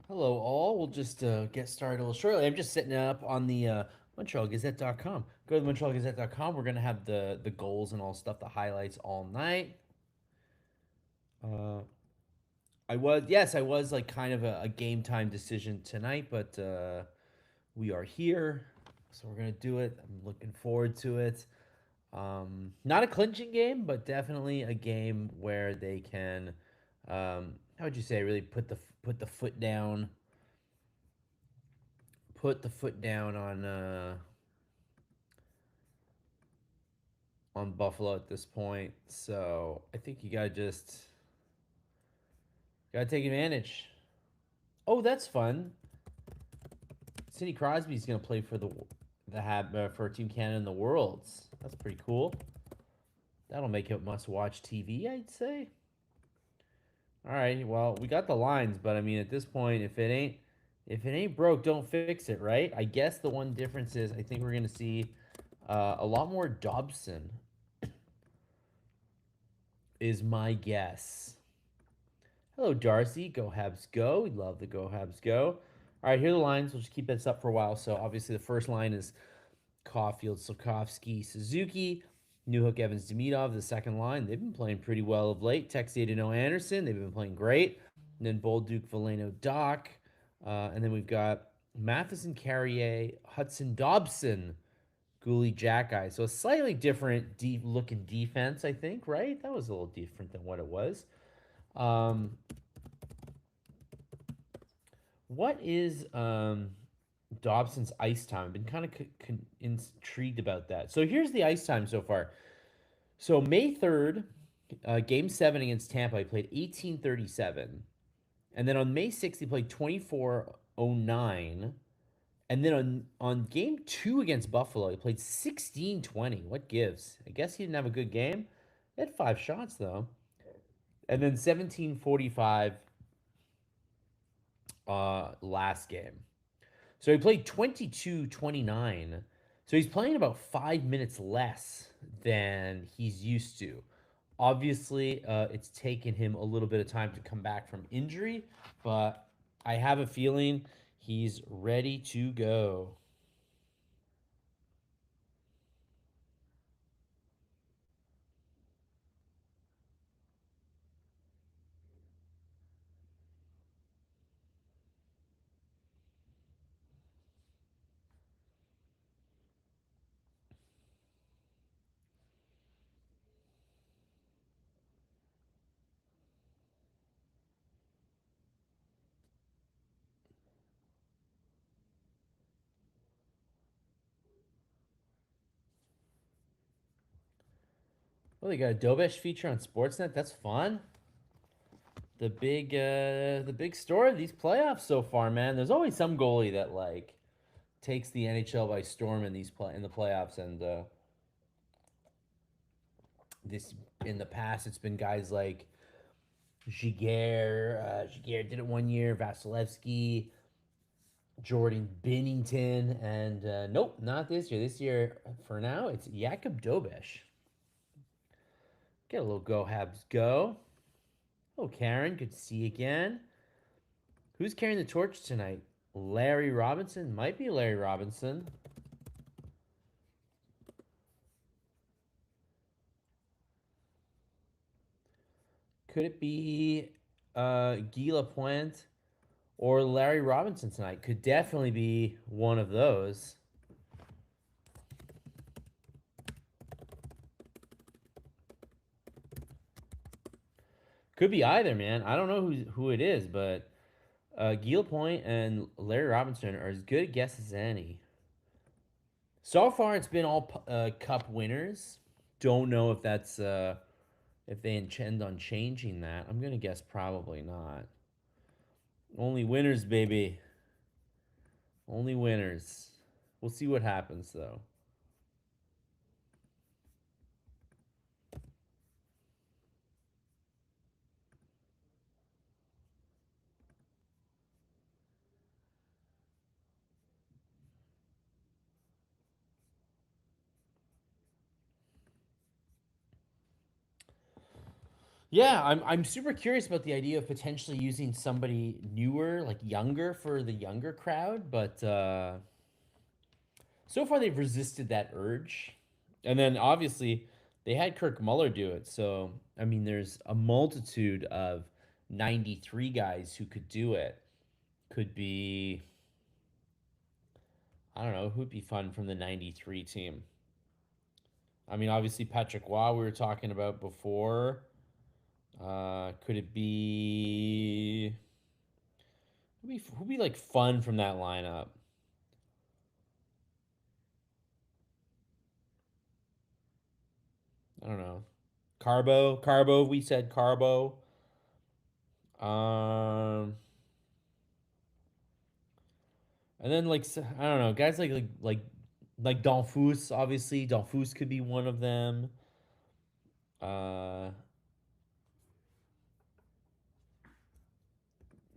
Hello, all. We'll just get started a little shortly. I'm just sitting up on the MontrealGazette.com. Go to MontrealGazette.com. We're going to have the goals and all stuff, the highlights all night. Uh, yes, I was like kind of a game time decision tonight, but we are here. So we're going to do it. I'm looking forward to it. Not a clinching game, but definitely a game where they can, how would you say, really put the foot down, on Buffalo at this point. So I think you gotta take advantage. Oh, that's fun. Sidney Crosby's gonna play for for Team Canada in the Worlds. That's pretty cool. That'll make it must-watch TV, I'd say. All right, well we got the lines, but I mean at this point, if it ain't broke, don't fix it, right? I guess the one difference is I think we're gonna see a lot more Dobson, is my guess. Hello, Darcy. Go Habs Go. We love the Go Habs Go. All right, here are the lines. We'll just keep this up for a while. So, obviously, the first line is Caulfield, Slafkovsky, Suzuki, Newhook, Evans, Demidov. The second line, they've been playing pretty well of late. Texadeno, Anderson, they've been playing great. And then Bolduc, Valeno, Doc. And then we've got Matheson, Carrier, Hudson, Dobson, Gooley, Jackeye. So, a slightly different deep looking defense, I think, right? That was a little different than what it was. Um, What is Dobson's ice time? I've been kind of intrigued about that. So here's the ice time so far. So May 3rd, game 7 against Tampa, he played 18:37. And then on May 6th, he played 24:09. And then on game 2 against Buffalo, he played 16:20. What gives? I guess he didn't have a good game. He had 5 shots, though. And then 17:45 last game. So he played 22:29. So he's playing about 5 minutes less than he's used to. Obviously, it's taken him a little bit of time to come back from injury, but I have a feeling he's ready to go. Well, they got a Dobesh feature on Sportsnet. That's fun. The big story of these playoffs so far, man. There's always some goalie that like takes the NHL by storm in the playoffs, and this in the past it's been guys like Giguere did it one year, Vasilevsky, Jordan Binnington, and nope, not this year. This year, for now, it's Jakub Dobesh. Get a little go Habs go. Oh, Karen, good to see you again. Who's carrying the torch tonight? Larry Robinson? Might be Larry Robinson. Could it be Guy Lapointe or Larry Robinson tonight? Could definitely be one of those. Could be either, man. I don't know who it is, but Guy Lapointe and Larry Robinson are as good a guess as any. So far, it's been all Cup winners. Don't know if they intend on changing that. I'm gonna guess probably not. Only winners, baby. Only winners. We'll see what happens though. Yeah, I'm super curious about the idea of potentially using somebody newer, like younger, for the younger crowd, but so far they've resisted that urge. And then obviously they had Kirk Muller do it. So, I mean, there's a multitude of 93 guys who could do it. Could be, I don't know, who'd be fun from the 93 team? I mean, obviously Patrick Waugh we were talking about before. Could it be who'd be like fun from that lineup? I don't know. Carbo. We said Carbo. Um, and then like I don't know, guys like Donfus. Obviously, Donfus could be one of them. Uh,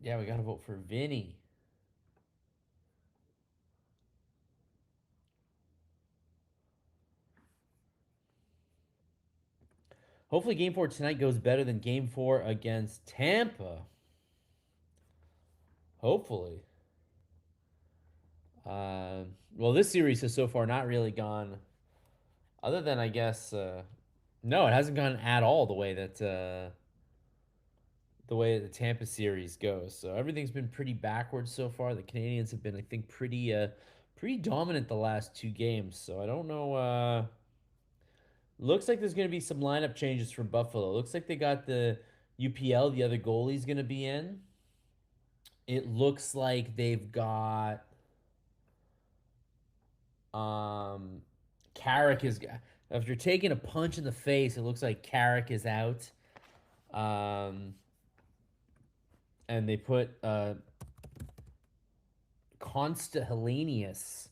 yeah, we gotta vote for Vinny. Hopefully, Game 4 tonight goes better than Game 4 against Tampa. Hopefully. Uh, well, this series has so far not really gone, other than I guess. No, it hasn't gone at all the way the Tampa series goes. So everything's been pretty backwards so far. The Canadians have been, I think, pretty dominant the last two games. So I don't know. Looks like there's going to be some lineup changes for Buffalo. Looks like they got the UPL, the other goalie's going to be in. It looks like they've got um Carrick is after taking a punch in the face. It looks like Carrick is out. Um, and they put Consta Hellenius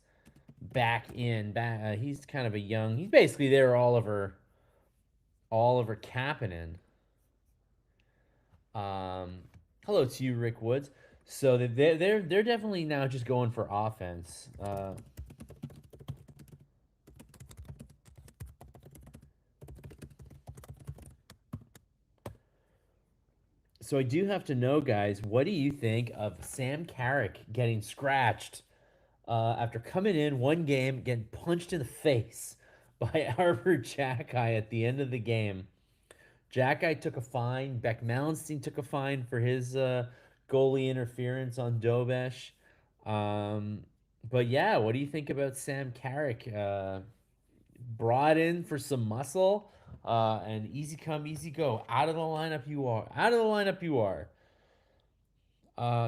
back in. He's kind of a young. He's basically there. Oliver Kapanen. Um, hello to you, Rick Woods. So they're definitely now just going for offense. So I do have to know, guys, what do you think of Sam Carrick getting scratched after coming in one game, getting punched in the face by Arbor Jacki at the end of the game? Jacki took a fine. Beck Mallenstein took a fine for his goalie interference on Dobesh. Um, but yeah, what do you think about Sam Carrick? Brought in for some muscle and easy come, easy go. Out of the lineup you are. Out of the lineup you are.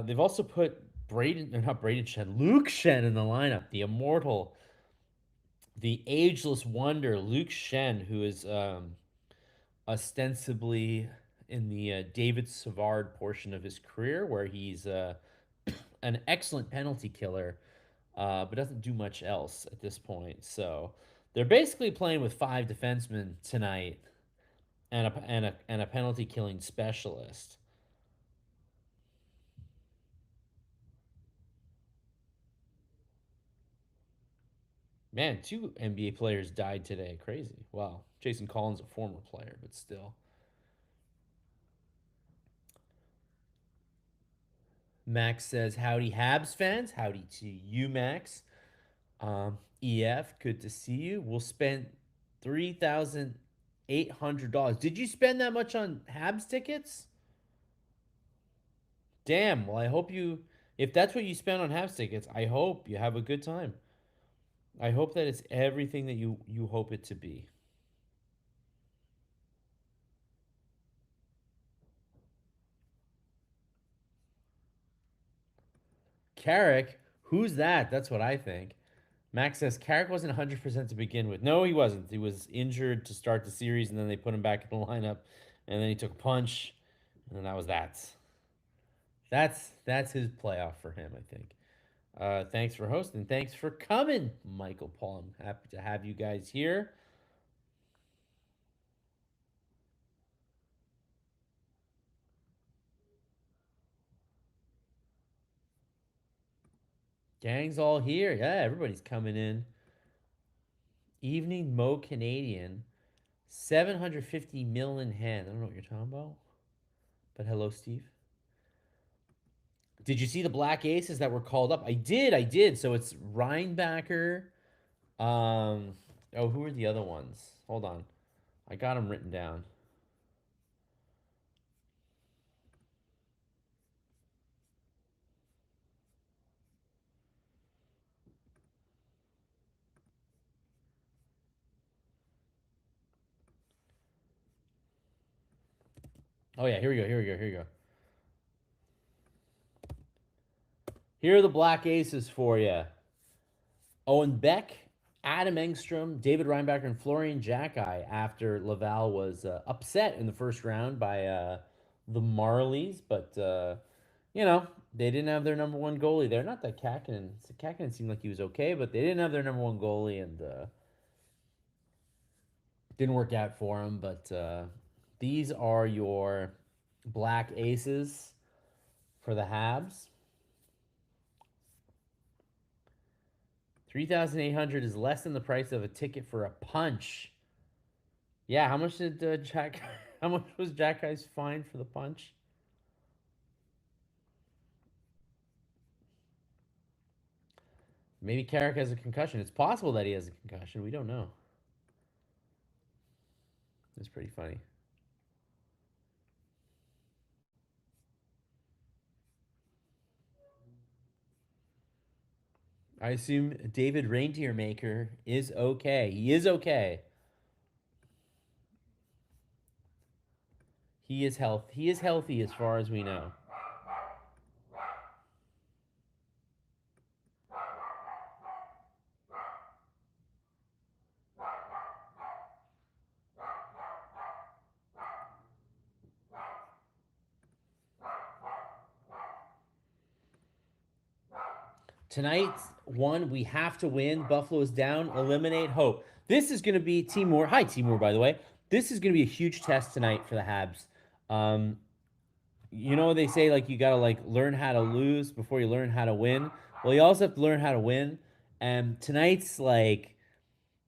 They've also put Braden, or not Braden Shen, Luke Shen in the lineup. The immortal, the ageless wonder, Luke Shen, who is ostensibly in the David Savard portion of his career, where he's an excellent penalty killer, but doesn't do much else at this point. So they're basically playing with five defensemen tonight and a penalty killing specialist. Man, two NBA players died today. Crazy. Well, Jason Collins, a former player, but still. Max says, "Howdy, Habs fans. Howdy to you, Max. EF, good to see you. We'll spend $3,800. Did you spend that much on Habs tickets? Damn. Well, I hope you. If that's what you spent on Habs tickets, I hope you have a good time. I hope that it's everything that you hope it to be. Carrick, who's that? That's what I think. Max says Carrick wasn't 100% to begin with. No, he wasn't. He was injured to start the series, and then they put him back in the lineup, and then he took a punch, and then that was that. That's his playoff for him, I think. Thanks for hosting. Thanks for coming, Michael Paul. I'm happy to have you guys here. Gang's all here. Yeah, everybody's coming in. Evening Mo Canadian. 750 mil in hand. I don't know what you're talking about. But hello, Steve. Did you see the black aces that were called up? I did. I did. So it's Reinbacker. Um. Oh, who are the other ones? Hold on. I got them written down. Oh yeah, here we go. Here we go. Here we go. Here are the black aces for you. Owen Beck, Adam Engstrom, David Reinbacher, and Florian Jacki after Laval was upset in the first round by the Marlies. But, you know, they didn't have their number one goalie there. Not that Kakinen. Kakinen seemed like he was okay, but they didn't have their number one goalie and didn't work out for him. But these are your black aces for the Habs. 3,800 is less than the price of a ticket for a punch. Yeah, how much did Jack? How much was Jack Guy's fine for the punch? Maybe Carrick has a concussion. It's possible that he has a concussion. We don't know. It's pretty funny. I assume David Reindeer Maker is okay. He is okay. He is health. He is healthy as far as we know. Tonight's one we have to win. Buffalo is down. Eliminate hope. This is going to be Timur. Hi, Timur, by the way. This is going to be a huge test tonight for the Habs. Um, you know they say like you gotta like learn how to lose before you learn how to win. Well, you also have to learn how to win. And tonight's like,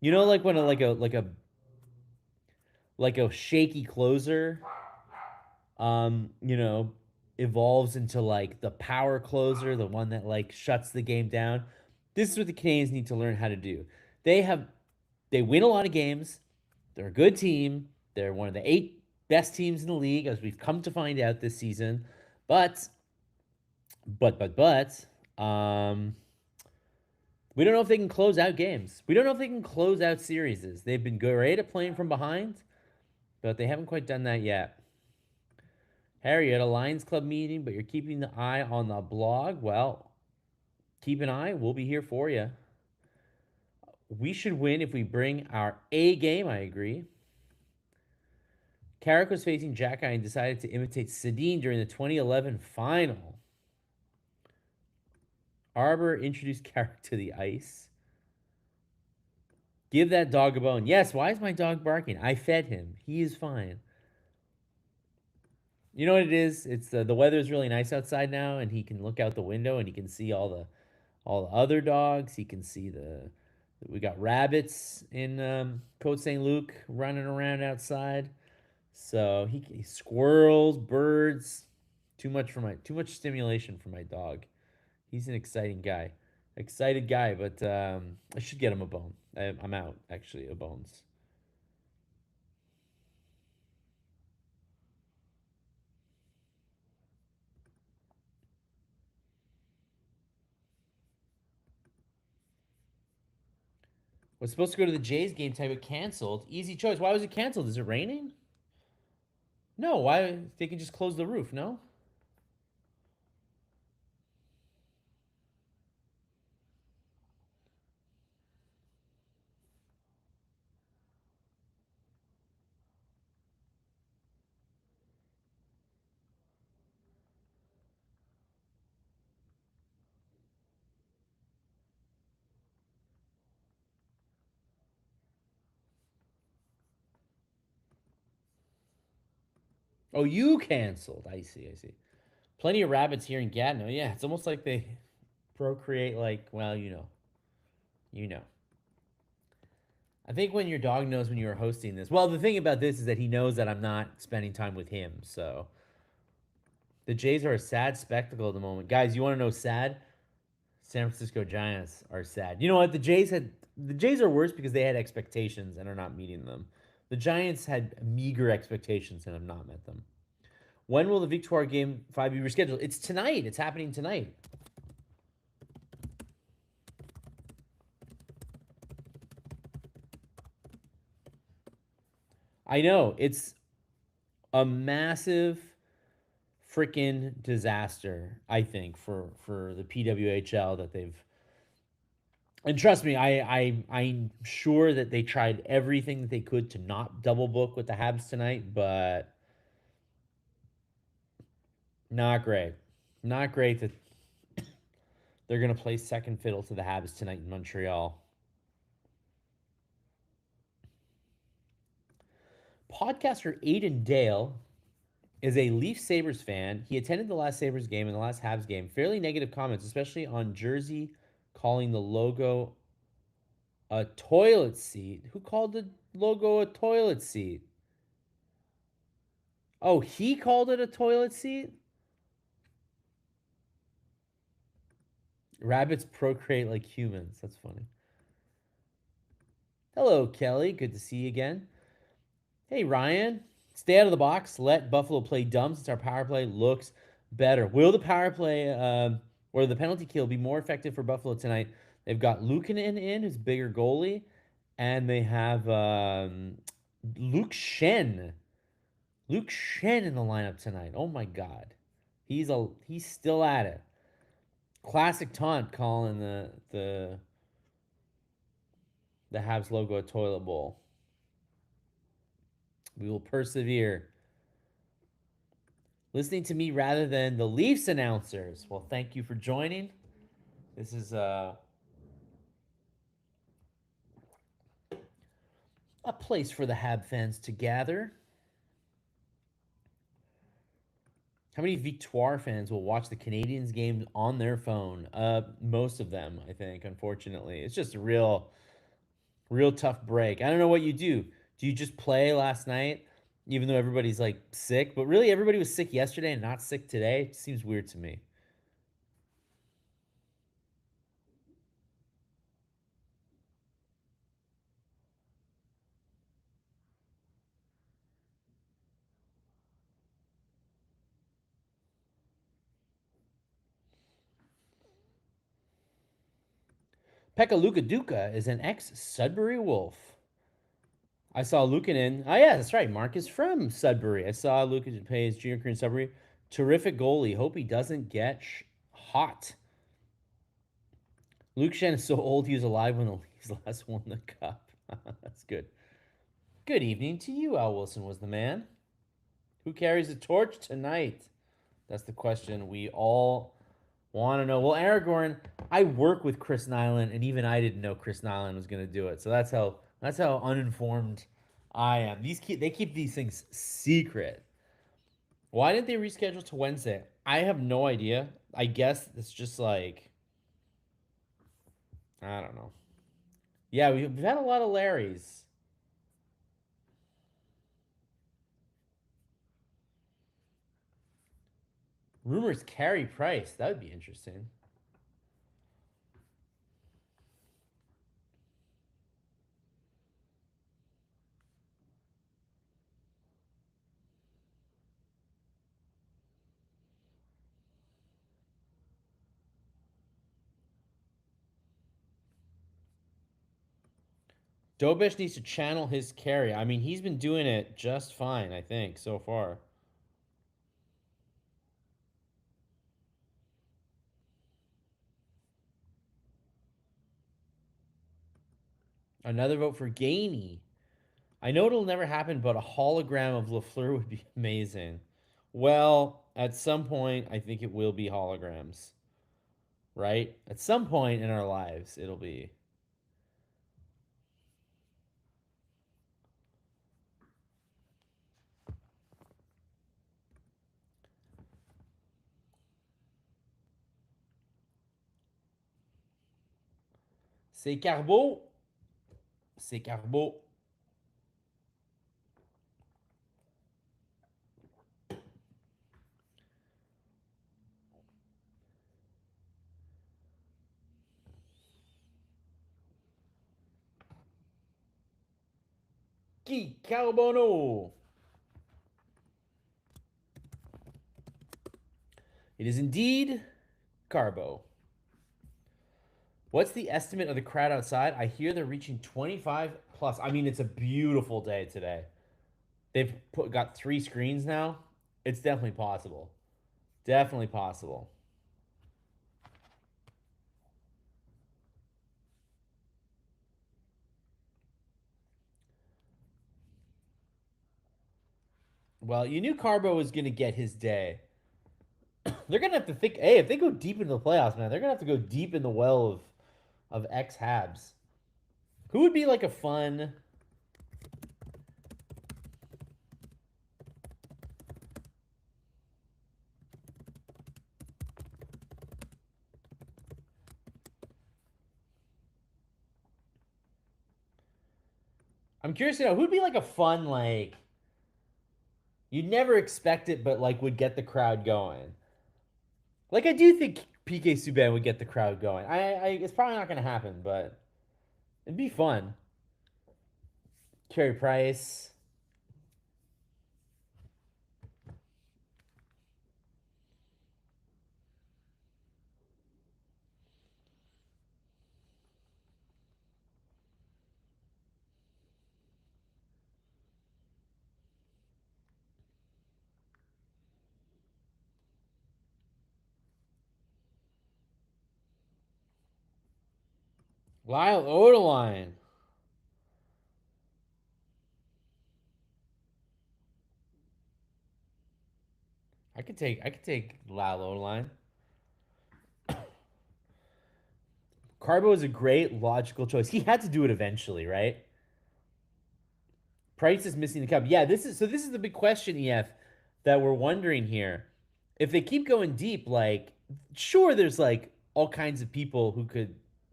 you know, like when a shaky closer, you know, evolves into like the power closer, the one that like shuts the game down. This is what the Canadians need to learn how to do. They have they win a lot of games. They're a good team. They're one of the 8 best teams in the league, as we've come to find out this season. But but, we don't know if they can close out games. We don't know if they can close out series. They've been great at playing from behind, but they haven't quite done that yet. Harry, you at a Lions Club meeting, but you're keeping the eye on the blog. Well, keep an eye. We'll be here for you. We should win if we bring our A game. I agree. Carrick was facing Jack and decided to imitate Sedin during the 2011 final. Arbor introduced Carrick to the ice. Give that dog a bone. Yes, why is my dog barking? I fed him. He is fine. You know what it is? It's the weather is really nice outside now, and he can look out the window and he can see all the other dogs. He can see the we got rabbits in Côte Saint Luc running around outside. So he squirrels, birds. Too much stimulation for my dog. He's an exciting guy, excited guy. But I should get him a bone. I'm out actually of bones. Was supposed to go to the Jays game tonight, but canceled. Easy choice. Why was it canceled? Is it raining? No. Why? They can just close the roof. No. Oh, you canceled. I see. I see. Plenty of rabbits here in Gatineau. Yeah, it's almost like they procreate like, well, you know. I think when your dog knows when you are hosting this. Well, the thing about this is that he knows that I'm not spending time with him. So the Jays are a sad spectacle at the moment. Guys, you want to know sad? San Francisco Giants are sad. You know what? The Jays are worse because they had expectations and are not meeting them. The Giants had meager expectations and have not met them. When will the Victoire Game 5 be rescheduled? It's tonight. It's happening tonight. I know. It's a massive freaking disaster, I think, for the PWHL that they've. And trust me, I'm sure that they tried everything that they could to not double book with the Habs tonight, but not great. Not great that they're going to play second fiddle to the Habs tonight in Montreal. Podcaster Aiden Dale is a Leaf Sabres fan. He attended the last Sabres game and the last Habs game. Fairly negative comments, especially on jersey, calling the logo a toilet seat. Who called the logo a toilet seat? Oh, he called it a toilet seat? Rabbits procreate like humans. That's funny. Hello, Kelly. Good to see you again. Hey, Ryan. Stay out of the box. Let Buffalo play dumb since our power play looks better. Will the power play or the penalty kill be more effective for Buffalo tonight? They've got Luukkonen in, who's bigger goalie, and they have Luke Shen. Luke Shen in the lineup tonight. Oh my God, he's still at it. Classic taunt calling the Habs logo a toilet bowl. We will persevere. Listening to me rather than the Leafs announcers. Well, thank you for joining. This is a place for the Hab fans to gather. How many Victoire fans will watch the Canadiens game on their phone? Most of them, I think, unfortunately. It's just a real tough break. I don't know what you do. Do you just play last night, even though everybody's like sick? But really, everybody was sick yesterday and not sick today. It seems weird to me. Pekka Lukaduka is an ex-Sudbury Wolf. I saw Luukkonen. Oh yeah, that's right. Mark is from Sudbury. I saw Luukkonen play his junior career in Sudbury. Terrific goalie. Hope he doesn't get hot. Luke Shen is so old he was alive when the Leafs last won the cup. That's good. Good evening to you, Al Wilson was the man. Who carries the torch tonight? That's the question we all want to know. Well, Aragorn, I work with Chris Nyland, and even I didn't know Chris Nyland was going to do it. So that's how uninformed I am. They keep these things secret. Why didn't they reschedule to Wednesday? I have no idea. I guess it's just like I don't know. Yeah, we've had a lot of Larrys. Rumors Carey Price. That would be interesting. Dobish needs to channel his carry. I mean, he's been doing it just fine, I think, so far. Another vote for Gainey. I know it'll never happen, but a hologram of LaFleur would be amazing. Well, at some point, I think it will be holograms, right? At some point in our lives, it'll be. C'est Carbo. C'est Carbo. Qui Carbono. It is indeed Carbo. What's the estimate of the crowd outside? I hear they're reaching 25 plus. I mean, it's a beautiful day today. Got 3 screens now. It's definitely possible. Definitely possible. Well, you knew Carbo was going to get his day. They're going to have to think, hey, if they go deep into the playoffs, man, they're going to have to go deep in the well of ex-Habs. Who would be like a fun... I'm curious to know, who'd be like a fun, like... You'd never expect it, but like would get the crowd going. Like I do think PK Subban would get the crowd going. It's probably not going to happen, but it'd be fun. Carey Price. Lyle Odeline. I could take Lyle Odeline. Carbo is a great logical choice. He had to do it eventually, right? Price is missing the cup. Yeah, this is the big question, EF, that we're wondering here. If they keep going deep, like sure, there's like all kinds of people who've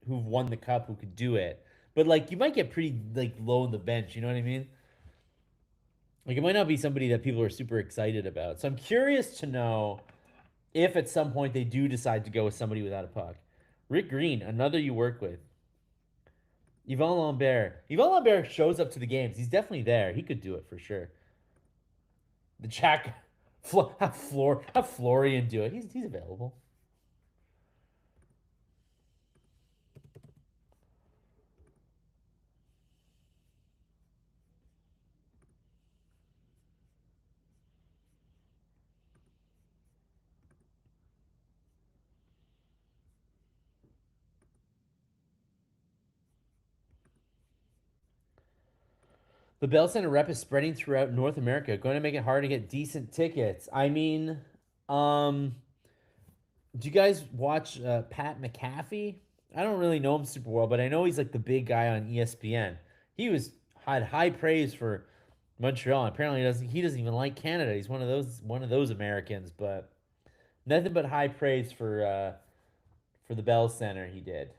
won the cup who could do it, but like you might get pretty like low on the bench. You know what I mean? Like it might not be somebody that people are super excited about. So I'm curious to know if at some point they do decide to go with somebody without a puck. Rick Green, another you work with. Yvon Lambert. Yvon Lambert shows up to the games. He's definitely there. He could do it for sure. The Jack, have Florian do it. He's available. The Bell Center rep is spreading throughout North America, going to make it hard to get decent tickets. I mean, do you guys watch Pat McAfee? I don't really know him super well, but I know he's like the big guy on ESPN. He had high praise for Montreal. Apparently, he doesn't even like Canada. He's one of those Americans, but nothing but high praise for the Bell Center. He did.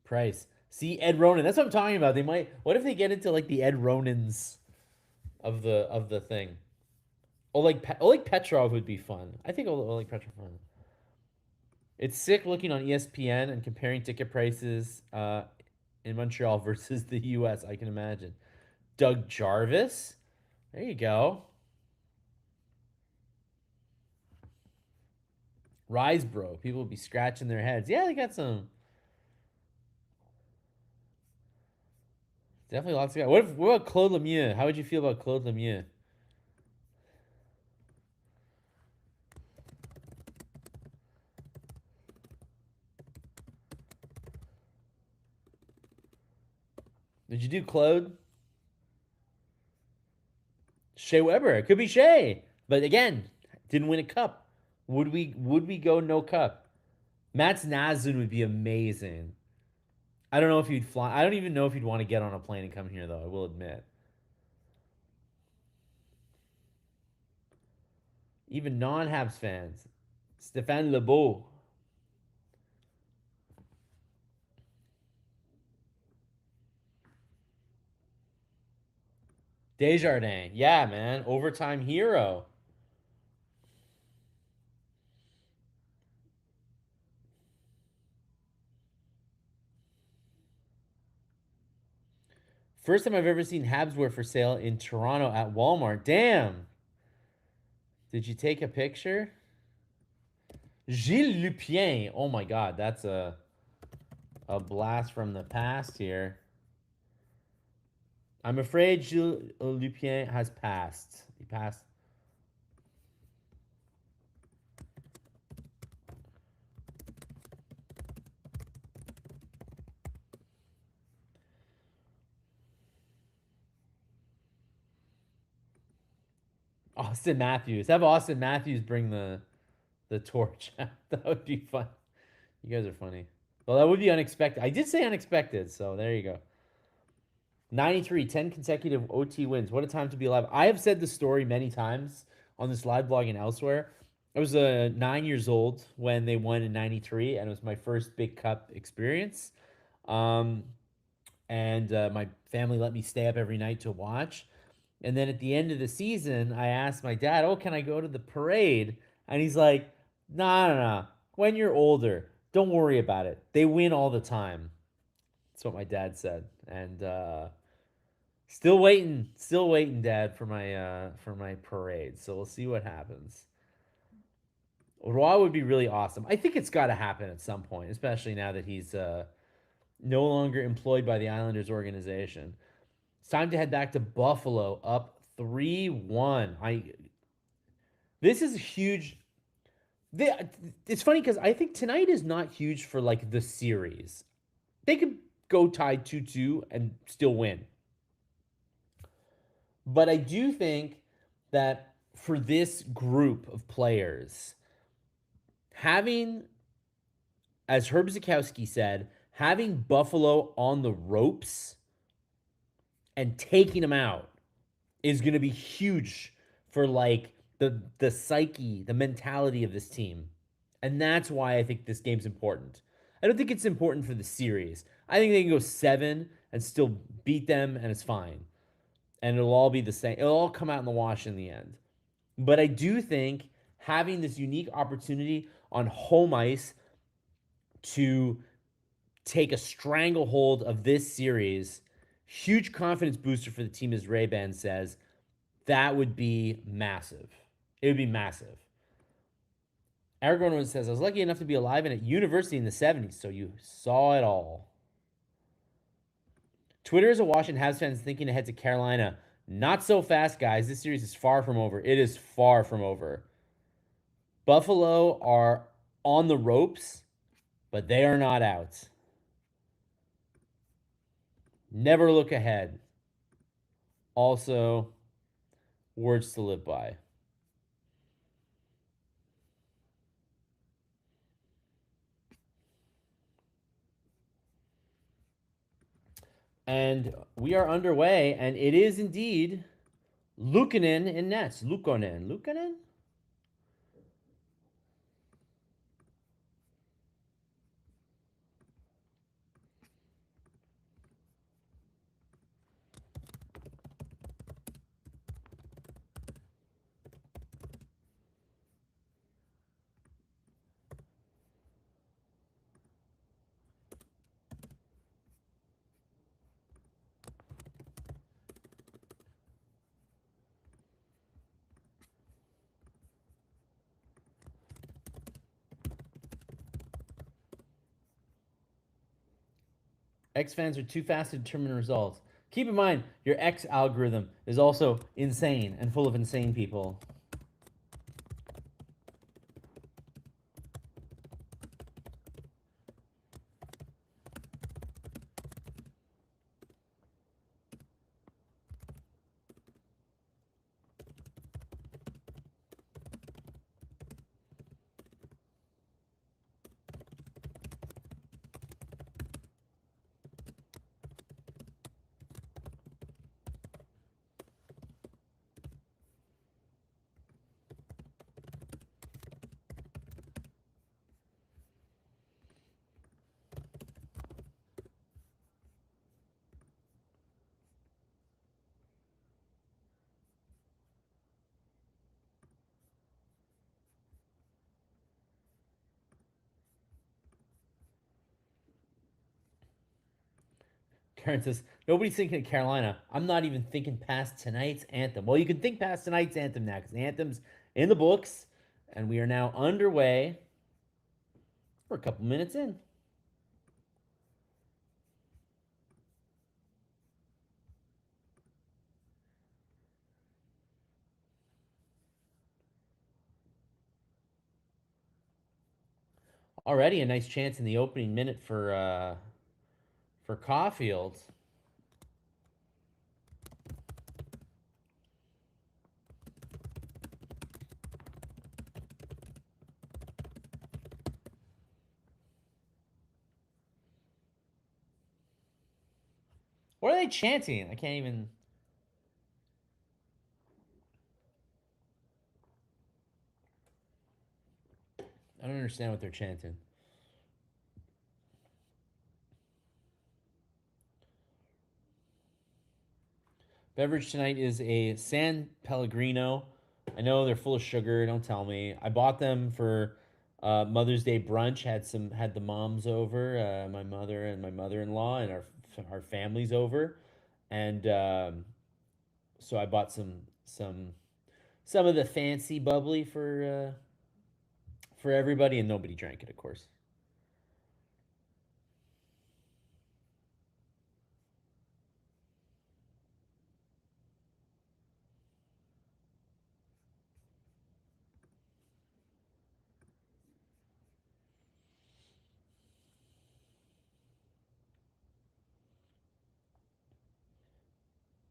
Price. See Ed Ronan. That's what I'm talking about. They might. What if they get into like the Ed Ronans of the thing? Oleg Petrov would be fun. I think Oleg Petrov. It's sick looking on ESPN and comparing ticket prices in Montreal versus the U.S. I can imagine. Doug Jarvis. There you go. Risebro. People would be scratching their heads. Yeah, they got some. Definitely lots of guys. What about Claude Lemieux? How would you feel about Claude Lemieux? Did you do Claude? Shea Weber. It could be Shea. But again, didn't win a cup. Would we go no cup? Mats Nazin would be amazing. I don't know if he'd fly. I don't even know if he'd want to get on a plane and come here though, I will admit. Even non-Habs fans. Stéphane Lebeau. Desjardins. Yeah, man. Overtime hero. First time I've ever seen Habs wear for sale in Toronto at Walmart. Damn. Did you take a picture? Gilles Lupien. Oh my god, that's a blast from the past here. I'm afraid Gilles Lupien has passed. He passed. Austin Matthews. Have Austin Matthews bring the torch. That would be fun. You guys are funny. Well, that would be unexpected. I did say unexpected, so there you go. 93, 10 consecutive OT wins. What a time to be alive. I have said the story many times on this live blog and elsewhere. I was 9 years old when they won in 93, and it was my first big cup experience. Um, and my family let me stay up every night to watch. And then at the end of the season, I asked my dad, "Oh, can I go to the parade?" And he's like, "No, no, no. When you're older, don't worry about it. They win all the time." That's what my dad said. And still waiting, Dad, for my parade. So we'll see what happens. Roy would be really awesome. I think it's got to happen at some point, especially now that he's no longer employed by the Islanders organization. It's time to head back to Buffalo, up 3-1. I This is huge. It's funny because I think tonight is not huge for like the series. They could go tied 2-2 and still win. But I do think that for this group of players, having, as Herb Zukowski said, having Buffalo on the ropes and taking them out is going to be huge for like the psyche, the mentality of this team. And that's why I think this game's important. I don't think it's important for the series. I think they can go 7 and still beat them and it's fine. And it'll all be the same. It'll all come out in the wash in the end. But I do think having this unique opportunity on home ice to take a stranglehold of this series, huge confidence booster for the team, as Ray Ban says. That would be massive. It would be massive. Eric Gordon says, I was lucky enough to be alive and at university in the 70s, so you saw it all. Twitter is awash in Habs fans thinking ahead to Carolina. Not so fast, guys. This series is far from over. It is far from over. Buffalo are on the ropes, but they are not out. Never look ahead. Also, words to live by. And we are underway, and it is indeed Luukkonen in nets. Luukkonen? X fans are too fast to determine results. Keep in mind, your X algorithm is also insane and full of insane people. Karen says, nobody's thinking of Carolina. I'm not even thinking past tonight's anthem. Well, you can think past tonight's anthem now because the anthem's in the books, and we are now underway. We're a couple minutes in. Already a nice chance in the opening minute for Caulfield. What are they chanting? I can't even. I don't understand what they're chanting. Beverage tonight is a San Pellegrino. I know they're full of sugar. Don't tell me. I bought them for Mother's Day brunch. Had the moms over, my mother and my mother-in-law, and our families over, and so I bought some of the fancy bubbly for everybody, and nobody drank it, of course.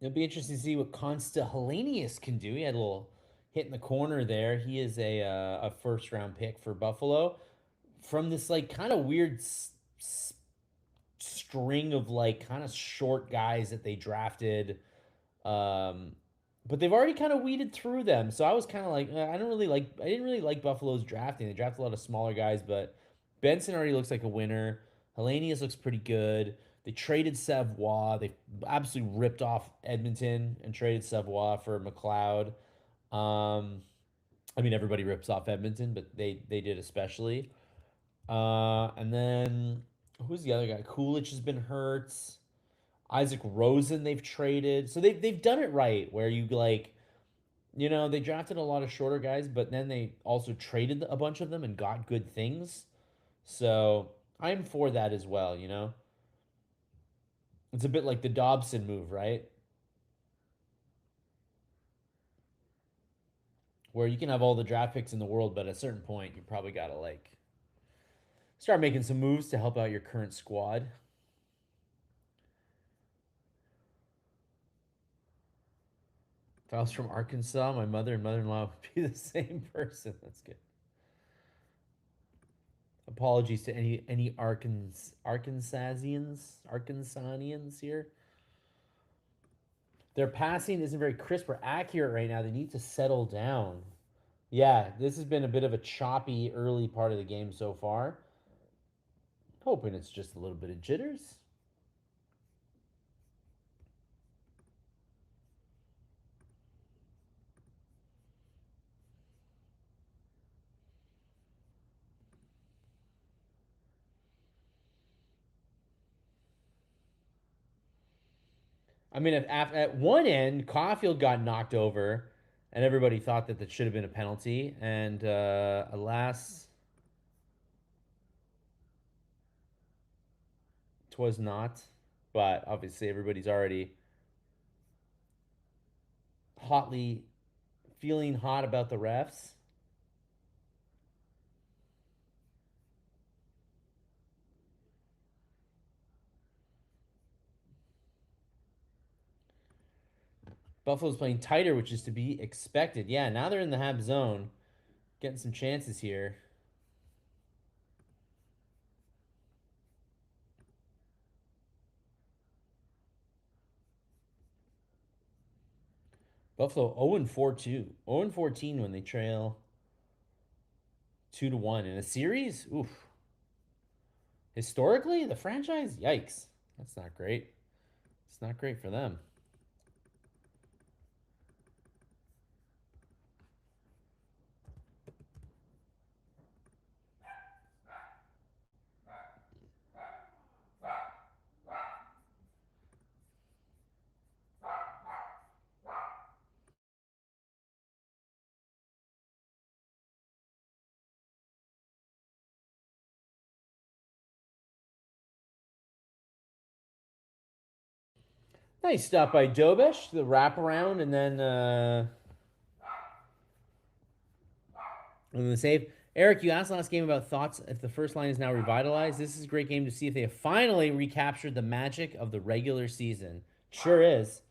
It'll be interesting to see what Consta Hellenius can do. He had a little hit in the corner there. He is a first round pick for Buffalo from this like kind of weird string of like kind of short guys that they drafted. Um, but they've already kind of weeded through them. So I was kind of like, I didn't really like Buffalo's drafting. They drafted a lot of smaller guys, but Benson already looks like a winner. Hellenius looks pretty good. They traded Savoie. They absolutely ripped off Edmonton and traded Savoie for McLeod. Um, I mean, everybody rips off Edmonton, but they did especially. And then who's the other guy? Coolidge has been hurt. Isaac Rosen they've traded. So they've done it right where you like, they drafted a lot of shorter guys, but then they also traded a bunch of them and got good things. So I'm for that as well. It's a bit like the Dobson move, right? Where you can have all the draft picks in the world, but at a certain point, you probably got to like start making some moves to help out your current squad. If I was from Arkansas, my mother and mother-in-law would be the same person. That's good. Apologies to any Arkansasians here. Their passing isn't very crisp or accurate right now. They need to settle down. Yeah, this has been a bit of a choppy early part of the game so far. Hoping it's just a little bit of jitters. I mean, if at one end Caulfield got knocked over, and everybody thought that should have been a penalty, and alas, twas not. But obviously, everybody's already hotly feeling hot about the refs. Buffalo's playing tighter, which is to be expected. Yeah, now they're in the Hab zone, getting some chances here. Buffalo 0-4-2. 0-14 when they trail 2-1 in a series. Oof. Historically, the franchise, yikes. That's not great. It's not great for them. Nice stop by Dobish, the wraparound, and then the save. Eric, you asked last game about thoughts if the first line is now revitalized. This is a great game to see if they have finally recaptured the magic of the regular season. Sure is.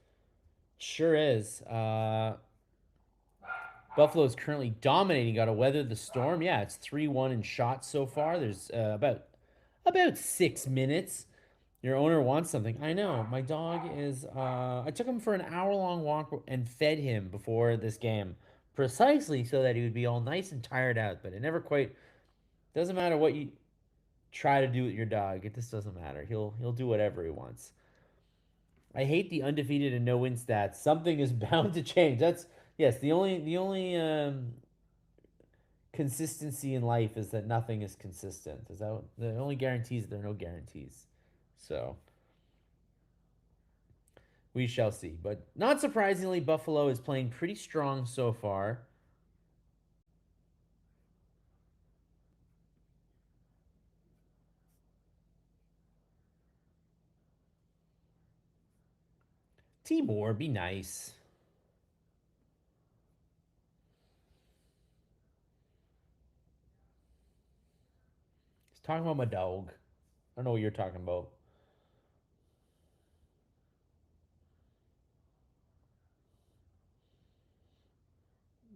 Sure is. Buffalo is currently dominating. Got to weather the storm. Yeah, it's 3-1 in shots so far. There's about 6 minutes. Your owner wants something. I know. My dog is. I took him for an hour-long walk and fed him before this game, precisely so that he would be all nice and tired out. But it never quite. Doesn't matter what you try to do with your dog. It just doesn't matter. He'll do whatever he wants. I hate the undefeated and no win stats. Something is bound to change. That's yes. The only consistency in life is that nothing is consistent. Is that the only guarantees? There are no guarantees. So we shall see. But not surprisingly, Buffalo is playing pretty strong so far. Timor, be nice. He's talking about my dog. I don't know what you're talking about.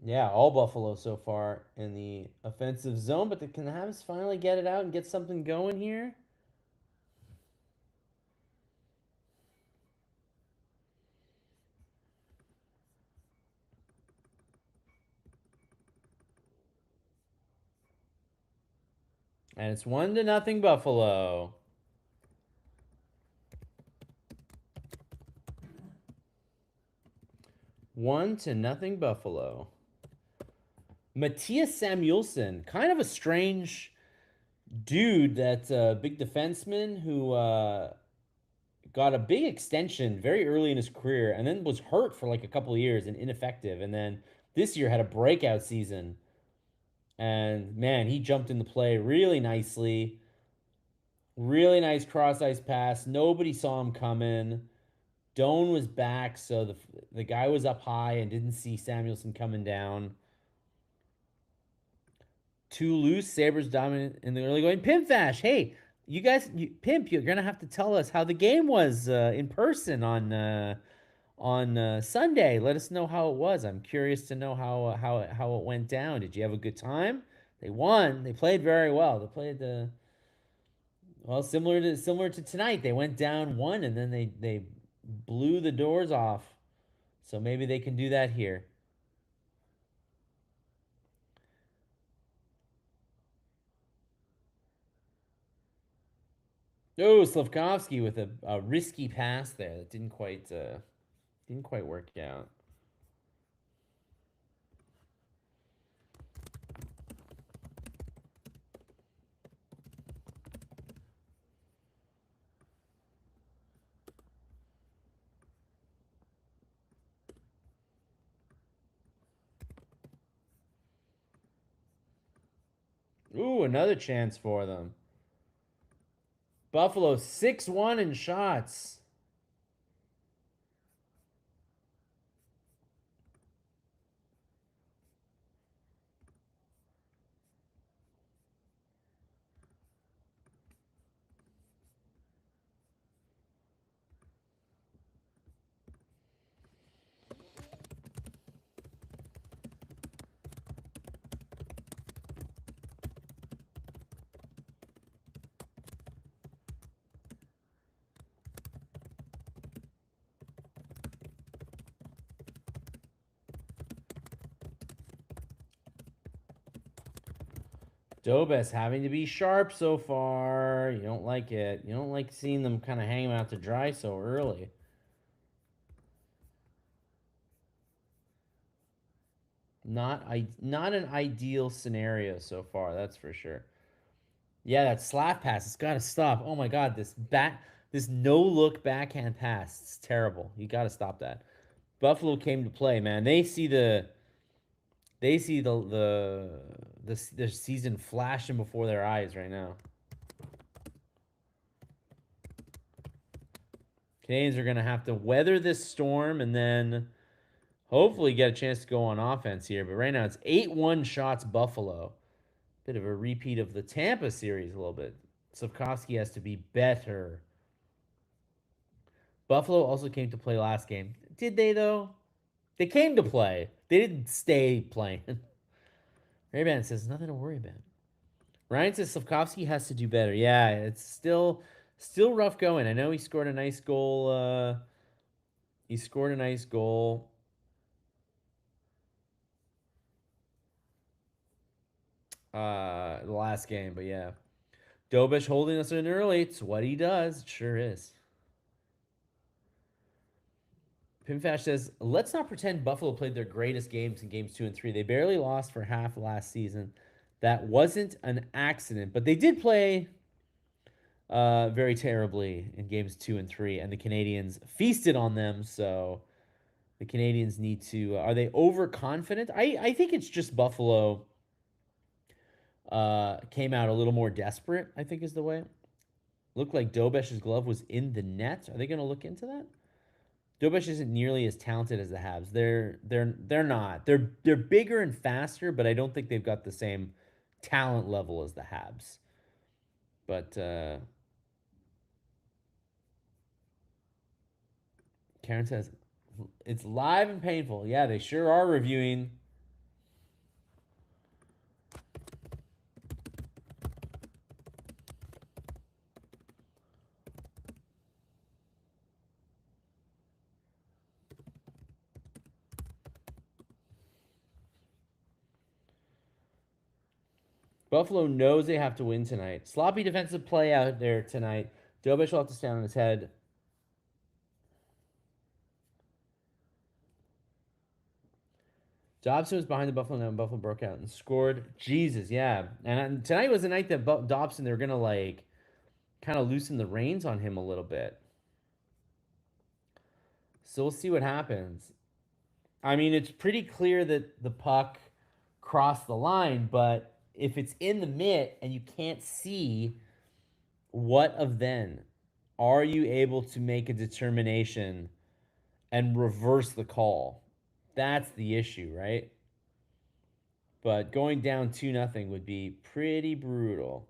Yeah, all Buffalo so far in the offensive zone, but the Canucks finally get it out and get something going here. And it's 1-0 Buffalo. 1-0 Buffalo. Matthias Samuelsson, kind of a strange dude. That big defenseman who got a big extension very early in his career and then was hurt for like a couple of years and ineffective. And then this year had a breakout season. And man, he jumped into play really nicely. Really nice cross ice pass. Nobody saw him coming. Doan was back, so the guy was up high and didn't see Samuelson coming down. Too loose. Sabres dominant in the early going. Pimp Fash, hey, you guys, Pimp, you're gonna have to tell us how the game was in person on Sunday. Let us know how it was. I'm curious to know how it went down. Did you have a good time? They won. They played very well. They played the well, similar to tonight. They went down one and then they blew the doors off. So maybe they can do that here. Oh, Slavkovsky with a risky pass there that didn't quite work out. Ooh, another chance for them. Buffalo 6-1 in shots. Dobes having to be sharp so far. You don't like it. You don't like seeing them kind of hang out to dry so early. Not an ideal scenario so far, that's for sure. Yeah, that slap pass, it's got to stop. Oh my god, this no look backhand pass, it's terrible. You got to stop that. Buffalo came to play, man. They see the season flashing before their eyes right now. Canadians are going to have to weather this storm and then hopefully get a chance to go on offense here. But right now it's 8-1 shots Buffalo. Bit of a repeat of the Tampa series a little bit. Slavkovsky has to be better. Buffalo also came to play last game. Did they, though? They came to play. They didn't stay playing. Rayban says nothing to worry about. Ryan says Slavkovsky has to do better. Yeah, it's still rough going. I know he scored a nice goal. He scored a nice goal. The last game, but yeah. Dobish holding us in early. It's what he does. It sure is. Pimfash says, let's not pretend Buffalo played their greatest games in games 2 and 3. They barely lost for half last season. That wasn't an accident, but they did play very terribly in games 2 and 3, and the Canadians feasted on them. So the Canadians need to. Are they overconfident? I think it's just Buffalo came out a little more desperate, I think is the way. Looked like Dobesh's glove was in the net. Are they going to look into that? Dobesh isn't nearly as talented as the Habs. They're not. They're bigger and faster, but I don't think they've got the same talent level as the Habs. But Karen says it's live and painful. Yeah, they sure are reviewing. Buffalo knows they have to win tonight. Sloppy defensive play out there tonight. Dobish will have to stand on his head. Dobson was behind the Buffalo net, and Buffalo broke out and scored. Jesus, yeah. And tonight was the night that Dobson, they were going to like kind of loosen the reins on him a little bit. So we'll see what happens. I mean, it's pretty clear that the puck crossed the line, but if it's in the mitt and you can't see, what of then? Are you able to make a determination and reverse the call? That's the issue, right? But going down 2-0 would be pretty brutal.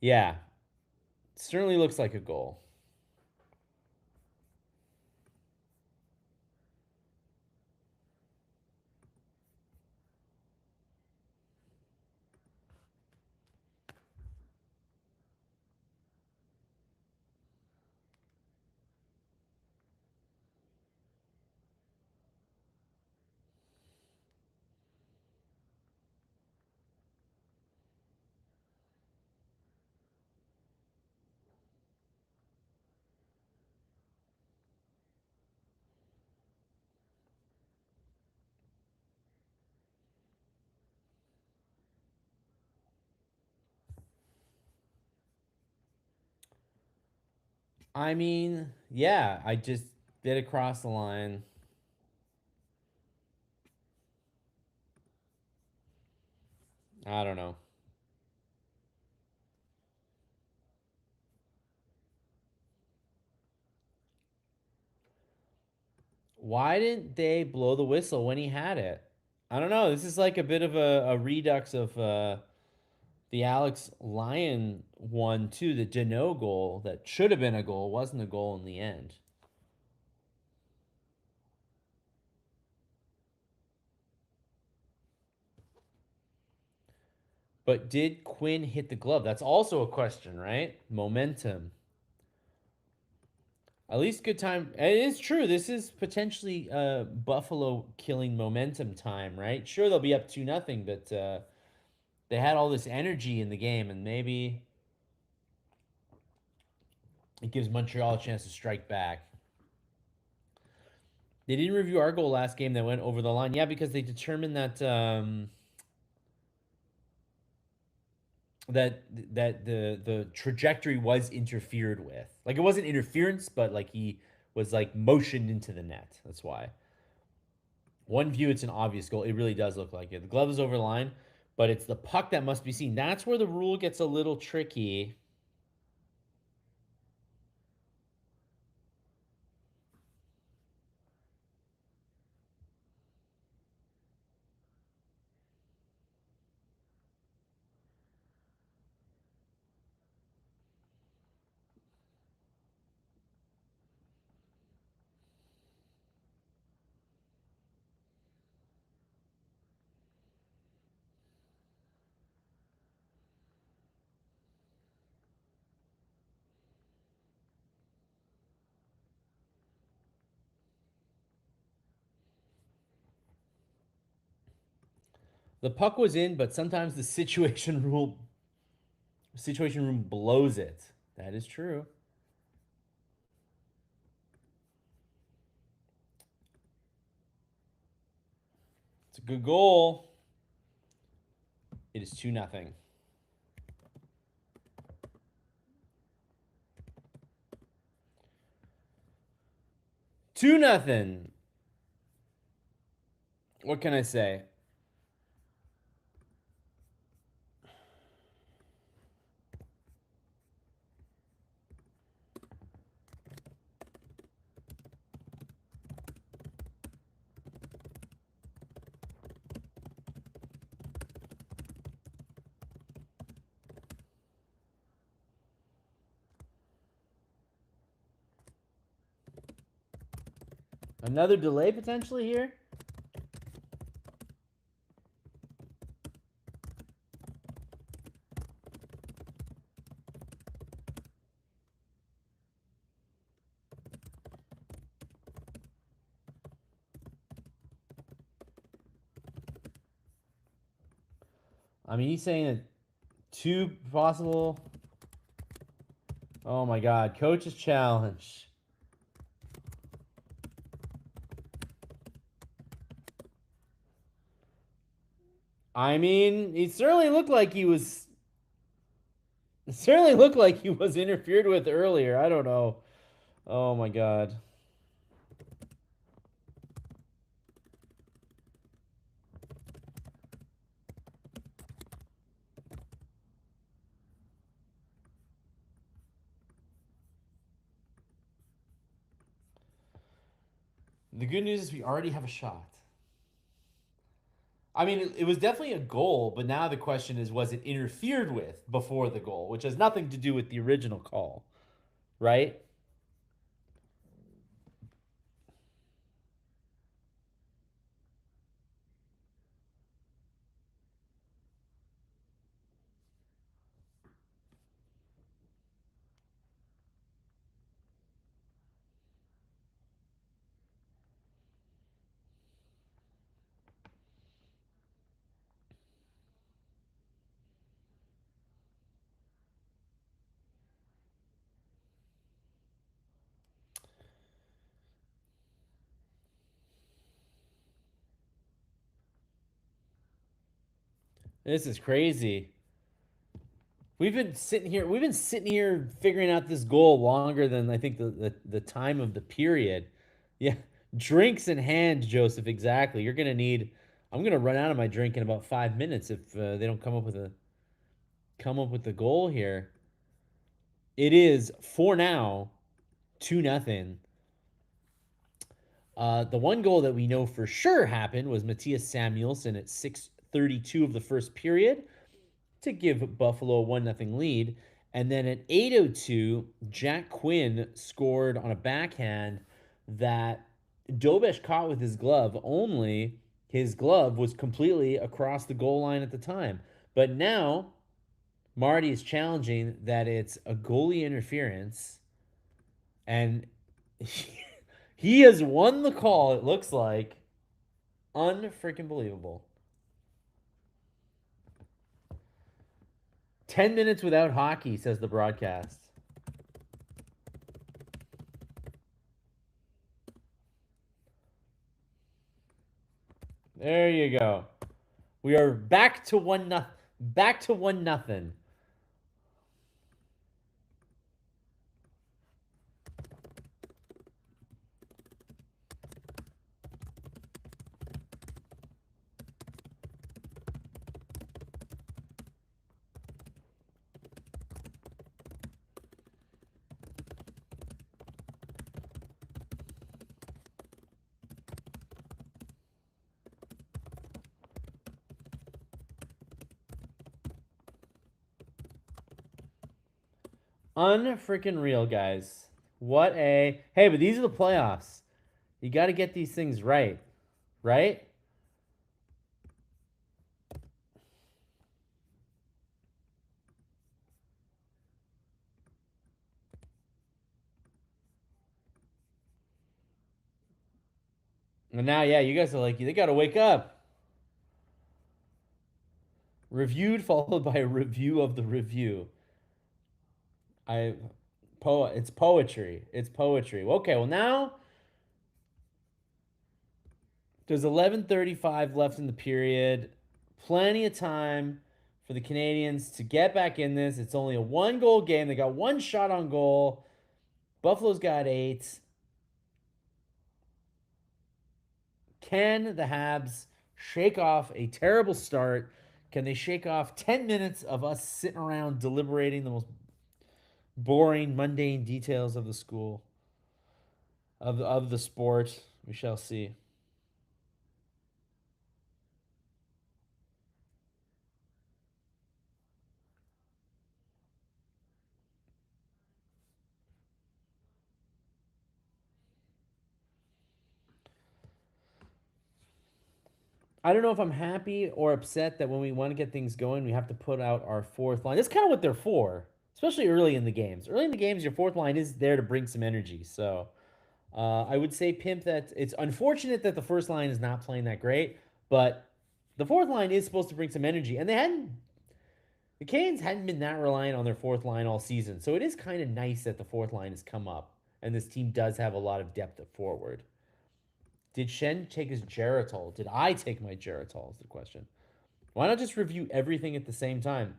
Yeah, certainly looks like a goal. I mean, yeah, I just did it cross the line. I don't know. Why didn't they blow the whistle when he had it? I don't know. This is like a bit of a redux of the Alex Lyon one too. The Deneau goal that should have been a goal wasn't a goal in the end. But did Quinn hit the glove? That's also a question, right? Momentum. At least good time. It is true. This is potentially Buffalo killing momentum time, right? Sure, they'll be up 2-0, but they had all this energy in the game, and maybe it gives Montreal a chance to strike back. They didn't review our goal last game that went over the line. Yeah, because they determined that that the trajectory was interfered with. Like it wasn't interference, but like he was like motioned into the net. That's why. One view, it's an obvious goal. It really does look like it. The glove is over the line, but it's the puck that must be seen. That's where the rule gets a little tricky. The puck was in, but sometimes the situation room blows it. That is true. It's a good goal. It is 2-0. 2-0. What can I say? Another delay potentially here? I mean, he's saying that two possible. Oh my God. Coach's challenge. I mean, he certainly looked like he was. It certainly looked like he was interfered with earlier. I don't know. Oh my God. The good news is we already have a shot. I mean, it was definitely a goal, but now the question is, was it interfered with before the goal, which has nothing to do with the original call, right? This is crazy. We've been sitting here figuring out this goal longer than I think the time of the period. Yeah, drinks in hand, Joseph. Exactly. You're gonna need. I'm gonna run out of my drink in about 5 minutes if they don't come up with a goal here. It is for now 2-0. The one goal that we know for sure happened was Matthias Samuelsson at 6:32 of the first period to give Buffalo a 1-0 lead. And then at 8:02, Jack Quinn scored on a backhand that Dobesh caught with his glove, only his glove was completely across the goal line at the time. But now Marty is challenging that it's a goalie interference, and he has won the call, it looks like. Unfreaking believable. 10 minutes without hockey, says the broadcast. There you go. We are back to 1-0. Unfreaking real, guys. What a hey, but these are the playoffs. You got to get these things right, right? And now, yeah, you guys are like, they got to wake up. Reviewed followed by a review of the review. It's poetry. It's poetry. Okay, well now there's 11:35 left in the period. Plenty of time for the Canadians to get back in this. It's only a one-goal game. They got one shot on goal. Buffalo's got 8. Can the Habs shake off a terrible start? Can they shake off 10 minutes of us sitting around deliberating the most boring, mundane details of the school, of the sport? We shall see. I don't know if I'm happy or upset that when we want to get things going, we have to put out our fourth line. That's kind of what they're for, especially early in the games. Early in the games, your fourth line is there to bring some energy. So I would say, Pimp, that it's unfortunate that the first line is not playing that great, but the fourth line is supposed to bring some energy, and the Canes hadn't been that reliant on their fourth line all season. So it is kind of nice that the fourth line has come up, and this team does have a lot of depth at forward. Did Shen take his Geritol? Did I take my Geritol? Is the question. Why not just review everything at the same time?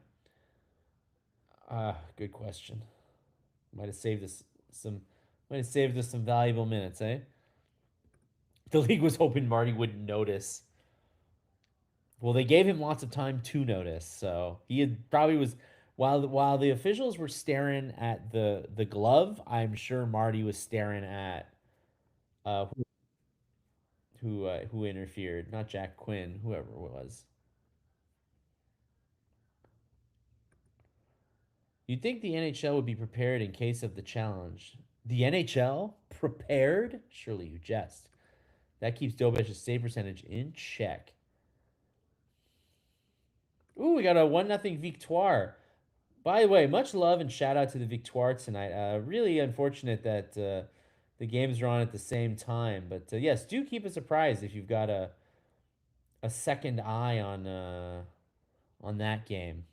Good question. Might have saved us some. Might have saved us some valuable minutes, eh? The league was hoping Marty wouldn't notice. Well, they gave him lots of time to notice, so he had probably was. While the officials were staring at the glove, I'm sure Marty was staring at uh, who interfered, not Jack Quinn, whoever it was. You'd think the NHL would be prepared in case of the challenge. The NHL? Prepared? Surely you jest. That keeps Dobesh's save percentage in check. Ooh, we got a 1-0 victoire. By the way, much love and shout out to the victoire tonight. Really unfortunate that the games are on at the same time. But yes, do keep us surprised if you've got a second eye on that game.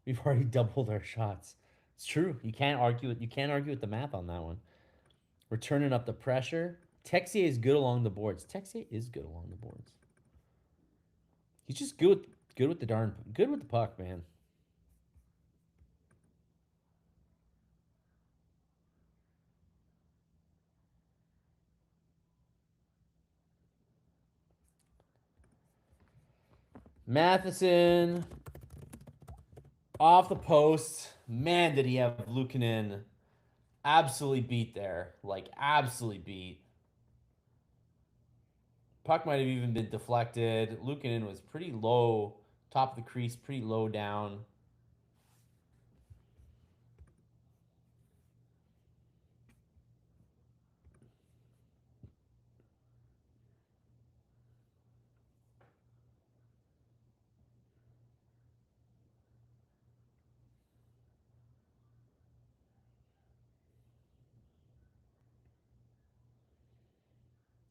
We've already doubled our shots. It's true. You can't argue it. You can't argue with the math on that one. We're turning up the pressure. Texier is good along the boards. Texier is good along the boards. He's just good with the good with the puck, man. Matheson off the post. Man, did he have Lukanen absolutely beat there. Like absolutely beat. Puck might have even been deflected. Lukanen was pretty low, top of the crease, pretty low down.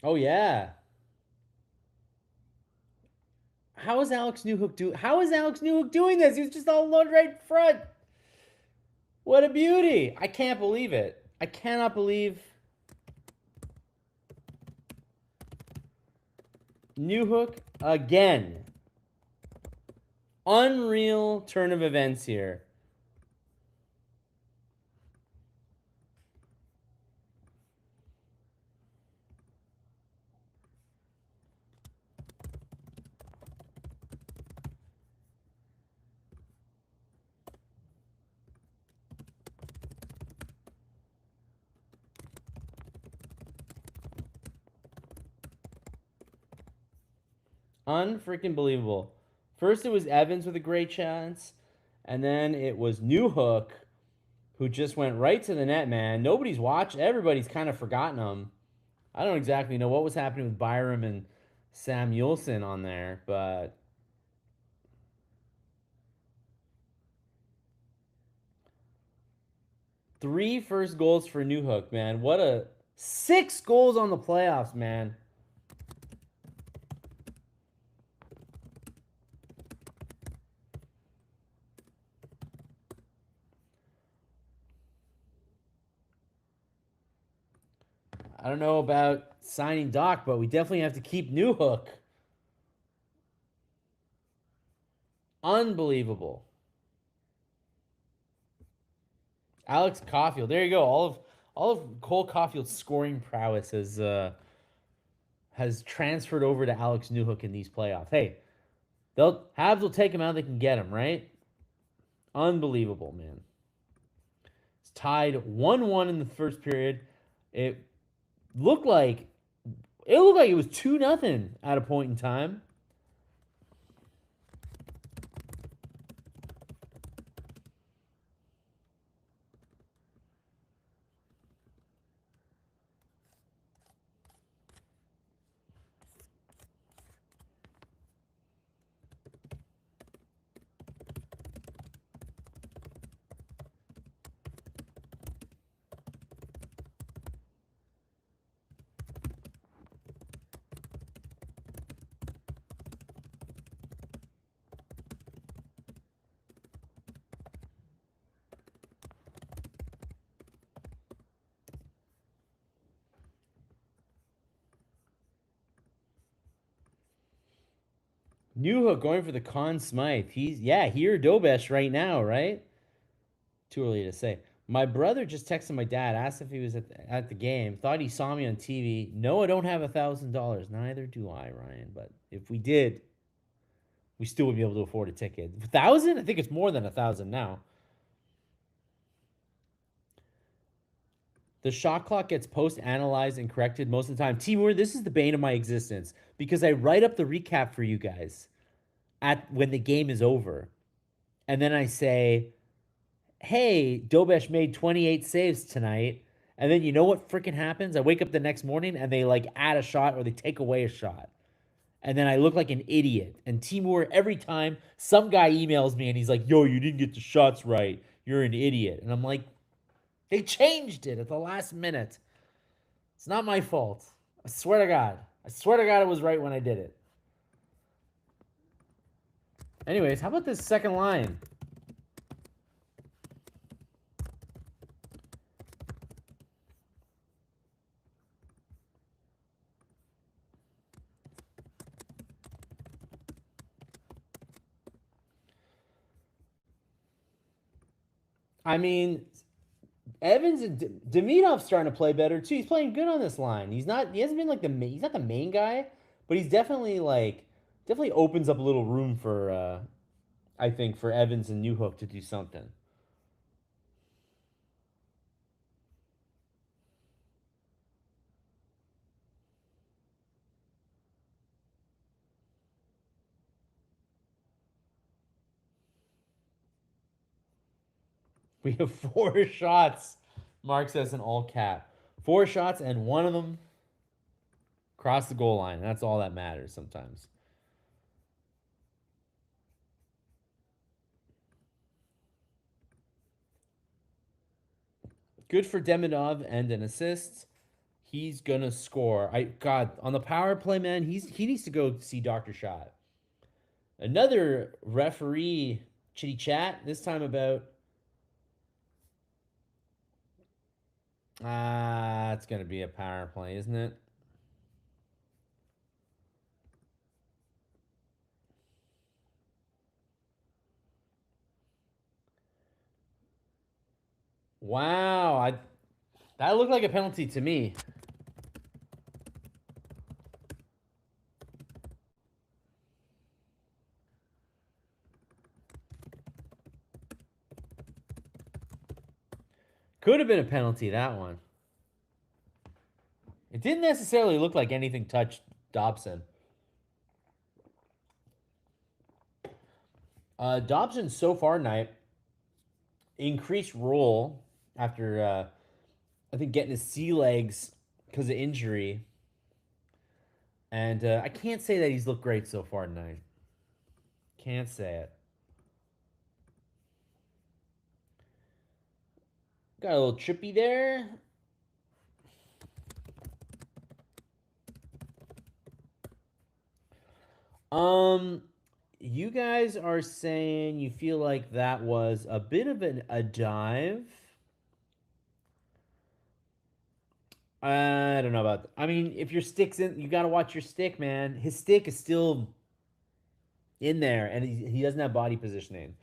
Oh yeah. How is Alex Newhook do? How is Alex Newhook doing this? He's just all alone right in front. What a beauty! I can't believe it. I cannot believe Newhook again. Unreal turn of events here. Unfreaking believable. First, it was Evans with a great chance, and then it was Newhook who just went right to the net, man. Nobody's watched. Everybody's kind of forgotten him. I don't exactly know what was happening with Byram and Samuelson on there, but three first goals for Newhook, man. What a 6 goals on the playoffs, man. I don't know about signing Doc, but we definitely have to keep Newhook. Unbelievable. Alex Caulfield. There you go. All of Cole Caulfield's scoring prowess has transferred over to Alex Newhook in these playoffs. Hey, they'll Habs will take him out. They can get him right. Unbelievable, man. It's tied 1-1 in the first period. It looked like it was 2-0 at a point in time. Newhook going for the Conn Smythe. He or Dobesh right now, right? Too early to say. My brother just texted my dad, asked if he was at the game, thought he saw me on TV. No, I don't have $1,000. Neither do I, Ryan. But if we did, we still would be able to afford a ticket. 1,000? I think it's more than 1,000 now. The shot clock gets post analyzed and corrected most of the time. Timur, this is the bane of my existence because I write up the recap for you guys at when the game is over. And then I say, hey, Dobesh made 28 saves tonight. And then you know what freaking happens? I wake up the next morning and they like add a shot or they take away a shot. And then I look like an idiot. And Timur, every time some guy emails me and he's like, yo, you didn't get the shots right. You're an idiot. And I'm like, they changed it at the last minute. It's not my fault. I swear to God. I swear to God it was right when I did it. Anyways, how about this second line? I mean, Evans and Demidov's starting to play better too. He's playing good on this line. He's not. He hasn't been like he's not the main guy, but he's definitely opens up a little room for I think for Evans and Newhook to do something. We have 4 shots. Mark says in all cap. 4 shots and one of them crossed the goal line. That's all that matters sometimes. Good for Demidov and an assist. He's gonna score. I God on the power play, man. He needs to go see Doctor Shot. Another referee chitty chat. This time about it's gonna be a power play, isn't it? Wow, that looked like a penalty to me. Could have been a penalty, that one. It didn't necessarily look like anything touched Dobson. Dobson so far tonight increased role after I think getting his sea legs because of injury, and I can't say that he's looked great so far tonight. Can't say it. Got a little trippy there. Um, you guys are saying you feel like that was a bit of a dive. I don't know about that. I mean, if your stick's in, you got to watch your stick, man. His stick is still in there, and he doesn't have body positioning.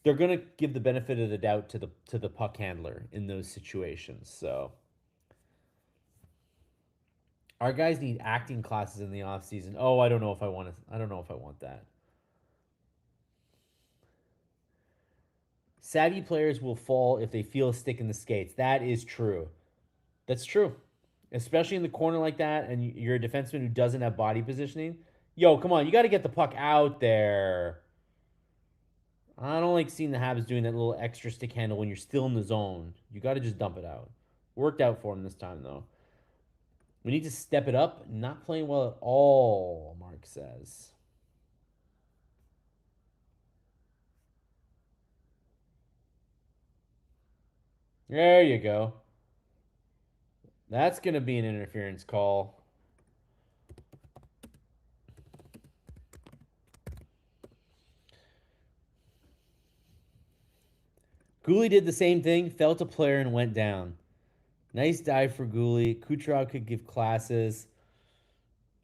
They're gonna give the benefit of the doubt to the puck handler in those situations. So our guys need acting classes in the off season. Oh, I don't know if I want to. I don't know if I want that. Savvy players will fall if they feel a stick in the skates. That is true. That's true. Especially in the corner like that, and you're a defenseman who doesn't have body positioning. Yo, come on, you got to get the puck out there. I don't like seeing the Habs doing that little extra stick handle when you're still in the zone. You got to just dump it out. Worked out for him this time, though. We need to step it up. Not playing well at all, Mark says. There you go. That's going to be an interference call. Gooley did the same thing, felt a player, and went down. Nice dive for Gooley. Kucherov could give classes.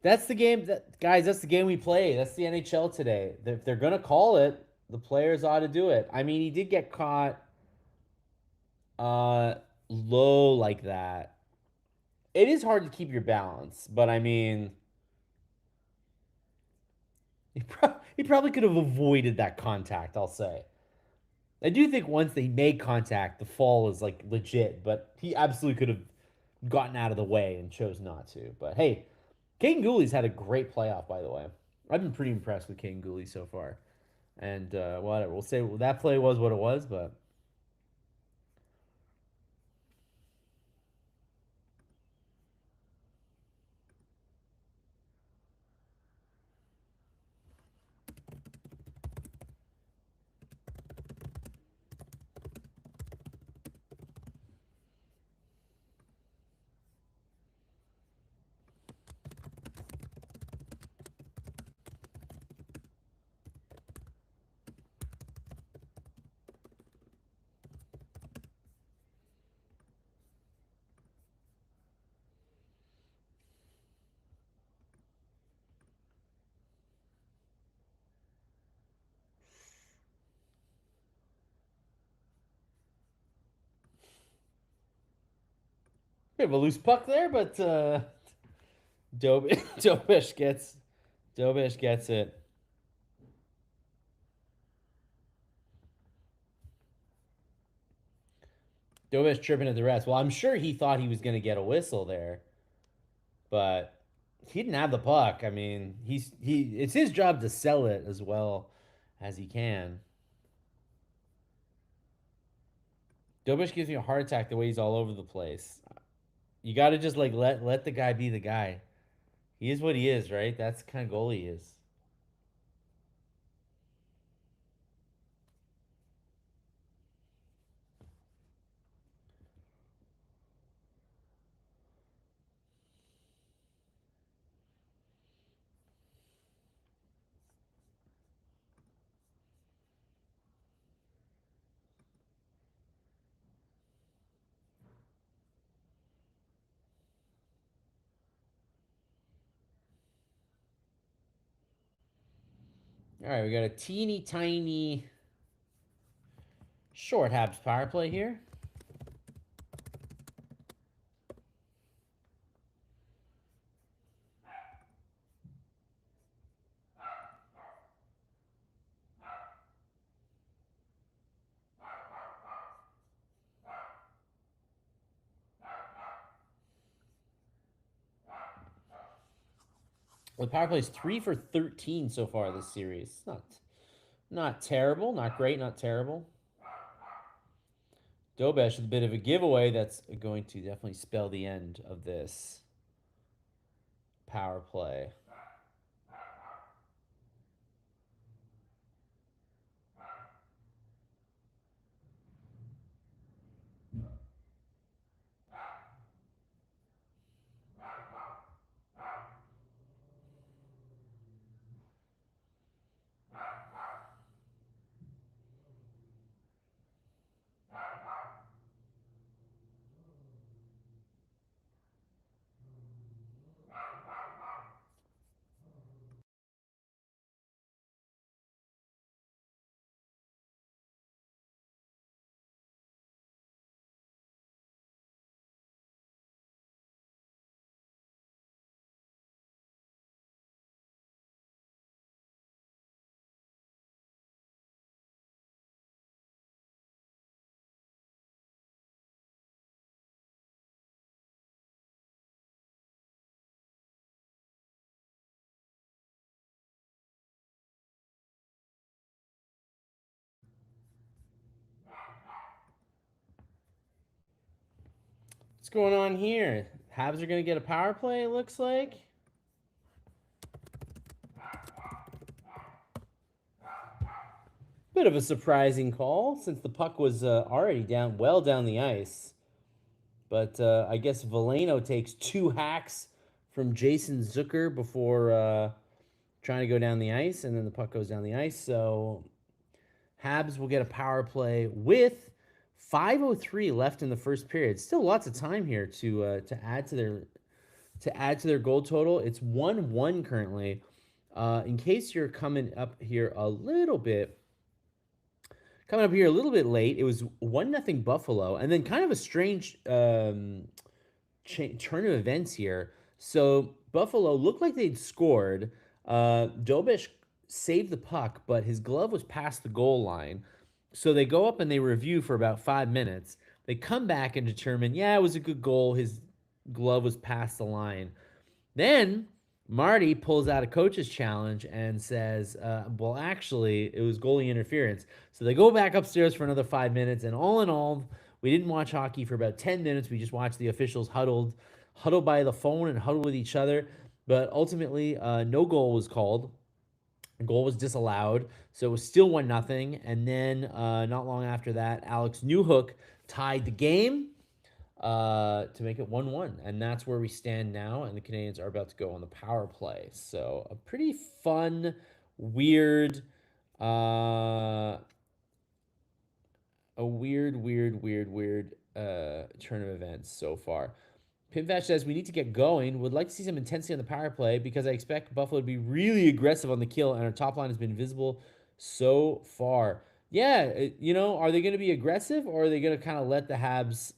That's the game, guys. That's the game we play. That's the NHL today. If they're gonna call it, the players ought to do it. I mean, he did get caught uh, low like that. It is hard to keep your balance, but I mean, he probably could have avoided that contact. I'll say. I do think once they made contact, the fall is like legit, but he absolutely could have gotten out of the way and chose not to. But hey, Caden Gooley's had a great playoff, by the way. I've been pretty impressed with Caden Gooley so far. And whatever, we'll say that play was what it was, but bit of a loose puck there, but Dobish gets it. Dobish tripping at the rest. Well, I'm sure he thought he was going to get a whistle there, but he didn't have the puck. I mean, it's his job to sell it as well as he can. Dobish gives me a heart attack the way he's all over the place. You got to just like let the guy be the guy. He is what he is, right? That's the kind of goal he is. All right, we got a teeny tiny short Habs power play here. The power play is 3 for 13 so far this series. It's not Not terrible, not great, not terrible. Dobesh with a bit of a giveaway that's going to definitely spell the end of this power play. What's going on here? Habs are going to get a power play, it looks like. Bit of a surprising call since the puck was already well down the ice. But I guess Veleno takes 2 hacks from Jason Zucker before trying to go down the ice, and then the puck goes down the ice. So Habs will get a power play with 5:03 left in the first period. Still lots of time here to add to their goal total. It's 1-1 currently. In case you're coming up here a little bit late, it was 1-0 Buffalo, and then kind of a strange turn of events here. So Buffalo looked like they'd scored. Dobish saved the puck, but his glove was past the goal line. So they go up and they review for about 5 minutes. They come back and determine, yeah, it was a good goal. His glove was past the line. Then Marty pulls out a coach's challenge and says, well, actually, it was goalie interference. So they go back upstairs for another 5 minutes. And all in all, we didn't watch hockey for about 10 minutes. We just watched the officials huddle by the phone and huddle with each other. But ultimately, no goal was called. A goal was disallowed. So it was still 1-0. And then not long after that, Alex Newhook tied the game to make it 1-1. And that's where we stand now. And the Canadiens are about to go on the power play. So a pretty fun, weird, uh, turn of events so far. Pinvatch says, we need to get going. Would like to see some intensity on the power play because I expect Buffalo to be really aggressive on the kill, and our top line has been visible so far. Yeah, are they going to be aggressive, or are they going to kind of let the Habs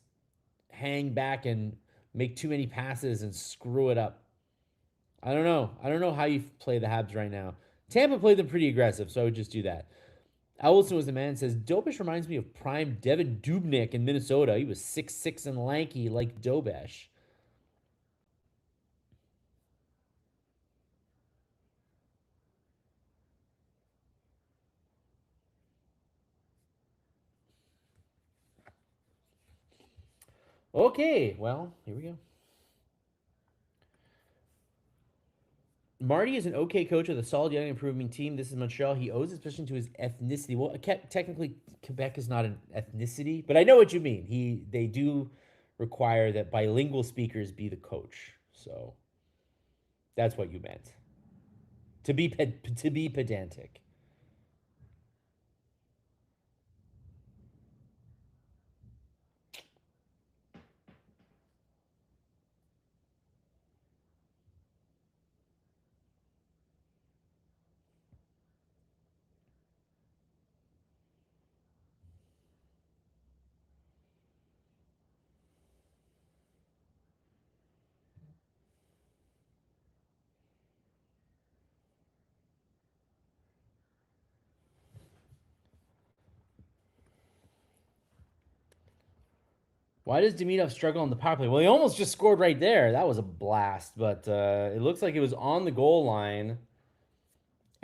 hang back and make too many passes and screw it up? I don't know. I don't know how you play the Habs right now. Tampa played them pretty aggressive, so I would just do that. Ellison was the man. Says Dobish reminds me of prime Devin Dubnyk in Minnesota. He was 6'6" and lanky like Dobish. Okay, well, here we go. Marty is an okay coach with a solid young improving team. This is Montreal. He owes his position to his ethnicity. Well, technically, Quebec is not an ethnicity, but I know what you mean. They do require that bilingual speakers be the coach. So that's what you meant. To be pedantic. Why does Demidov struggle on the power play? Well, he almost just scored right there. That was a blast, but it looks like it was on the goal line.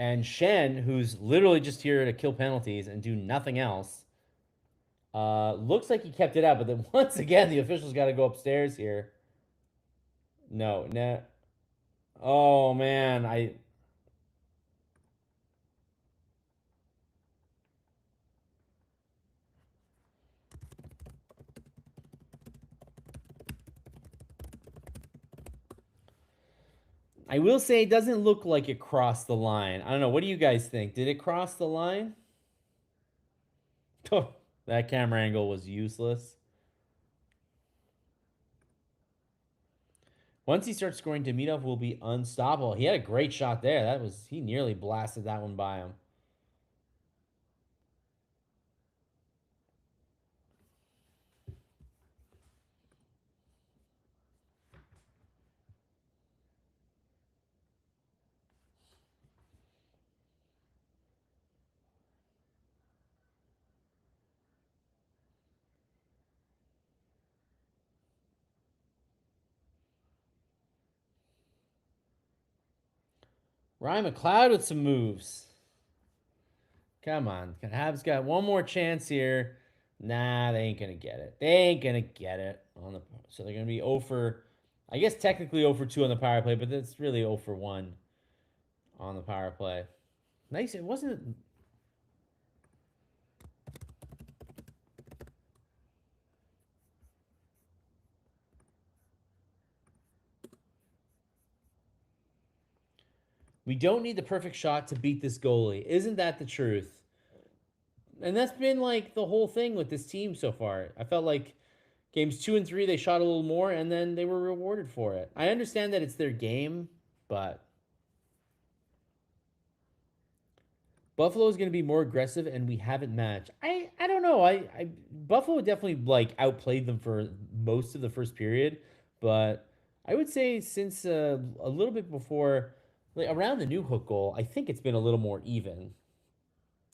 And Shen, who's literally just here to kill penalties and do nothing else, looks like he kept it out. But then once again, the officials got to go upstairs here. No, no. Oh man, I will say it doesn't look like it crossed the line. I don't know. What do you guys think? Did it cross the line? Oh, that camera angle was useless. Once he starts scoring, Demidov will be unstoppable. He had a great shot there. He nearly blasted that one by him. Ryan McLeod with some moves. Come on. Habs got one more chance here. Nah, they ain't gonna get it. They ain't gonna get it on the so they're gonna be 0 for I guess technically 0 for 2 on the power play, but that's really 0 for 1 on the power play. Nice. It wasn't we don't need the perfect shot to beat this goalie. Isn't that the truth? And that's been like the whole thing with this team so far. I felt like games 2 and 3, they shot a little more and then they were rewarded for it. I understand that it's their game, but Buffalo is going to be more aggressive, and we haven't matched. I don't know. Buffalo definitely like outplayed them for most of the first period, but I would say since a little bit before, like around the new hook goal, I think it's been a little more even.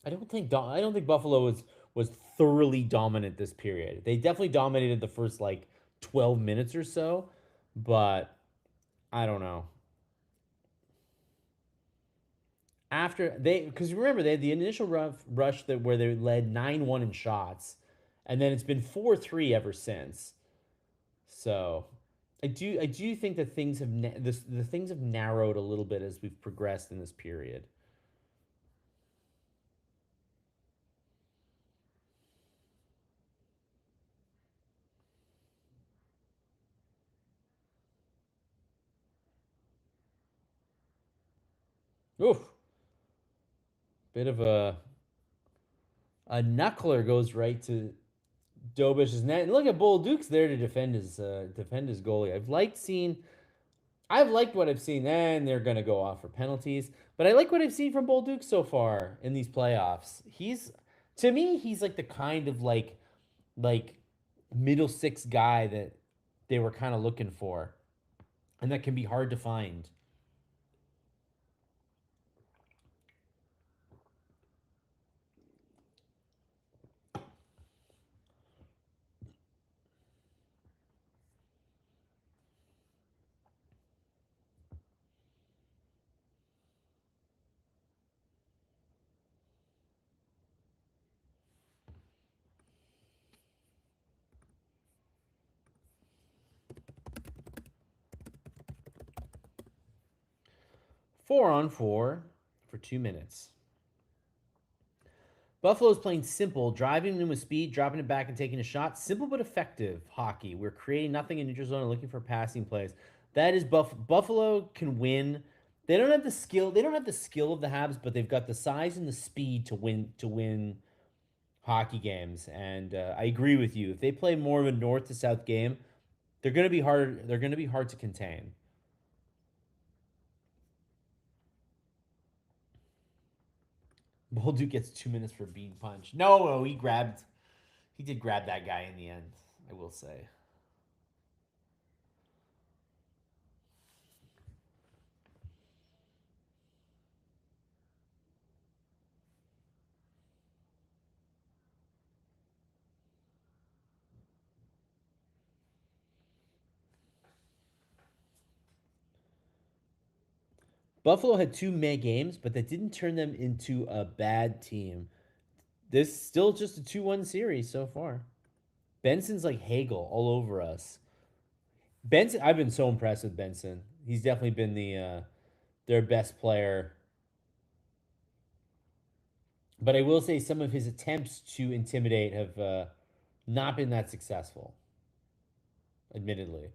I don't think Buffalo was thoroughly dominant this period. They definitely dominated the first like 12 minutes or so, but I don't know. After they because remember they had the initial rush that where they led 9-1 in shots, and then it's been 4-3 ever since. So I do think that the things have narrowed a little bit as we've progressed in this period. Oof, bit of a knuckler goes right to Dobish's net. And look at Bull Duke's there to defend his goalie. I've liked what I've seen, and they're gonna go off for penalties. But I like what I've seen from Bull Duke so far in these playoffs. To me, he's like the kind of like middle six guy that they were kind of looking for, and that can be hard to find. 4-on-4 for 2 minutes. Buffalo's playing simple, driving in with speed, dropping it back and taking a shot. Simple but effective hockey. We're creating nothing in neutral zone and looking for passing plays. That is Buffalo can win. They don't have the skill. They don't have the skill of the Habs, but they've got the size and the speed to win hockey games. And I agree with you. If they play more of a north to south game, they're going to be hard. They're going to be hard to contain. Bolduc gets 2 minutes for being punched. No, he did grab that guy in the end. I will say. Buffalo had two May games, but that didn't turn them into a bad team. This is still just a 2-1 series so far. Benson's like Hagel all over us. Benson, I've been so impressed with Benson. He's definitely been their best player. But I will say some of his attempts to intimidate have not been that successful, admittedly.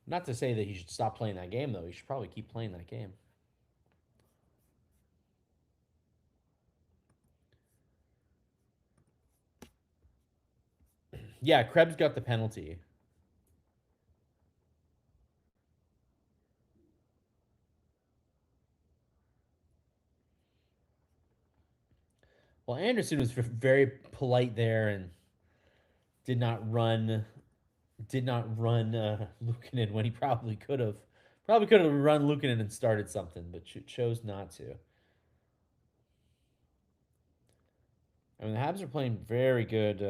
Not to say that he should stop playing that game, though. He should probably keep playing that game. Yeah, Krebs got the penalty. Well, Anderson was very polite there and did not run Luukkonen when he probably could have. Probably could have run Luukkonen and started something, but chose not to. I mean, the Habs are playing very good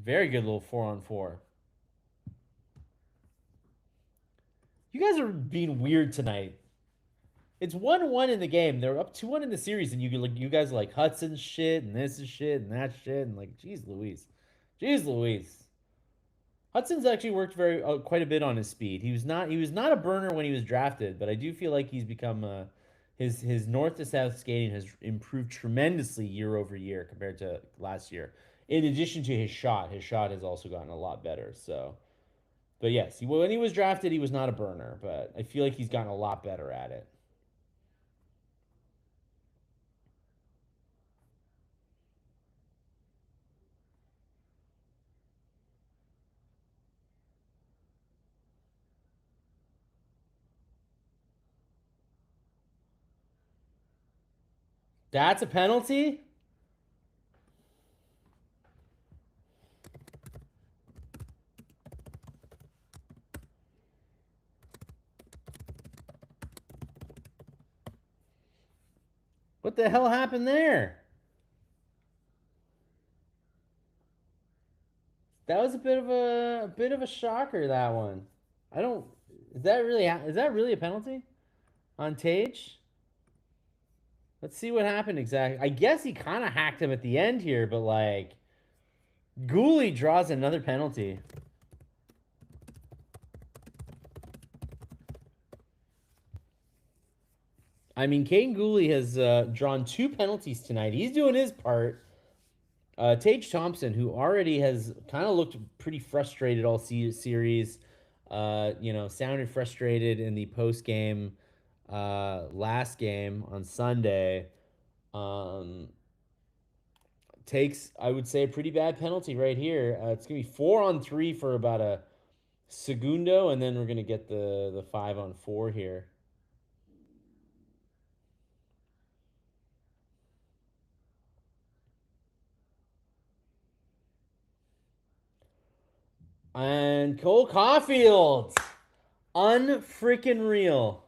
little 4-on-4. You guys are being weird tonight. It's 1-1 in the game. They're up 2-1 in the series, and you guys are like Hudson shit and this is shit and that shit and like, geez, Louise, geez, Louise. Hudson's actually worked very quite a bit on his speed. He was not a burner when he was drafted, but I do feel like he's become his north to south skating has improved tremendously year over year compared to last year. In addition to his shot has also gotten a lot better. So, but yes, when he was drafted, he was not a burner, but I feel like he's gotten a lot better at it. That's a penalty. What the hell happened there? That was a bit of a shocker. That one. I don't. Is that really a penalty on Tage? Let's see what happened exactly. I guess he kind of hacked him at the end here, but like Gooley draws another penalty. I mean, Caden Gooley has drawn two penalties tonight. He's doing his part. Tage Thompson, who already has kind of looked pretty frustrated all series, sounded frustrated in the post game last game on Sunday. Um, Takes, I would say, a pretty bad penalty right here. It's gonna be 4-on-3 for about a segundo, and then we're gonna get the 5-on-4 here. And Cole Caulfield, unfreaking real.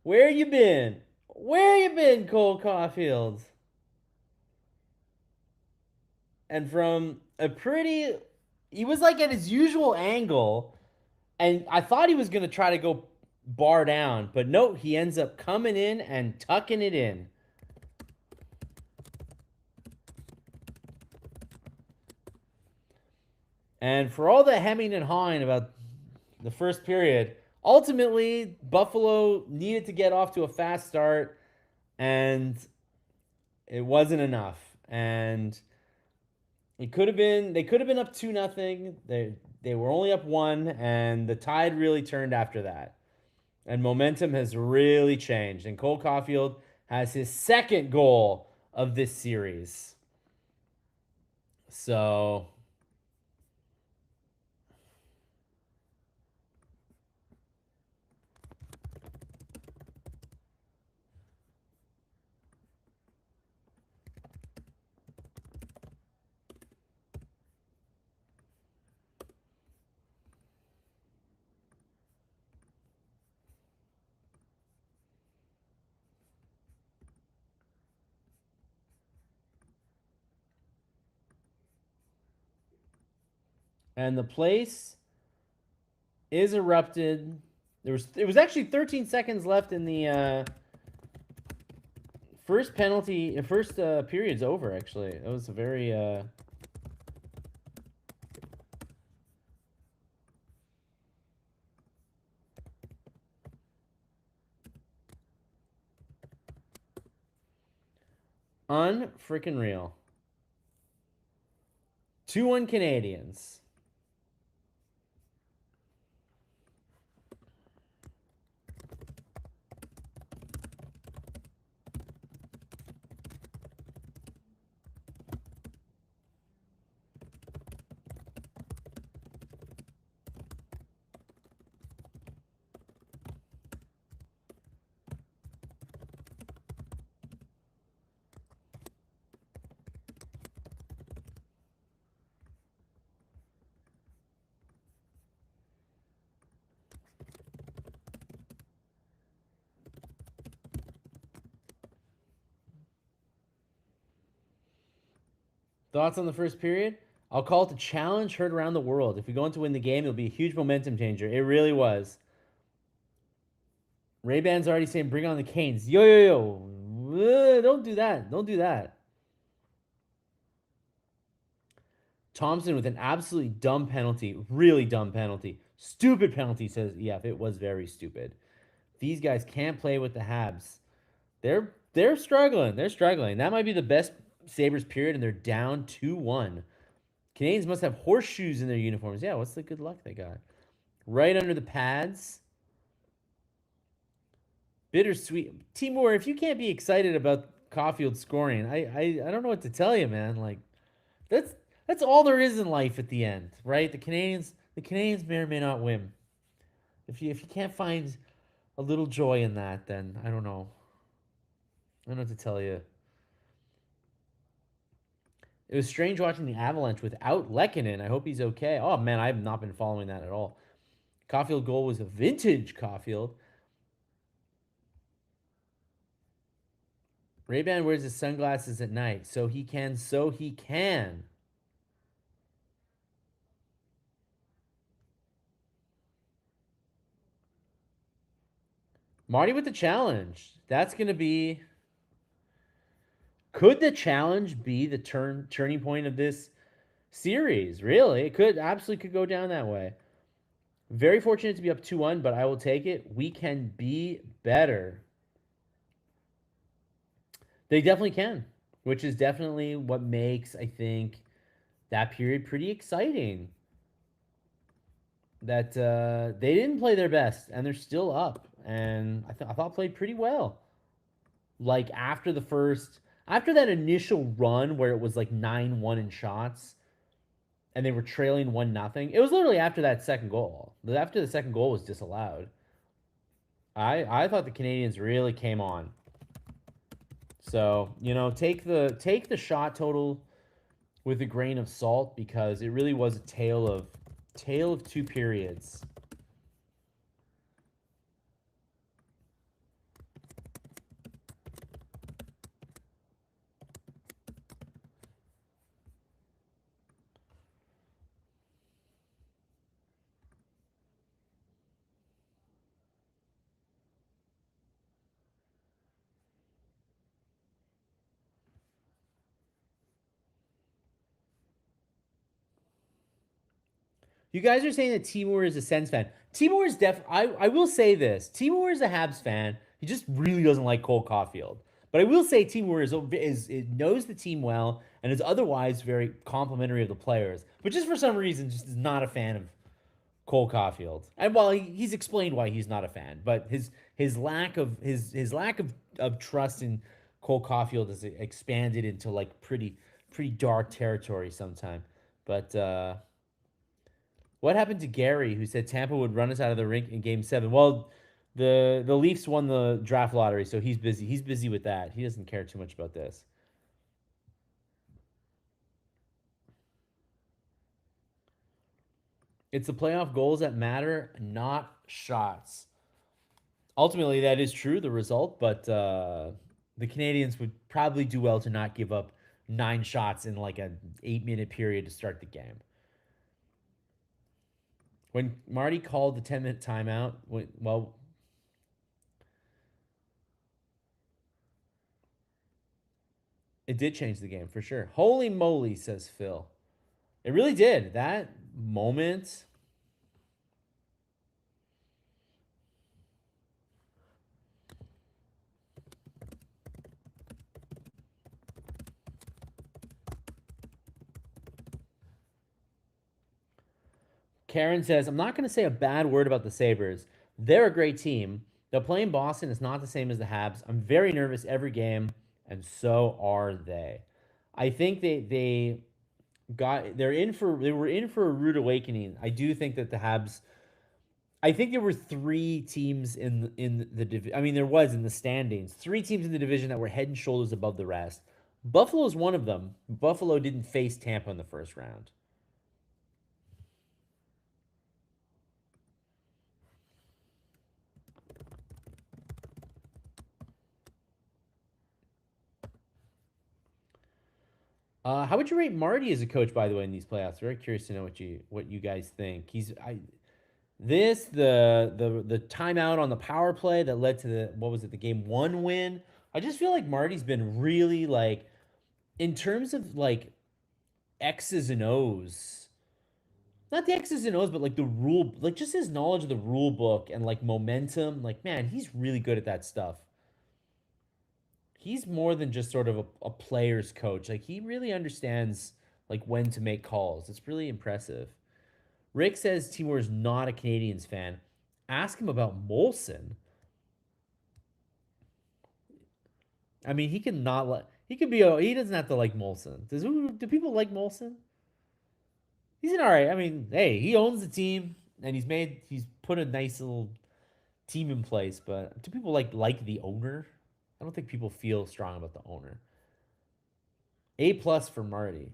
Where you been? Where you been, Cole Caulfield? And from a pretty, he was like at his usual angle, and I thought he was gonna try to go bar down, but no, he ends up coming in and tucking it in. And for all the hemming and hawing about the first period, ultimately Buffalo needed to get off to a fast start, and it wasn't enough. And it could have been they could have been up 2-0. They were only up one, and the tide really turned after that. And momentum has really changed. And Cole Caulfield has his second goal of this series. So And the place is erupted. It was actually 13 seconds left in the first penalty. First period's over. Actually, it was a very unfreaking real. 2-1 Canadians. Thoughts on the first period? I'll call it the challenge heard around the world. If we go on to win the game, it'll be a huge momentum changer. It really was. Ray-Ban's already saying, bring on the Canes. Yo, yo, yo. Don't do that. Don't do that. Thompson with an absolutely dumb penalty. Really dumb penalty. Stupid penalty, says EF. It was very stupid. These guys can't play with the Habs. They're struggling. They're struggling. That might be the best Sabres period, and they're down 2-1. Canadians must have horseshoes in their uniforms. Yeah, what's the good luck they got? Right under the pads. Bittersweet. Timur, if you can't be excited about Caulfield scoring, I don't know what to tell you, man. Like that's that's all there is in life at the end, right? The Canadians may or may not win. If you can't find a little joy in that, then I don't know. I don't know what to tell you. It was strange watching the Avalanche without Lehkonen. I hope he's okay. Oh man, I have not been following that at all. Caulfield goal was a vintage Caulfield. Ray-Ban wears his sunglasses at night, so he can, so he can. Marty with the challenge. That's going to be. Could the challenge be the turning point of this series? Really, it could absolutely could go down that way. Very fortunate to be up 2-1, but I will take it. We can be better. They definitely can, which is definitely what makes I think that period pretty exciting. That they didn't play their best, and they're still up, and I thought played pretty well. Like after that initial run where it was like 9-1 in shots and they were trailing 1-0. It was literally after that second goal. After the second goal was disallowed. I thought the Canadians really came on. So, take the shot total with a grain of salt because it really was a tale of two periods. You guys are saying that Timur is a Sens fan. Timur is I will say this. Timur is a Habs fan. He just really doesn't like Cole Caulfield. But I will say Timur is knows the team well and is otherwise very complimentary of the players. But just for some reason, just is not a fan of Cole Caulfield. And while he's explained why he's not a fan, but his lack of trust in Cole Caulfield has expanded into like pretty dark territory sometime. But what happened to Gary, who said Tampa would run us out of the rink in Game 7? Well, the Leafs won the draft lottery, so he's busy. He's busy with that. He doesn't care too much about this. It's the playoff goals that matter, not shots. Ultimately, that is true, the result, but the Canadians would probably do well to not give up 9 shots in like an 8-minute period to start the game. When Marty called the 10-minute timeout, well, it did change the game for sure. Holy moly, says Phil. It really did. That moment. Karen says, I'm not going to say a bad word about the Sabres. They're a great team. Though playing Boston is not the same as the Habs. I'm very nervous every game, and so are they. I think they were in for a rude awakening. I do think that the Habs. I think there were three teams in the division. I mean, there was in the standings three teams in the division that were head and shoulders above the rest. Buffalo is one of them. Buffalo didn't face Tampa in the first round. How would you rate Marty as a coach, by the way, in these playoffs? Very curious to know what you guys think. The timeout on the power play that led to the what was it, the game one win. I just feel like Marty's been really like in terms of like X's and O's. Not the X's and O's, but like the rule, like just his knowledge of the rule book and like momentum. Like, man, he's really good at that stuff. He's more than just sort of a player's coach. Like he really understands like when to make calls. It's really impressive. Rick says Timur is not a Canadians fan. Ask him about Molson. I mean, he can not like he could be. He doesn't have to like Molson. Do people like Molson? He's an alright. I mean, hey, he owns the team and he's put a nice little team in place. But do people like the owner? I don't think people feel strong about the owner. A+ for Marty.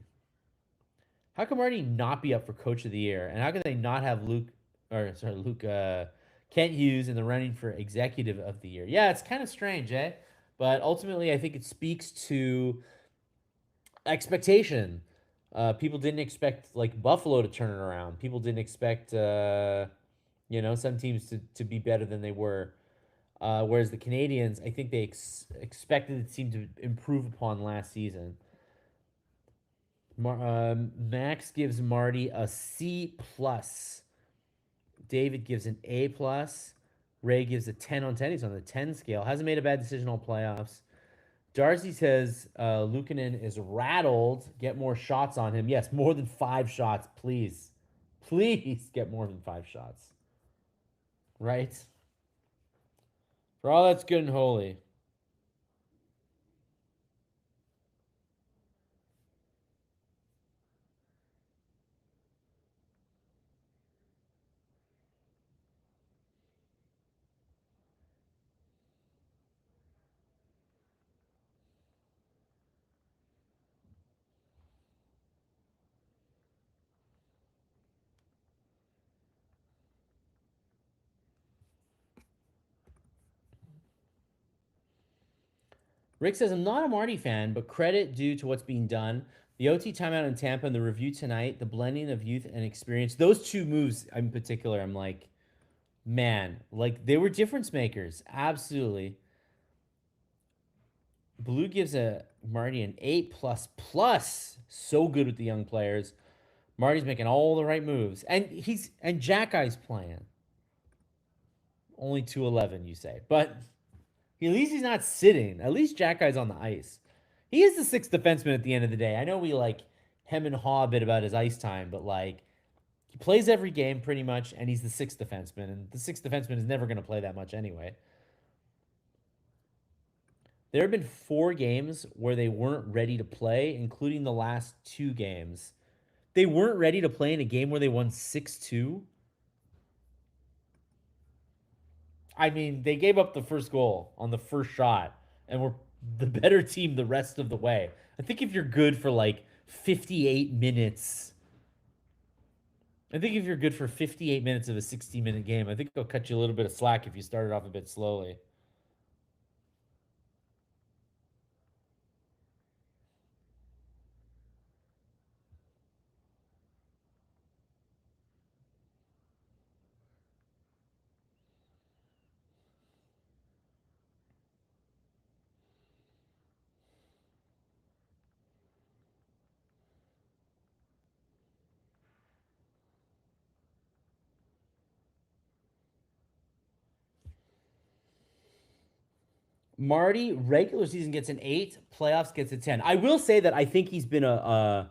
How can Marty not be up for Coach of the Year? And how can they not have Luke Kent Hughes in the running for Executive of the Year? Yeah, it's kind of strange, eh? But ultimately, I think it speaks to expectation. People didn't expect like Buffalo to turn it around. People didn't expect some teams to be better than they were. Whereas the Canadians, I think they expected the team to improve upon last season. Max gives Marty a C+. David gives an A+. Ray gives a 10 on 10. He's on the 10 scale. Hasn't made a bad decision all playoffs. Darcy says Luukkonen is rattled. Get more shots on him. Yes, more than 5 shots, please. Please get more than 5 shots. Right? For all that's good and holy. Rick says, I'm not a Marty fan, but credit due to what's being done. The OT timeout in Tampa and the review tonight, the blending of youth and experience. Those two moves in particular, I'm like, man, like they were difference makers. Absolutely. Blue gives a Marty an A++. So good with the young players. Marty's making all the right moves. And Jack Eye's playing. Only 211, you say. But at least he's not sitting. At least Jack Eye's on the ice. He is the sixth defenseman at the end of the day. I know we like hem and haw a bit about his ice time, but like he plays every game pretty much, and he's the sixth defenseman. And the sixth defenseman is never going to play that much anyway. There have been 4 games where they weren't ready to play, including the last 2 games. They weren't ready to play in a game where they won 6-2. I mean, they gave up the first goal on the first shot and were the better team the rest of the way. I think if you're good for like 58 minutes, I think if you're good for 58 minutes of a 60-minute game, I think it'll cut you a little bit of slack if you started off a bit slowly. Marty, regular season gets an 8, playoffs gets a 10. I will say that I think he's been a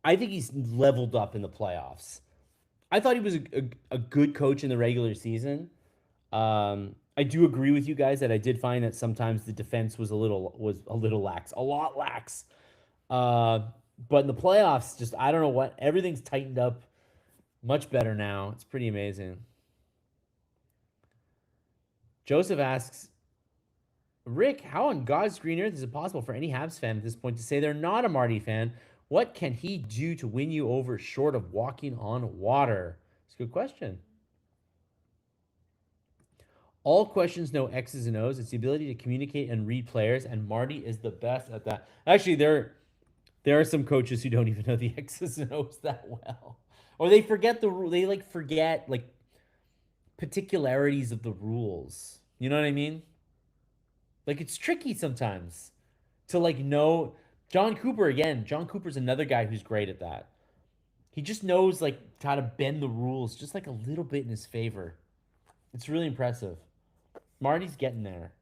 I think he's leveled up in the playoffs. I thought he was a good coach in the regular season. I do agree with you guys that I did find that sometimes the defense was a little lax, a lot lax. Uh, but in the playoffs, just I don't know what everything's tightened up much better now. It's pretty amazing. Joseph asks, Rick, how on God's green earth is it possible for any Habs fan at this point to say they're not a Marty fan? What can he do to win you over short of walking on water? It's a good question. All questions, no X's and O's. It's the ability to communicate and read players, and Marty is the best at that. Actually, there are some coaches who don't even know the X's and O's that well, or they forget the rule. They like forget like particularities of the rules. You know what I mean? Like it's tricky sometimes to like know. John Cooper again. John Cooper's another guy who's great at that. He just knows like how to bend the rules just like a little bit in his favor. It's really impressive. Marty's getting there.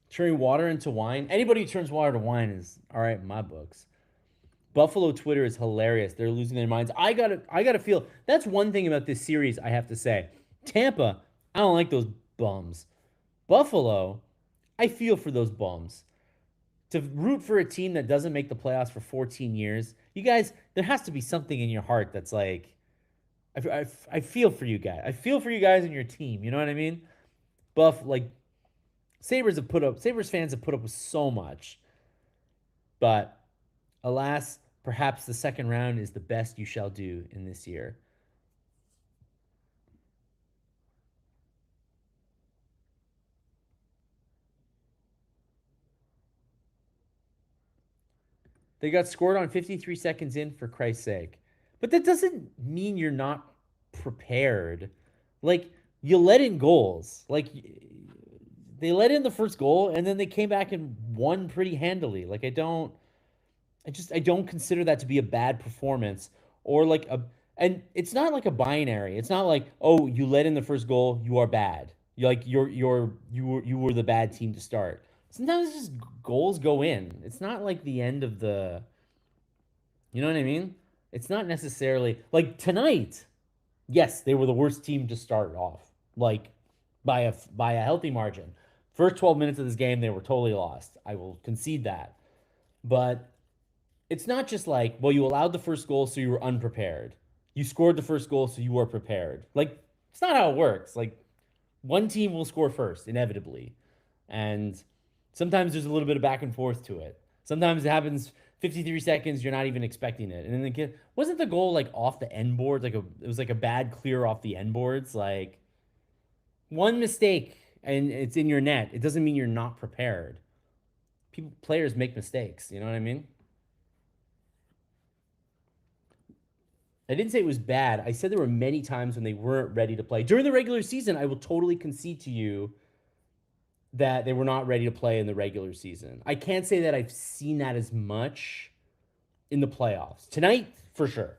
Turning water into wine. Anybody who turns water to wine is all right in my books. Buffalo Twitter is hilarious. They're losing their minds. I gotta feel that's one thing about this series I have to say. Tampa, I don't like those bums. Buffalo, I feel for those bums. To root for a team that doesn't make the playoffs for 14 years, you guys, there has to be something in your heart that's like, I feel for you guys. I feel for you guys and your team. You know what I mean? Like Sabres fans have put up with so much, but alas, perhaps the second round is the best you shall do in this year. They got scored on 53 seconds in, for Christ's sake. But that doesn't mean you're not prepared. Like, you let in goals. Like, they let in the first goal and then they came back and won pretty handily. Like, I don't consider that to be a bad performance or like a and it's not like a binary. It's not like, oh, you let in the first goal, you are bad. You were the bad team to start. Sometimes just goals go in. It's not like the end of the, you know what I mean? It's not necessarily like tonight. Yes, they were the worst team to start off, like by a healthy margin. First 12 minutes of this game, they were totally lost. I will concede that. But it's not just like, well, you allowed the first goal, so you were unprepared. You scored the first goal, so you were prepared. Like, it's not how it works. Like, one team will score first, inevitably. And sometimes there's a little bit of back and forth to it. Sometimes it happens 53 seconds, you're not even expecting it. And then wasn't the goal like off the end boards? It was like a bad clear off the end boards. Like one mistake and it's in your net. It doesn't mean you're not prepared. Players make mistakes. You know what I mean? I didn't say it was bad. I said there were many times when they weren't ready to play. During the regular season, I will totally concede to you that they were not ready to play in the regular season. I can't say that I've seen that as much in the playoffs. Tonight, for sure.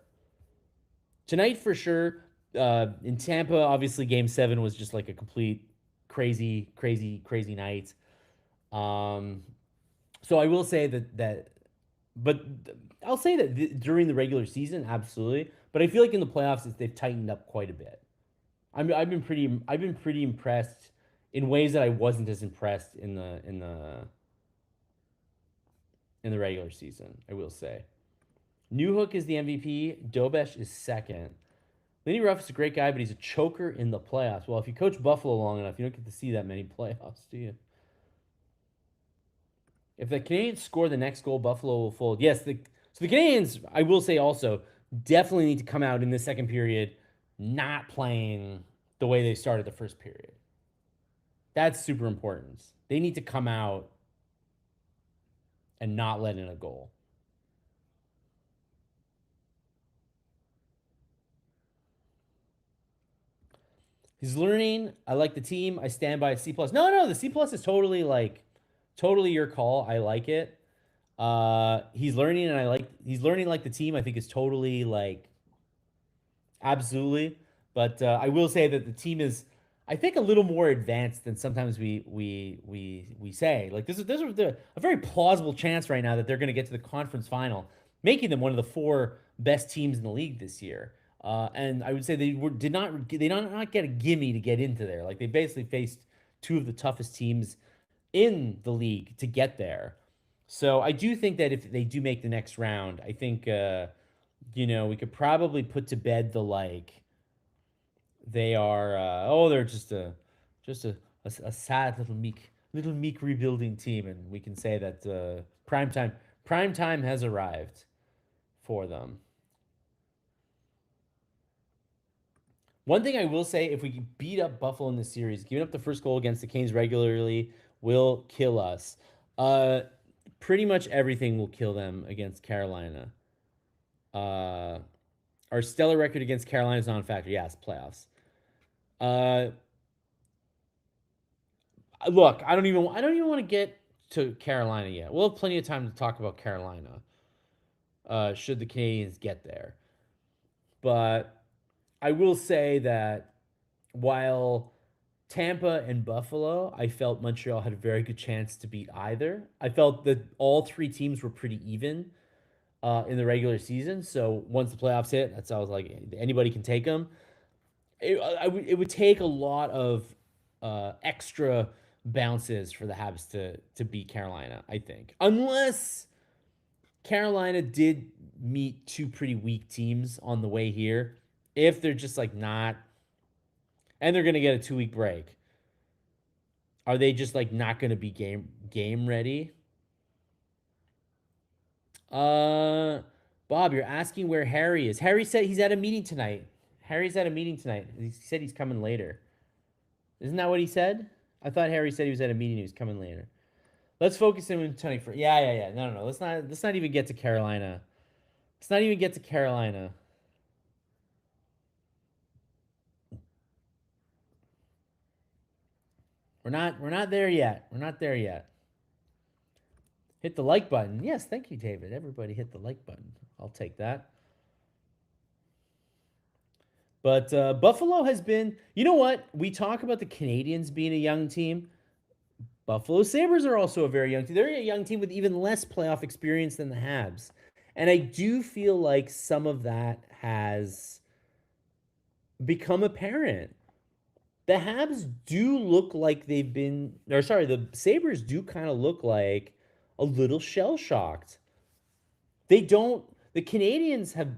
Tonight, for sure. In Tampa, obviously, game 7 was just like a complete crazy, crazy, crazy night. Um, so I will say but I'll say that during the regular season, absolutely. But I feel like in the playoffs, they've tightened up quite a bit. I've been pretty impressed in ways that I wasn't as impressed in the regular season. I will say, Newhook is the MVP. Dobesh is second. Lenny Ruff is a great guy, but he's a choker in the playoffs. Well, if you coach Buffalo long enough, you don't get to see that many playoffs, do you? If the Canadiens score the next goal, Buffalo will fold. Yes, so the Canadiens, I will say also, definitely need to come out in the second period not playing the way they started the first period. That's super important. They need to come out and not let in a goal. He's learning. I like the team. I stand by a C plus. No, no, the C plus is totally like totally your call. I like it. He's learning, and he's learning like the team. I think is totally like absolutely. But I will say that the team is, I think, a little more advanced than sometimes we say. Like this is a very plausible chance right now that they're going to get to the conference final, making them one of the four best teams in the league this year. And I would say they did not get a gimme to get into there. Like they basically faced two of the toughest teams in the league to get there. So I do think that if they do make the next round, I think we could probably put to bed the like they are they're just a sad little meek rebuilding team, and we can say that prime time has arrived for them. One thing I will say, if we can beat up Buffalo in this series, giving up the first goal against the Canes regularly will kill us. Uh, Pretty much everything will kill them against Carolina. Uh, our stellar record against Carolina is non factor. Yes, playoffs. Uh, Look, I don't even want to get to Carolina yet. We'll have plenty of time to talk about Carolina. Should the Canadians get there, but I will say that while Tampa and Buffalo, I felt Montreal had a very good chance to beat either. I felt that all three teams were pretty even in the regular season. So once the playoffs hit, that's I was like anybody can take them. It would take a lot of extra bounces for the Habs to beat Carolina. I think unless Carolina did meet two pretty weak teams on the way here. If they're just like not, and they're gonna get a 2 week break, are they just like not gonna be game ready? Uh, Bob, you're asking where Harry is. Harry said he's at a meeting tonight. Harry's at a meeting tonight. He said he's coming later. Isn't that what he said? I thought Harry said he was at a meeting. He was coming later. Let's focus in on Tony for. Yeah, yeah, yeah. No, no, no. Let's not even get to Carolina. Let's not even get to Carolina. We're not there yet. We're not there yet. Hit the like button. Yes, thank you, David. Everybody hit the like button. I'll take that. But Buffalo has been. You know what? We talk about the Canadians being a young team. Buffalo Sabres are also a very young team. They're a young team with even less playoff experience than the Habs. And I do feel like some of that has become apparent. The Habs do look like they've been, or sorry, the Sabres do kind of look like a little shell shocked. They don't, the Canadians have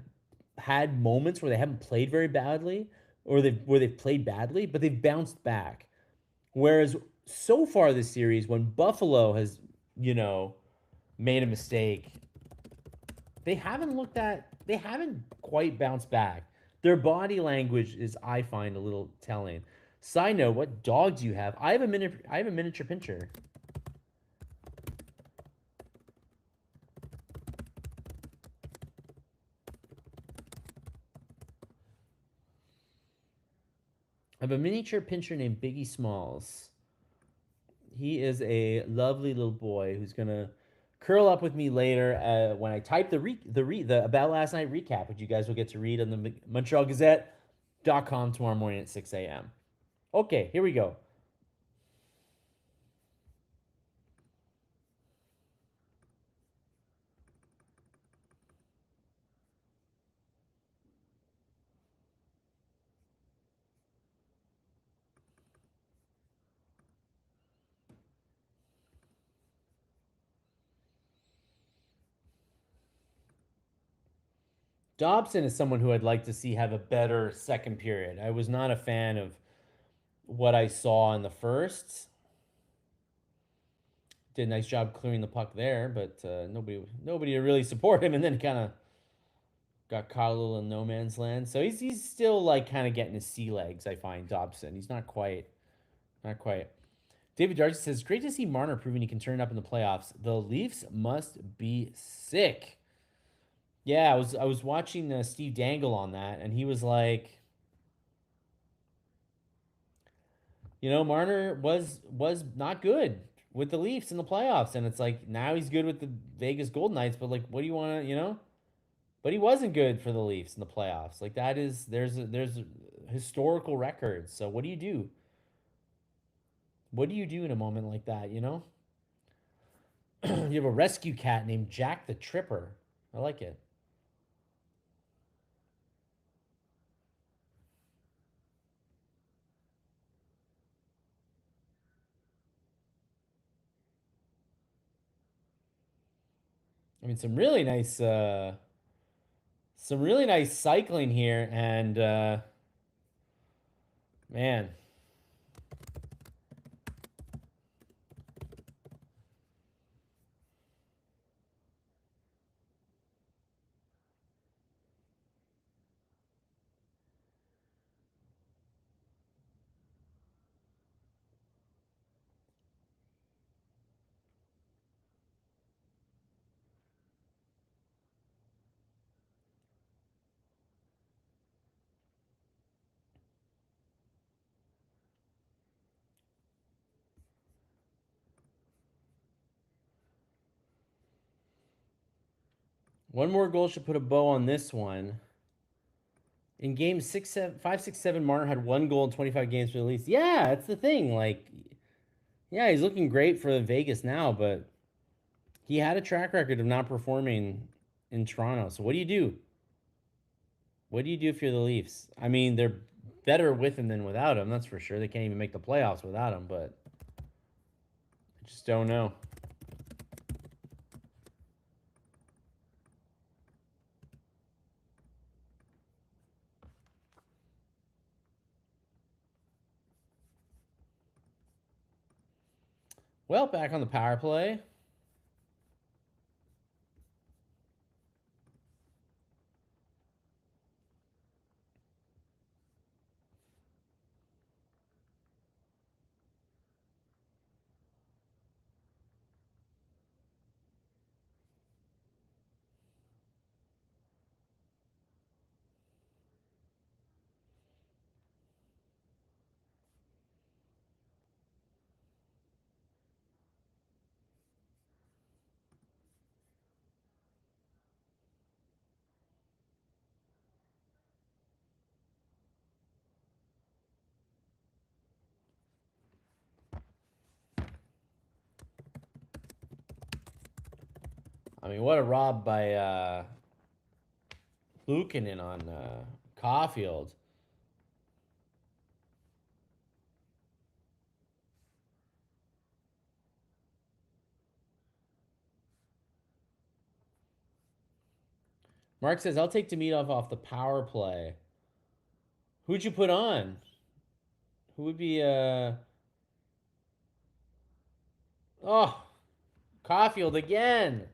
had moments where they haven't played very badly or where they've played badly, but they've bounced back. Whereas so far this series, when Buffalo has, you know, made a mistake, they haven't quite bounced back. Their body language is, I find, a little telling. Side note, what dog do you have? I have a miniature pincher. I have a miniature pincher named Biggie Smalls. He is a lovely little boy who's gonna curl up with me later when I type the about last night recap, which you guys will get to read on the Montreal Gazette.com tomorrow morning at 6 a.m. Okay, here we go. Dobson is someone who I'd like to see have a better second period. I was not a fan of what I saw in the first. Did a nice job clearing the puck there, but nobody to really support him, and then kind of got caught a little in no man's land. So he's still like kind of getting his sea legs. I find Dobson. He's not quite. David Darcy says, "Great to see Marner proving he can turn it up in the playoffs. The Leafs must be sick." Yeah, I was watching Steve Dangle on that, and he was like, Marner was not good with the Leafs in the playoffs, and it's like now he's good with the Vegas Golden Knights, but like, what do you want to? But he wasn't good for the Leafs in the playoffs. Like that is there's historical records. So what do you do? What do you do in a moment like that? You have a rescue cat named Jack the Tripper. I like it. I mean, some really nice cycling here, and man, one more goal should put a bow on this one. In games 6, 7, 5, 6, 7, Marner had one goal in 25 games for the Leafs. Yeah, that's the thing. Like, yeah, he's looking great for Vegas now, but he had a track record of not performing in Toronto. So what do you do? What do you do if you're the Leafs? I mean, they're better with him than without him. That's for sure. They can't even make the playoffs without him, but I just don't know. Well, back on the power play. I mean, what a rob by Luukkonen on Caulfield. Mark says, "I'll take Demidov off the power play." Who'd you put on? Who would be Oh, Caulfield again.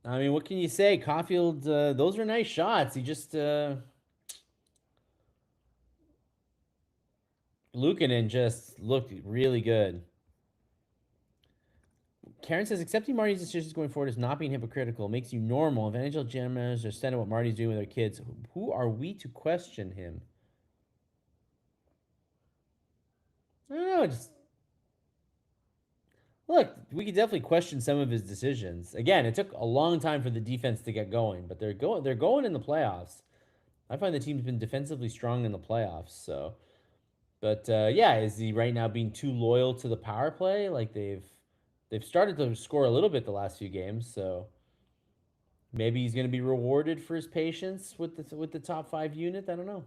I mean, what can you say? Caulfield, those are nice shots. He just Luukkonen just looked really good. Karen says, accepting Marty's decisions going forward is not being hypocritical. It makes you normal. If NHL GMs are standing what Marty's doing with their kids, who are we to question him? I don't know. Just look, we could definitely question some of his decisions. Again, it took a long time for the defense to get going, but they're going. They're going in the playoffs. I find the team's been defensively strong in the playoffs. So, but yeah, is he right now being too loyal to the power play? Like they've started to score a little bit the last few games, so maybe he's going to be rewarded for his patience with the top five unit. I don't know.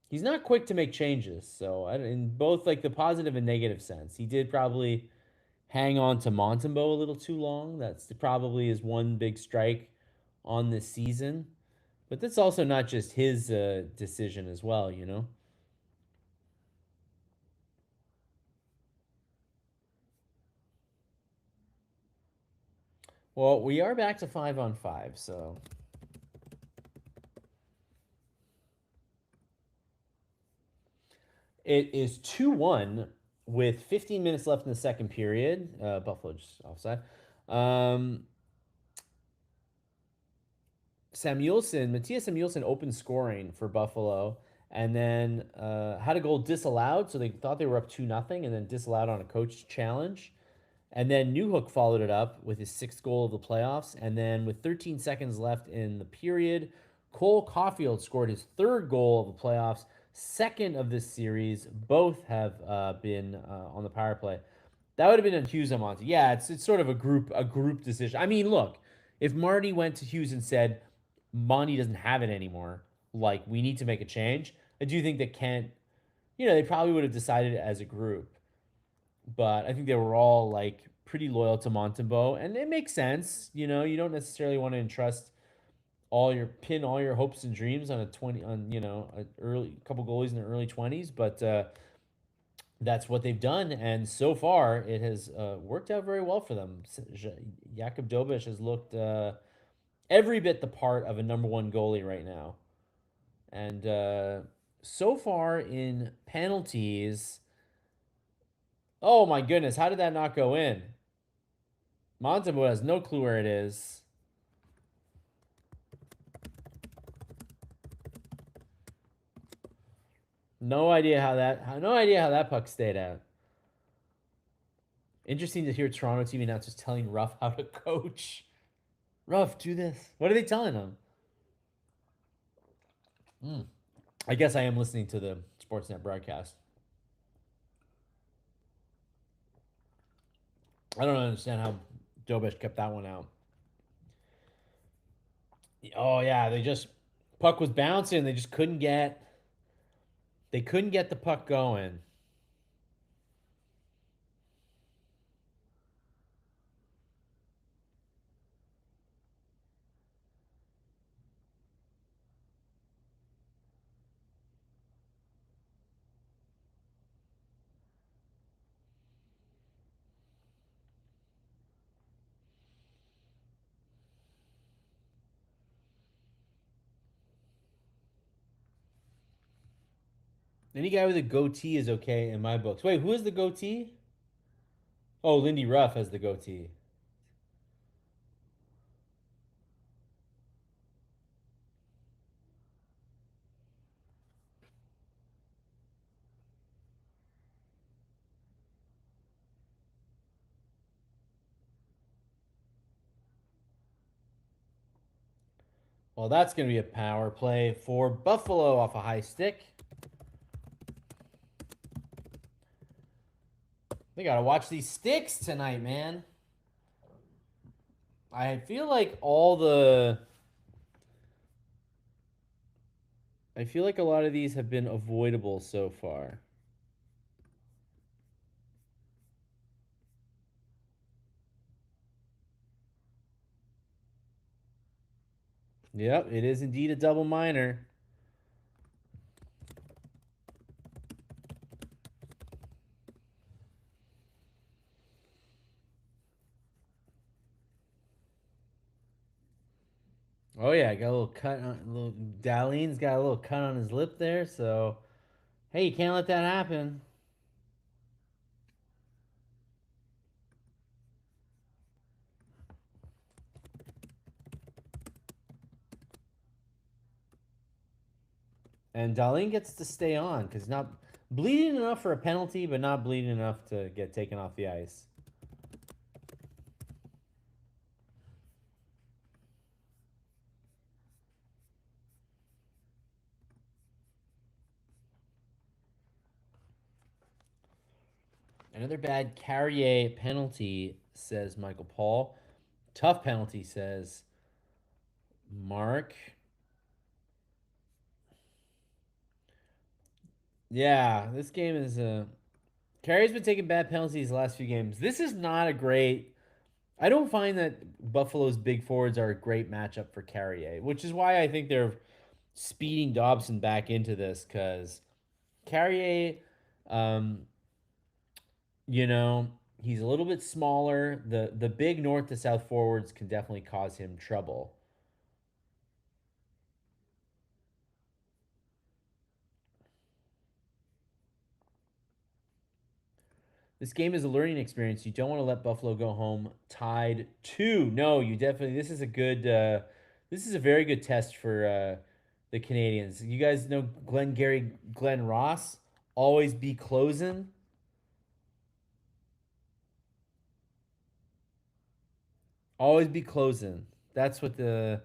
He's not quick to make changes, so in both like the positive and negative sense, he did probably hang on to Montembeau a little too long. That's probably his one big strike on this season. But that's also not just his decision as well. Well, we are back to 5-on-5, so it is 2-1 with 15 minutes left in the second period. Buffalo just offside. Um, Matthias Samuelson opened scoring for Buffalo, and then had a goal disallowed. So they thought they were up 2-0, and then disallowed on a coach challenge. And then Newhook followed it up with his sixth goal of the playoffs. And then with 13 seconds left in the period, Cole Caulfield scored his third goal of the playoffs, second of this series. Both have been on the power play. That would have been on Hughes and Monty. Yeah, it's sort of a group decision. I mean, look, if Marty went to Hughes and said Monty doesn't have it anymore, like we need to make a change, I do think that Kent, they probably would have decided it as a group. But I think they were all like pretty loyal to Montembeau, and it makes sense. You don't necessarily want to entrust all your hopes and dreams on a early couple goalies in their early 20s, but that's what they've done, and so far it has worked out very well for them. Jakub Dobish has looked every bit the part of a number one goalie right now, and so far in penalties, oh my goodness, how did that not go in? Montembeau has no clue where it is. No idea how that puck stayed out. Interesting to hear Toronto TV announcers telling Ruff how to coach. Ruff, do this. What are they telling him? Mm. I guess I am listening to the Sportsnet broadcast. I don't understand how Dobish kept that one out. Oh yeah, they just puck was bouncing. They couldn't get the puck going. Any guy with a goatee is okay in my books. Wait, who is the goatee? Oh, Lindy Ruff has the goatee. Well, that's going to be a power play for Buffalo off a high stick. They got to watch these sticks tonight, man. I feel like all the. I feel like a lot of these have been avoidable so far. Yep, it is indeed a double minor. Oh yeah, got a little cut on little Dahlin's got a little cut on his lip there, so hey, you can't let that happen. And Dahlin gets to stay on because not bleeding enough for a penalty, but not bleeding enough to get taken off the ice. Another bad Carrier penalty, says Michael Paul. Tough penalty, says Mark. Yeah, this game is Carrier's been taking bad penalties the last few games. This is not a great. I don't find that Buffalo's big forwards are a great matchup for Carrier, which is why I think they're speeding Dobson back into this because Carrier, um, you know, He's a little bit smaller. The big north to south forwards can definitely cause him trouble. This game is a learning experience. You don't want to let Buffalo go home tied 2. No, you definitely. This is a good. This is a very good test for the Canadians. You guys know Glenn Ross. Always be closing. Always be closing. That's what the.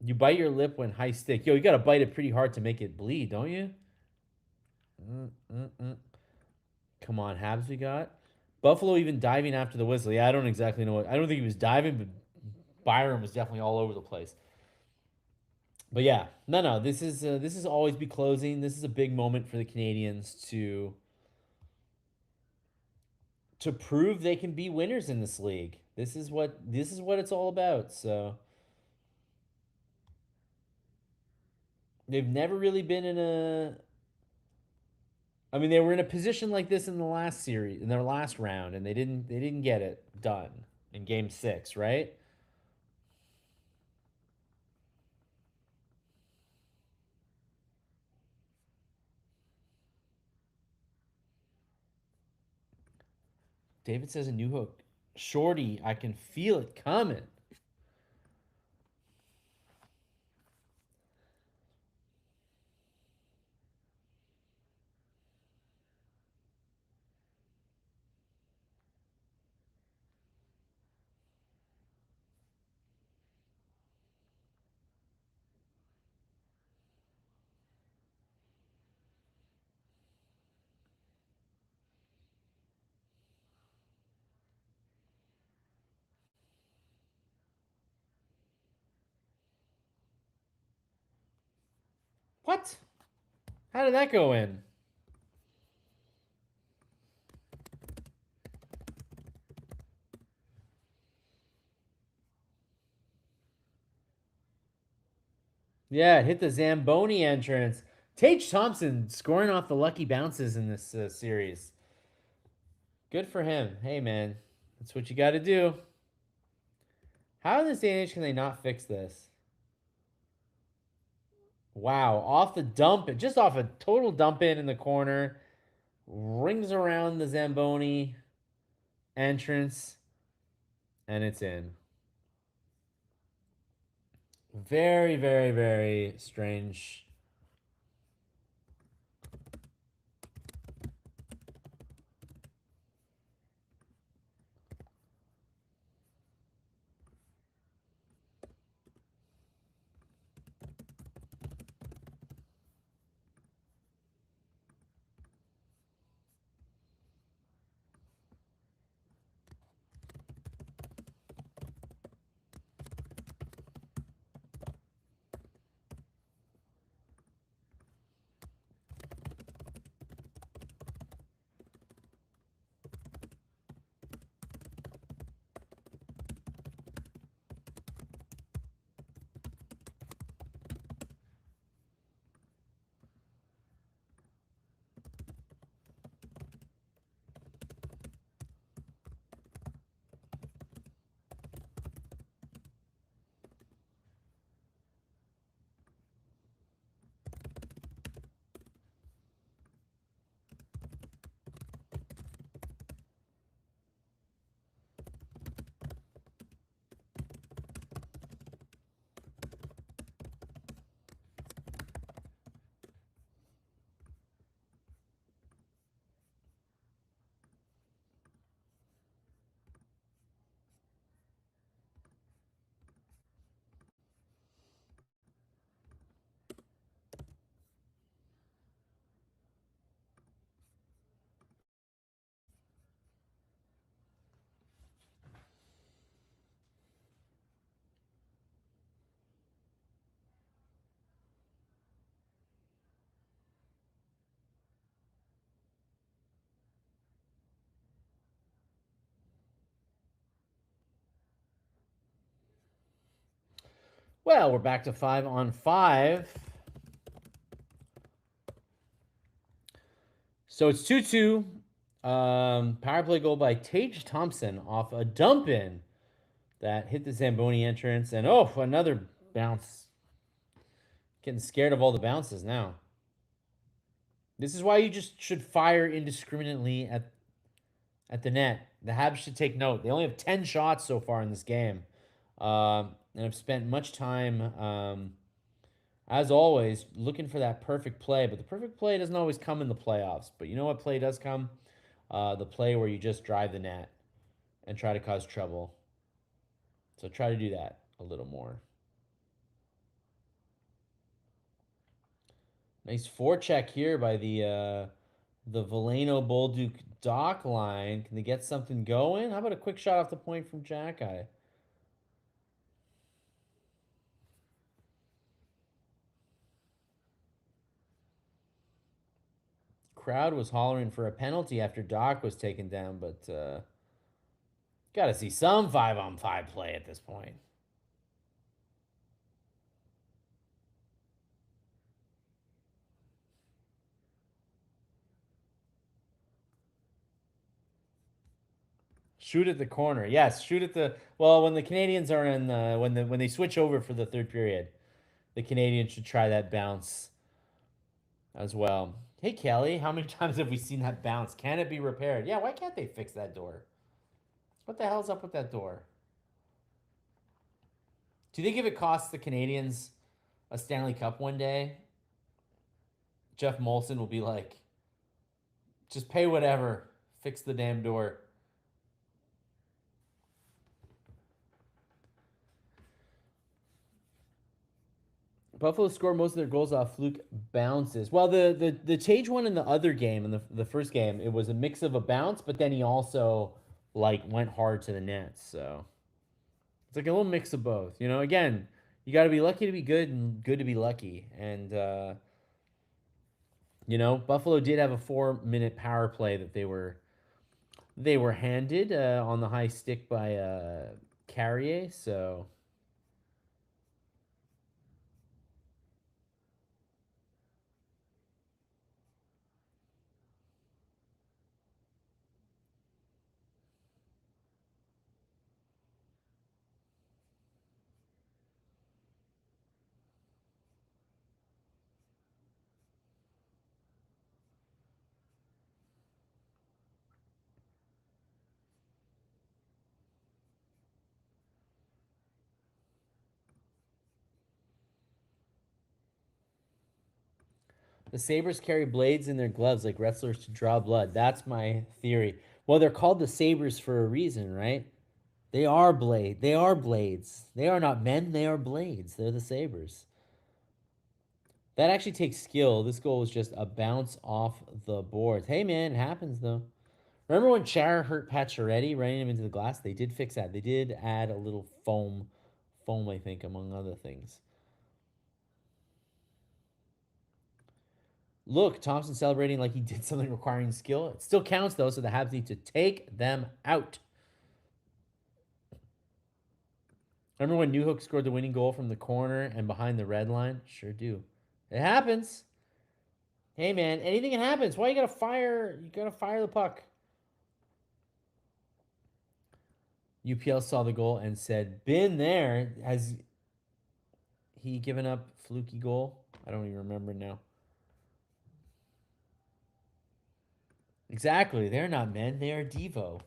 You bite your lip when high stick. Yo, you got to bite it pretty hard to make it bleed, don't you? Mm, mm, mm. Come on, Habs, we got. Buffalo even diving after the whistle. Yeah, I don't exactly know what. I don't think he was diving, but Byron was definitely all over the place. But yeah, no. This is always be closing. This is a big moment for the Canadians to prove they can be winners in this league. This is what it's all about. So they've never really been in a. I mean, they were in a position like this in the last series, in their last round, and they didn't get it done in Game 6, right? David says a new hook, Shorty. I can feel it coming. What? How did that go in? Yeah, hit the Zamboni entrance. Tage Thompson scoring off the lucky bounces in this series. Good for him. Hey, man, that's what you got to do. How in this day and age can they not fix this? Wow, off the dump, just off a total dump in the corner, rings around the Zamboni entrance, and it's in. Very, very, very strange. Well, we're back to 5-on-5. So it's 2-2. Power play goal by Tage Thompson off a dump in that hit the Zamboni entrance. And oh, another bounce. Getting scared of all the bounces now. This is why you just should fire indiscriminately at the net. The Habs should take note. They only have 10 shots so far in this game. And I've spent much time, as always, looking for that perfect play. But the perfect play doesn't always come in the playoffs. But you know what play does come? The play where you just drive the net and try to cause trouble. So try to do that a little more. Nice forecheck here by the Veleno Bolduc dock line. Can they get something going? How about a quick shot off the point from Jackeye? Crowd was hollering for a penalty after Doc was taken down, but got to see some 5-on-5 play at this point. Shoot at the corner. Yes, shoot at the well when the Canadians are in when they switch over for the third period, the Canadians should try that bounce as well. Hey Kelly, how many times have we seen that bounce? Can it be repaired? Yeah, why can't they fix that door? What the hell's up with that door? Do you think if it costs the Canadians a Stanley Cup one day, Jeff Molson will be like, just pay whatever, fix the damn door. Buffalo scored most of their goals off fluke bounces. Well, the Tage one in the other game, in the first game, it was a mix of a bounce, but then he also like went hard to the net. So it's like a little mix of both. You know, again, you got to be lucky to be good and good to be lucky. And you know, Buffalo did have a 4-minute power play that they were handed on the high stick by Carrier. So the Sabres carry blades in their gloves like wrestlers to draw blood. That's my theory. Well, they're called the Sabres for a reason, right? They are blade. They are blades. They are not men. They are blades. They're the Sabres. That actually takes skill. This goal was just a bounce off the boards. Hey, man, it happens, though. Remember when Chara hurt Pacioretty running him into the glass? They did fix that. They did add a little foam, I think, among other things. Look, Thompson celebrating like he did something requiring skill. It still counts, though, so the Habs need to take them out. Remember when Newhook scored the winning goal from the corner and behind the red line? Sure do. It happens. Hey man, anything can happen. Why you gotta fire? You gotta fire the puck. UPL saw the goal and said, "Been there." Has he given up fluky goal? I don't even remember now. Exactly. They're not men. They are Devo.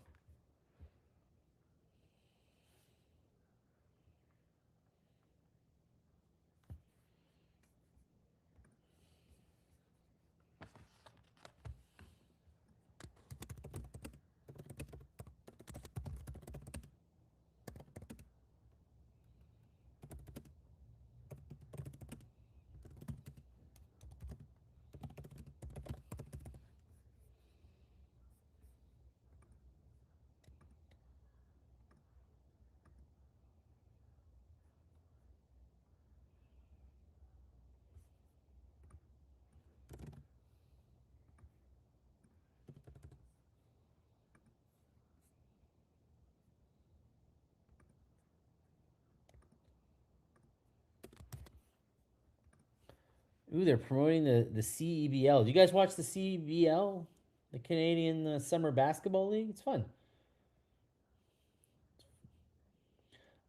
Ooh, they're promoting the CEBL. Do you guys watch the CEBL? The Canadian Summer Basketball League. It's fun.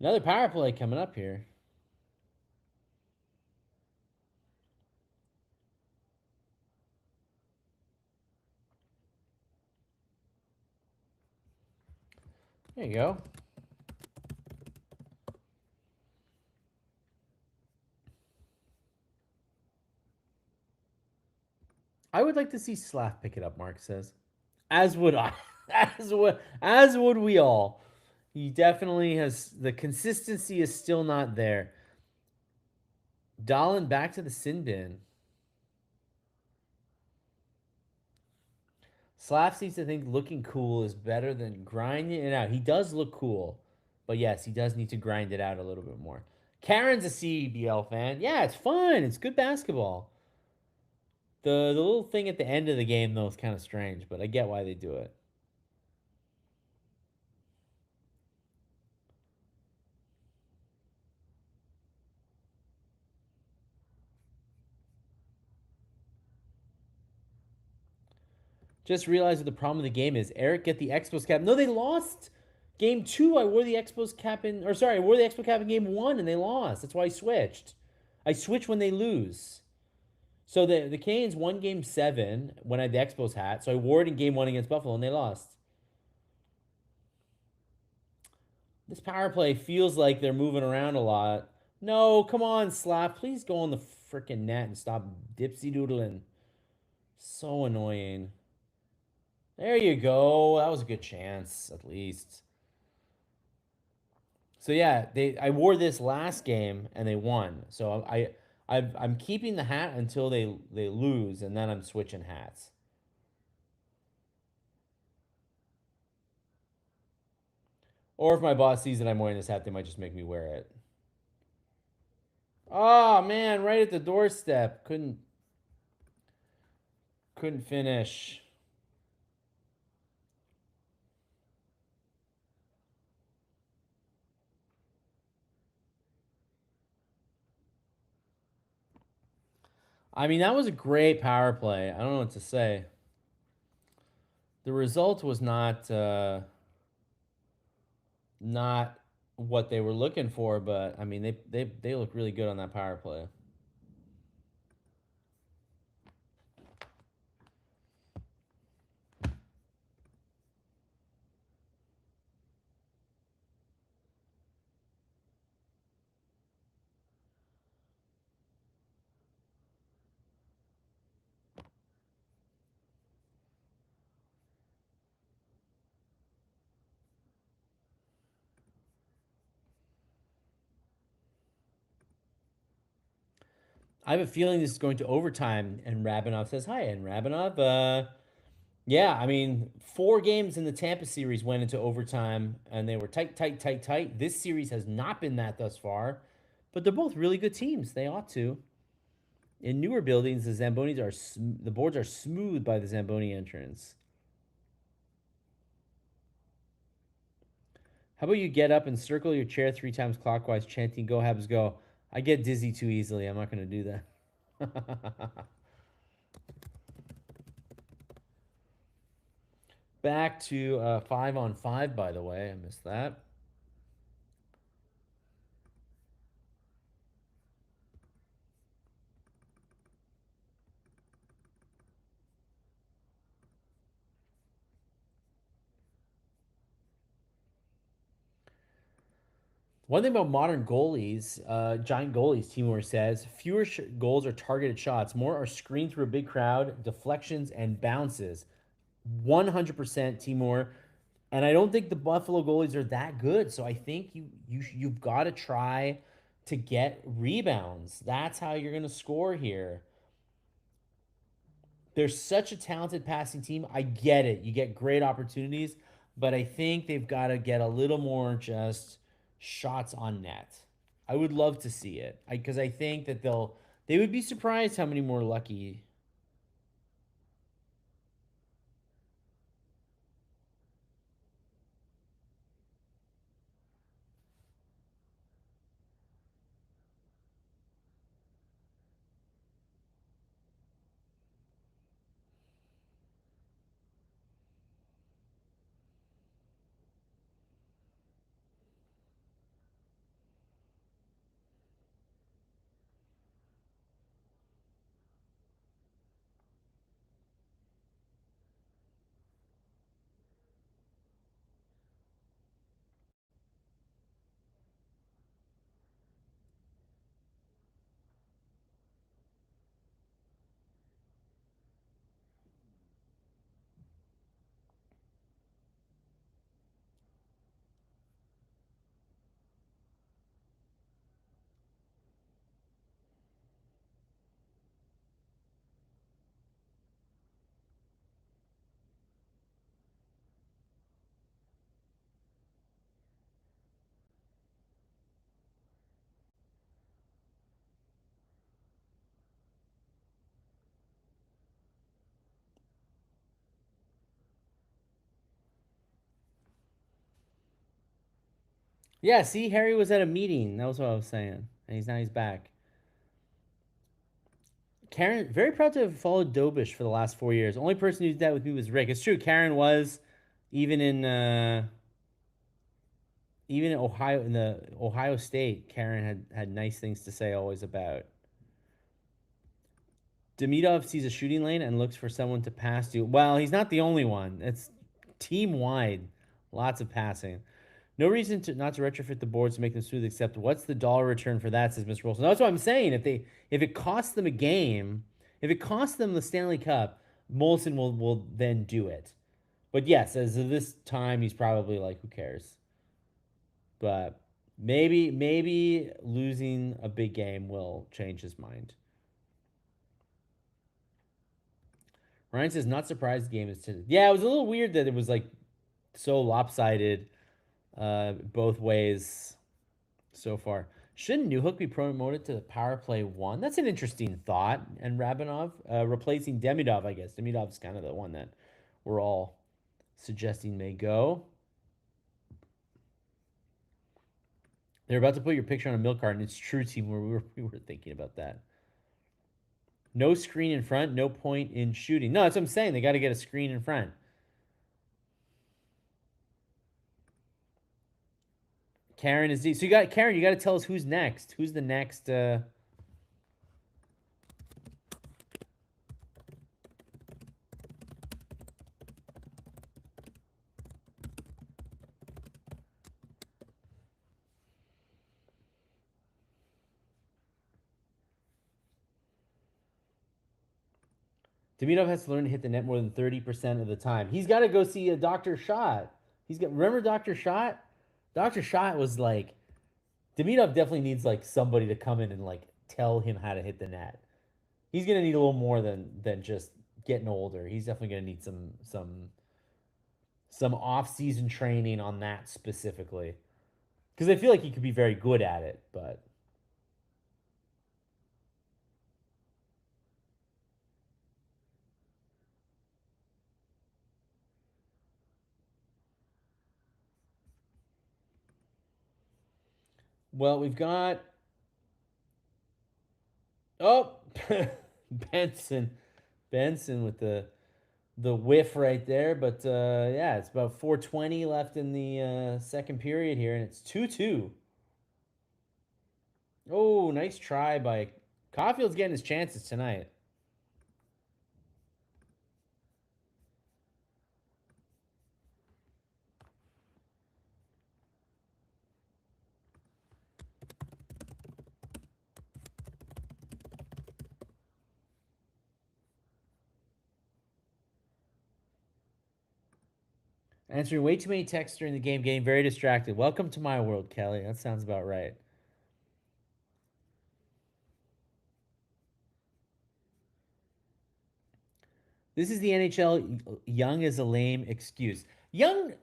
Another power play coming up here. There you go. I would like to see Slav pick it up, Mark says. As would I. As would we all. He definitely has the consistency is still not there. Dahlin back to the sin bin. Slav seems to think looking cool is better than grinding it out. He does look cool, but yes, he does need to grind it out a little bit more. Karen's a CBL fan. Yeah, it's fun. It's good basketball. The little thing at the end of the game though is kind of strange, but I get why they do it. Just realized what the problem of the game is. Eric, get the Expos cap. No, they lost. Game 2, I wore the Expos cap in, or sorry, I wore the Expo cap in game 1 and they lost. That's why I switched. I switch when they lose. So the Canes won game 7 when I had the Expos hat. So I wore it in game 1 against Buffalo and they lost. This power play feels like they're moving around a lot. No, come on, Slap. Please go on the freaking net and stop dipsy doodling. So annoying. There you go. That was a good chance, at least. So yeah, I wore this last game and they won. So I'm keeping the hat until they lose, and then I'm switching hats. Or if my boss sees that I'm wearing this hat, they might just make me wear it. Oh man, right at the doorstep. Couldn't finish. I mean, that was a great power play. I don't know what to say. The result was not what they were looking for, but I mean they look really good on that power play. I have a feeling this is going to overtime, and Rabinov says hi. And Rabinov, yeah, I mean, 4 games in the Tampa series went into overtime, and they were tight, tight, tight, tight. This series has not been that thus far, but they're both really good teams. They ought to. In newer buildings, the boards are smooth by the Zamboni entrance. How about you get up and circle your chair 3 times clockwise, chanting "Go Habs Go"? I get dizzy too easily. I'm not going to do that. Back to 5-on-5, by the way. I missed that. One thing about modern goalies, giant goalies, Timur says, fewer goals are targeted shots. More are screened through a big crowd, deflections, and bounces. 100% Timur. And I don't think the Buffalo goalies are that good. So I think you've got to try to get rebounds. That's how you're going to score here. They're such a talented passing team. I get it. You get great opportunities, but I think they've got to get a little more just shots on net. I would love to see it because I think that they would be surprised how many more lucky. Yeah, see, Harry was at a meeting. That was what I was saying. And he's back. Karen, very proud to have followed Dobish for the last 4 years. Only person who did that with me was Rick. It's true. Karen was even in even in Ohio in the Ohio State. Karen had nice things to say always about. Demidov sees a shooting lane and looks for someone to pass to. Well, he's not the only one. It's team wide. Lots of passing. No reason to not to retrofit the boards to make them smooth, except what's the dollar return for that, says Mr. Wilson. That's what I'm saying. If it costs them a game, if it costs them the Stanley Cup, Molson will then do it. But yes, as of this time, he's probably like, who cares? But maybe losing a big game will change his mind. Ryan says, not surprised the game is today. Yeah, it was a little weird that it was like so lopsided both ways so far. Shouldn't Newhook be promoted to the power play one? That's an interesting thought. And Rabinov replacing Demidov, I guess. Demidov's kind of the one that we're all suggesting may go. They're about to put your picture on a milk carton. It's true, team. We were thinking about that. No screen in front, no point in shooting. No, that's what I'm saying. They got to get a screen in front. Karen is deep. So you got Karen. You got to tell us who's next. Who's the next? Demidov has to learn to hit the net more than 30% of the time. He's got to go see a Dr. Shot. Remember Dr. Shot? Dr. Shot was like Demidov definitely needs like somebody to come in and like tell him how to hit the net. He's gonna need a little more than just getting older. He's definitely gonna need some off season training on that specifically. Because I feel like he could be very good at it, but well, we've got oh Benson. Benson with the whiff right there. But yeah, it's about 4:20 left in the second period here, and it's 2-2. Oh, nice try by Caulfield's getting his chances tonight. Answering way too many texts during the game, getting very distracted. Welcome to my world, Kelly. That sounds about right. This is the NHL. Young is a lame excuse. Young,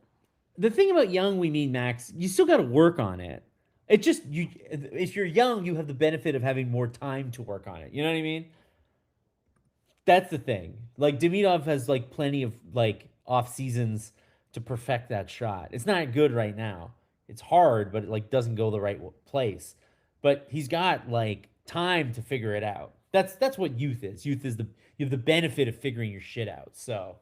the thing about young, we mean Max, you still got to work on it. It just you. If you're young, you have the benefit of having more time to work on it. You know what I mean? That's the thing. Like Demidov has like plenty of like off seasons to perfect that shot. It's not good right now. It's hard, but it like doesn't go the right place. But he's got like time to figure it out. That's what youth is. Youth is the you have the benefit of figuring your shit out. So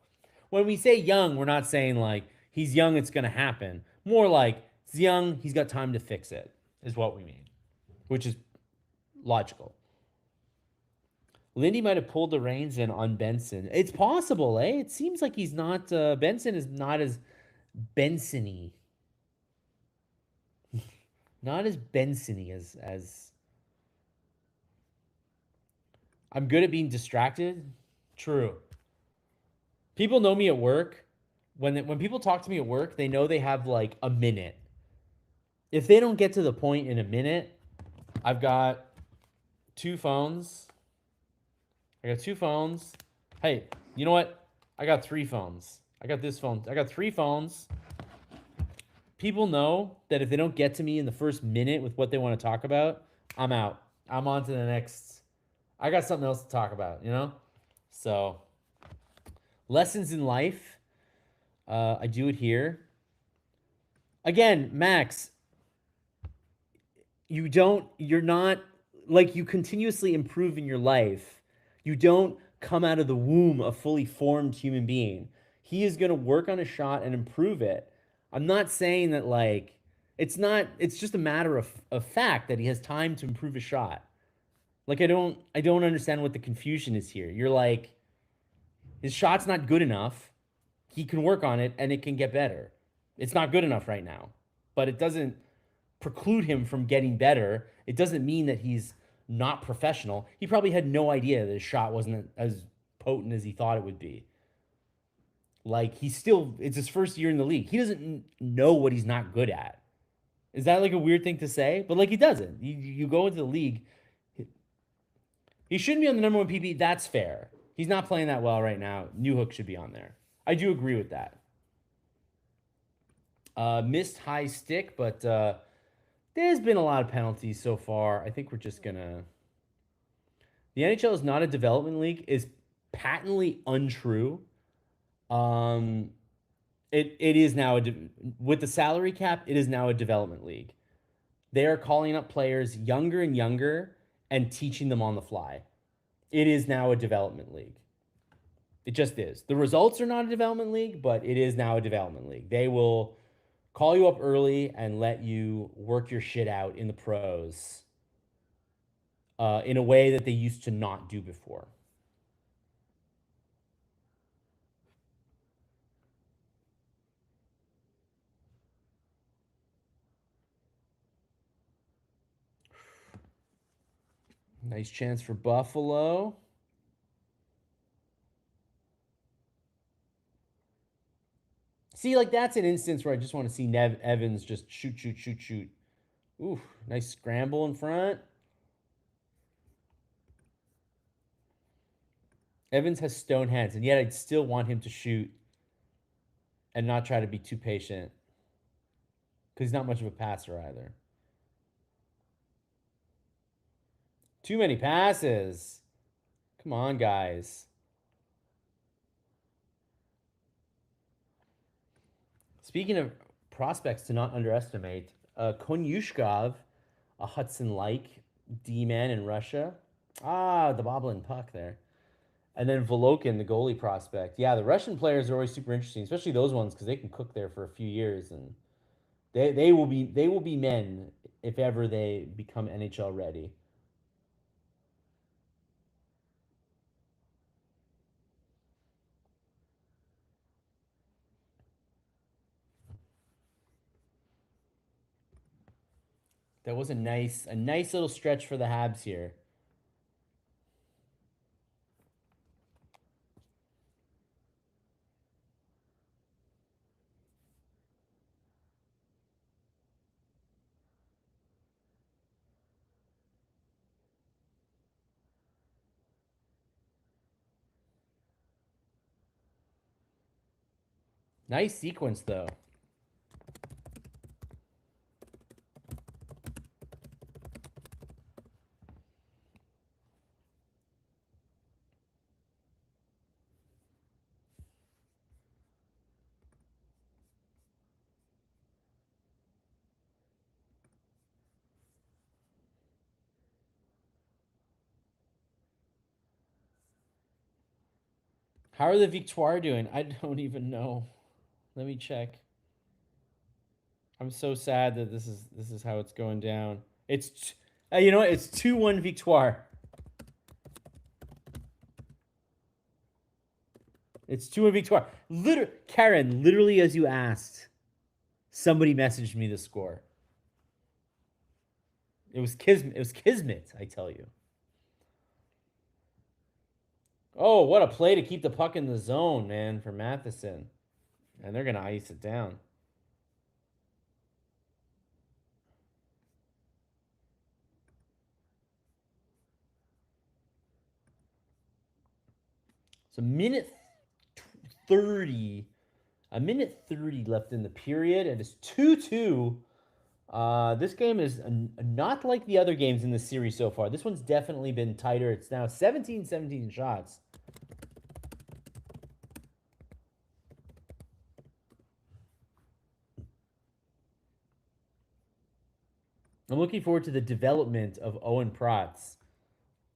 when we say young, we're not saying like he's young, it's gonna happen. More like he's young, he's got time to fix it, is what we mean, which is logical. Lindy might have pulled the reins in on Benson. It's possible, eh? It seems like he's not. Benson is not as Bensony, not as Bensony as. I'm good at being distracted. True. People know me at work. When people talk to me at work, they know they have like a minute. If they don't get to the point in a minute, I've got two phones. I got two phones. Hey, you know what? I got three phones. I got this phone. I got three phones. People know that if they don't get to me in the first minute with what they want to talk about, I'm out. I'm on to the next. I got something else to talk about, you know? So, lessons in life. I do it here. Again, Max, you're not like you continuously improve in your life. You don't come out of the womb a fully formed human being. He is going to work on a shot and improve it. I'm not saying that like it's just a matter of fact that he has time to improve a shot. Like I don't understand what the confusion is here. You're like his shot's not good enough. He can work on it and it can get better. It's not good enough right now, but it doesn't preclude him from getting better. It doesn't mean that he's not professional. He probably had no idea that his shot wasn't as potent as he thought it would be. Like it's his first year in the league. He doesn't know what he's not good at. Is that like a weird thing to say? But like he doesn't. You go into the league, he shouldn't be on the number one PB. That's fair. He's not playing that well right now. Newhook should be on there. I do agree with that. Missed high stick, but there's been a lot of penalties so far. I think we're just gonna. The NHL is not a development league is patently untrue. Um, it is now with the salary cap. It is now a development league. They are calling up players younger and younger and teaching them on the fly. It is now a development league. It just is. The results are not a development league, but it is now a development league. They will call you up early and let you work your shit out in the pros in a way that they used to not do before. Nice chance for Buffalo. See, like that's an instance where I just want to see Evans just shoot, shoot, shoot, shoot. Ooh, nice scramble in front. Evans has stone hands, and yet I'd still want him to shoot and not try to be too patient because he's not much of a passer either. Too many passes. Come on, guys. Speaking of prospects to not underestimate, Konyushkov, a Hudson-like D-man in Russia. Ah, the bobbling puck there. And then Volokin, the goalie prospect. Yeah, the Russian players are always super interesting, especially those ones because they can cook there for a few years, and they will be men if ever they become NHL ready. That was a nice little stretch for the Habs here. Nice sequence though. How are the Victoire doing? I don't even know. Let me check. I'm so sad that this is how it's going down. You know what? It's 2-1 Victoire. It's 2-1 Victoire. Karen, literally as you asked, somebody messaged me the score. It was kismet. It was kismet, I tell you. Oh, what a play to keep the puck in the zone, man, for Matheson. And they're gonna ice it down. So a minute 30 left in the period. It is 2-2. This game is not like the other games in the series so far. This one's definitely been tighter. It's now 17-17 shots. I'm looking forward to the development of Owen Protz.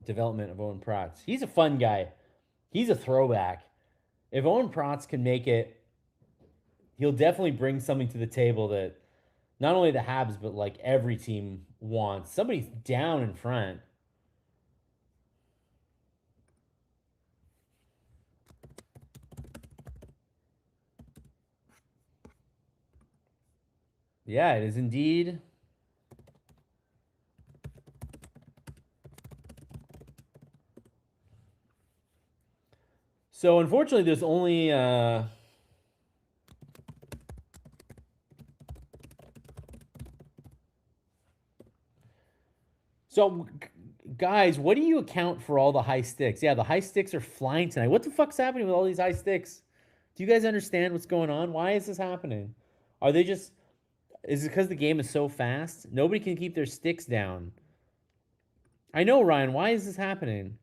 Development of Owen Protz. He's a fun guy. He's a throwback. If Owen Protz can make it, he'll definitely bring something to the table that not only the Habs, but like every team wants. Somebody's down in front. Yeah, it is indeed. So unfortunately, there's only so guys, what do you account for all the high sticks? Yeah, the high sticks are flying tonight. What the fuck's happening with all these high sticks? Do you guys understand what's going on? Why is this happening? Are they just is it because the game is so fast? Nobody can keep their sticks down. I know, Ryan. Why is this happening?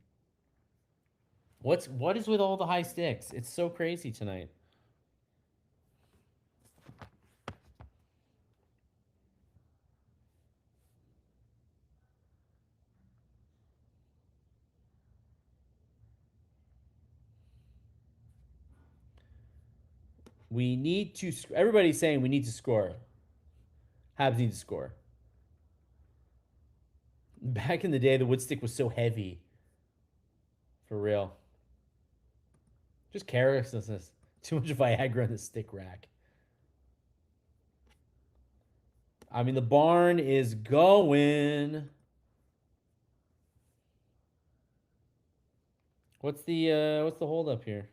What is with all the high sticks? It's so crazy tonight. We need to. Everybody's saying we need to score. Habs need to score. Back in the day, the wood stick was so heavy. For real. Just carelessness. Too much Viagra in the stick rack. I mean, the barn is going. What's the hold up here?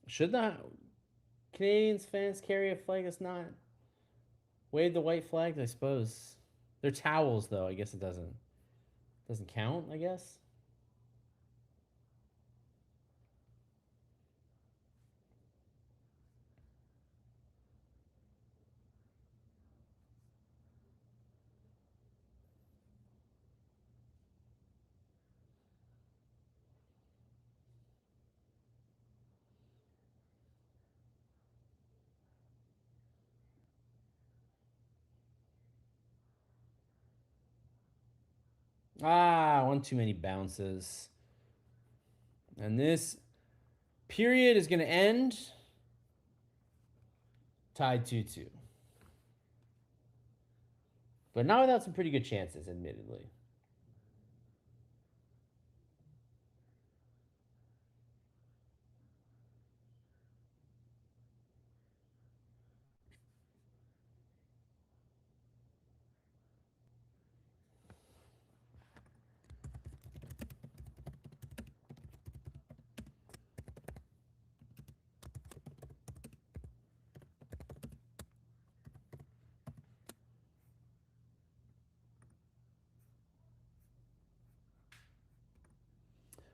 Should the Canadians fans carry a flag that's not wave the white flag? I suppose they're towels, though. I guess it doesn't count. I guess. One too many bounces, and this period is going to end tied 2-2. But not without some pretty good chances, admittedly.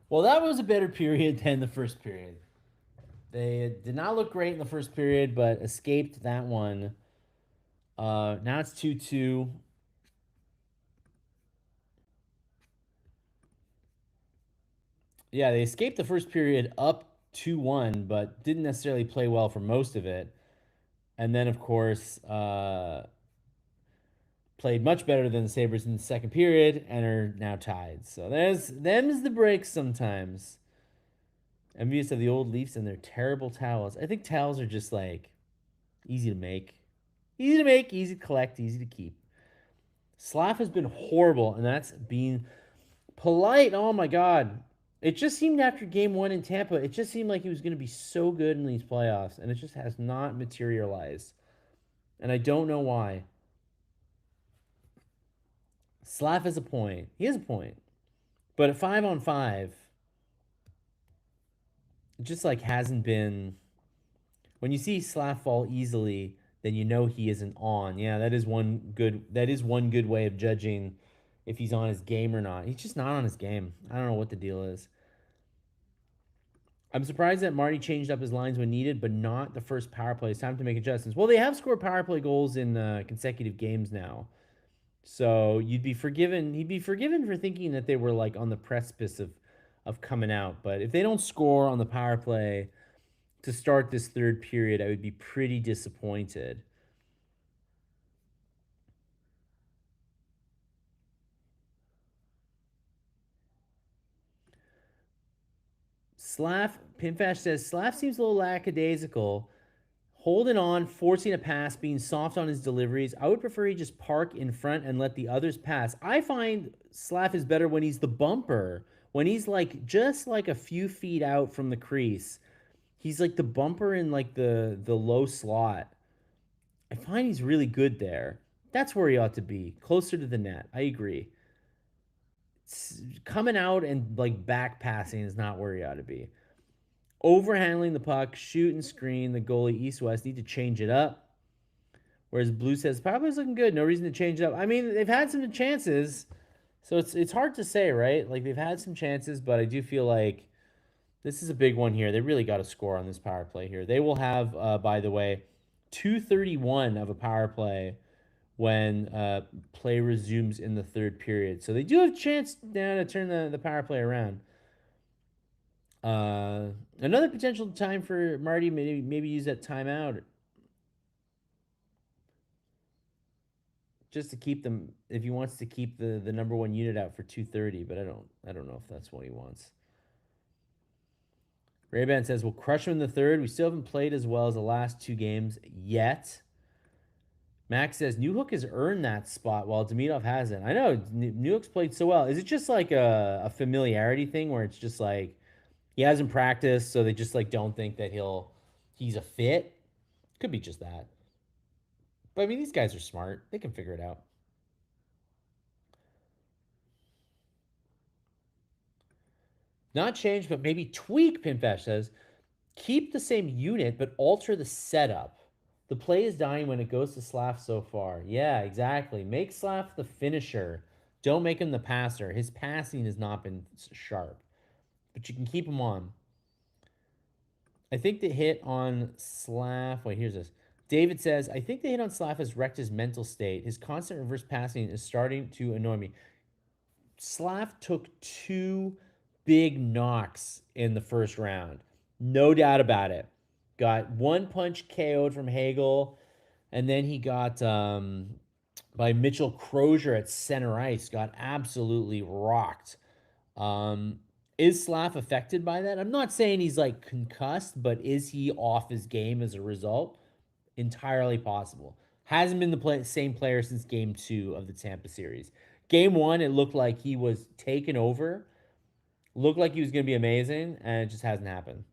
Well, that was a better period than the first period. They did not look great in the first period, but escaped that one. Now it's 2-2. Yeah, they escaped the first period up 2-1, but didn't necessarily play well for most of it. And then, of course, played much better than the Sabres in the second period and are now tied. So them's the breaks sometimes. Envious of the old Leafs and their terrible towels. I think towels are just like easy to make. Easy to make, easy to collect, easy to keep. Slav has been horrible, and that's being polite. Oh my god. It just seemed after game one in Tampa, it just seemed like he was going to be so good in these playoffs, and it just has not materialized. And I don't know why. Slav has a point. He has a point. But at 5-on-5, it just like hasn't been. When you see Slav fall easily, then you know he isn't on. Yeah, that is one good. That is one good way of judging if he's on his game or not. He's just not on his game. I don't know what the deal is. I'm surprised that Marty changed up his lines when needed, but not the first power play. It's time to make adjustments. Well, they have scored power play goals in consecutive games now, so you'd be forgiven. He'd be forgiven for thinking that they were like on the precipice of coming out. But if they don't score on the power play to start this third period, I would be pretty disappointed. Slav Pinfash says Slav seems a little lackadaisical, holding on, forcing a pass, being soft on his deliveries. I would prefer he just park in front and let the others pass. I find Slav is better when he's the bumper, when he's like just like a few feet out from the crease. He's like the bumper in like the low slot. I find he's really good there. That's where he ought to be, closer to the net. I agree. Coming out and like back passing is not where he ought to be. Overhandling the puck, shoot and screen the goalie east west. Need to change it up. Whereas Blue says Pablo's looking good. No reason to change it up. I mean, they've had some chances, so it's hard to say, right? Like they've had some chances, but I do feel like this is a big one here. They really got to score on this power play here. They will have, by the way, 2:31 of a power play when play resumes in the third period. So they do have a chance now to turn the power play around. Another potential time for Marty, maybe use that timeout just to keep them if he wants to keep the number one unit out for 2:30. But I don't know if that's what he wants. Rayban says we'll crush him in the third. We still haven't played as well as the last two games yet. Max says Newhook has earned that spot while Demidov hasn't. I know Newhook's played so well. Is it just like a familiarity thing where it's just like he hasn't practiced, so they just like don't think that he's a fit? Could be just that. But I mean, these guys are smart. They can figure it out. Not change, but maybe tweak, Pinfesh says. Keep the same unit, but alter the setup. The play is dying when it goes to Slav so far. Yeah, exactly. Make Slav the finisher. Don't make him the passer. His passing has not been sharp, but you can keep him on. I think the hit on Slav. Wait, here's this. David says, I think the hit on Slav has wrecked his mental state. His constant reverse passing is starting to annoy me. Slav took two big knocks in the first round. No doubt about it. Got one punch KO'd from Hagel, and then he got by Mitchell Crozier at center ice. Got absolutely rocked. Um, is Slav affected by that? I'm not saying he's like concussed, but is he off his game as a result? Entirely possible. Hasn't been the same player since game two of the Tampa series. Game one, it looked like he was taken over, looked like he was going to be amazing, and it just hasn't happened.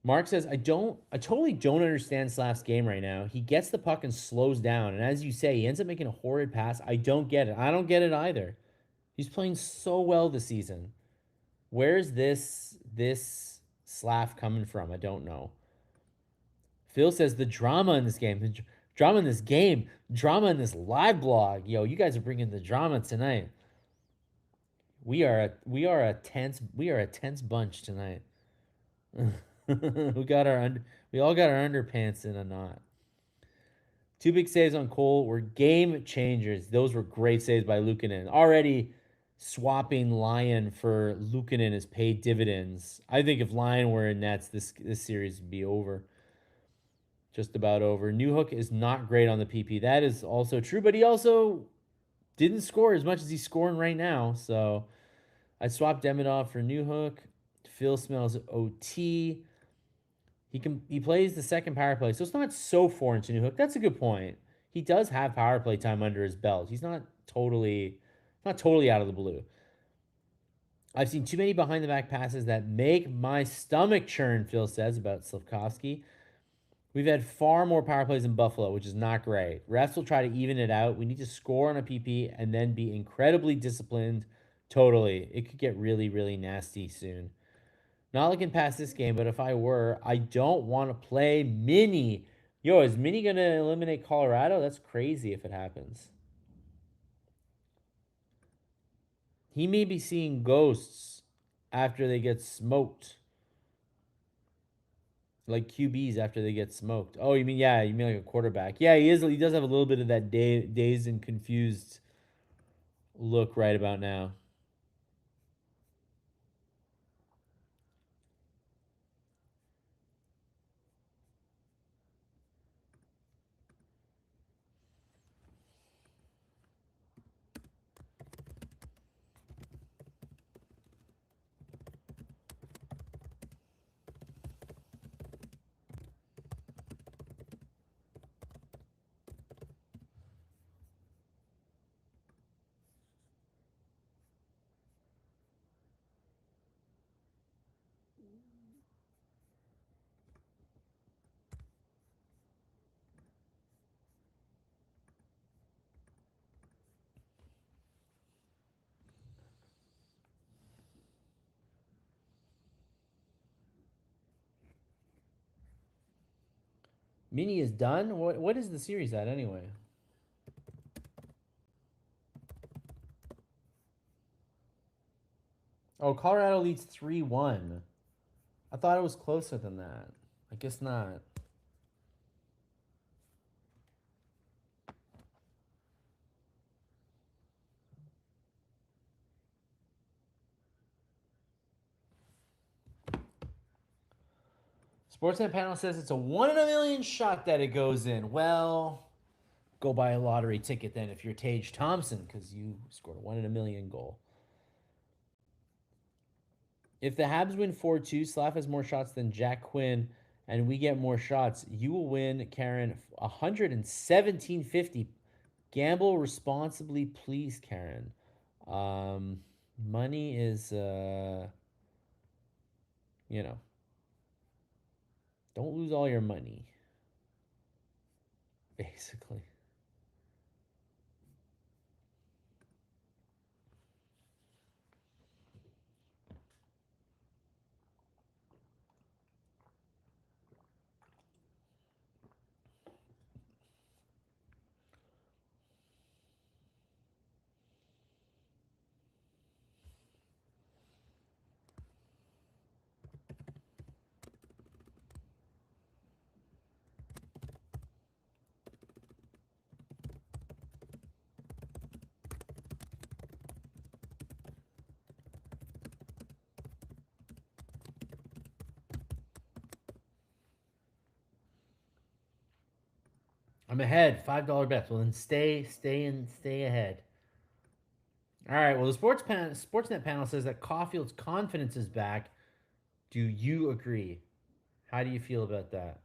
Mark says, I totally don't understand Slav's game right now. He gets the puck and slows down. And as you say, he ends up making a horrid pass. I don't get it. I don't get it either. He's playing so well this season. Where's this Slav coming from? I don't know. Phil says the drama in this game, drama in this game, drama in this live blog. Yo, you guys are bringing the drama tonight. We are a tense bunch tonight. We all got our underpants in a knot. Two big saves on Cole were game changers. Those were great saves by Luukkonen. Already swapping Lyon for Luukkonen as paid dividends. I think if Lyon were in nets, this series would be over. Just about over. Newhook is not great on the PP. That is also true, but he also Didn't score as much as he's scoring right now, so I swapped Demidov for Newhook. Phil smells OT. He plays the second power play, so it's not so foreign to Newhook. That's a good point. He does have power play time under his belt. He's not totally out of the blue. I've seen too many behind the back passes that make my stomach churn, Phil says about Slavkovsky. We've had far more power plays in Buffalo, which is not great. Refs will try to even it out. We need to score on a PP and then be incredibly disciplined. Totally. It could get really, really nasty soon. Not looking past this game, but if I were, I don't want to play Mini. Yo, is Mini going to eliminate Colorado? That's crazy if it happens. He may be seeing ghosts after they get smoked. Like QBs after they get smoked. Oh, you mean, yeah, you mean like a quarterback. Yeah, he is. He does have a little bit of that dazed and confused look right about now. Mini is done. What is the series at anyway? Oh, Colorado leads 3-1. I thought it was closer than that. I guess not. Sportsnet panel says it's a 1 in a million shot that it goes in. Well, go buy a lottery ticket then if you're Tage Thompson because you scored a 1 in a million goal. If the Habs win 4-2, Slav has more shots than Jack Quinn, and we get more shots, you will win, Karen, 117.50. Gamble responsibly, please, Karen. Um, Money is, you know, don't lose all your money, basically. I'm ahead. $5 bets. Well, then stay ahead. All right. Well, the Sportsnet panel says that Caulfield's confidence is back. Do you agree? How do you feel about that?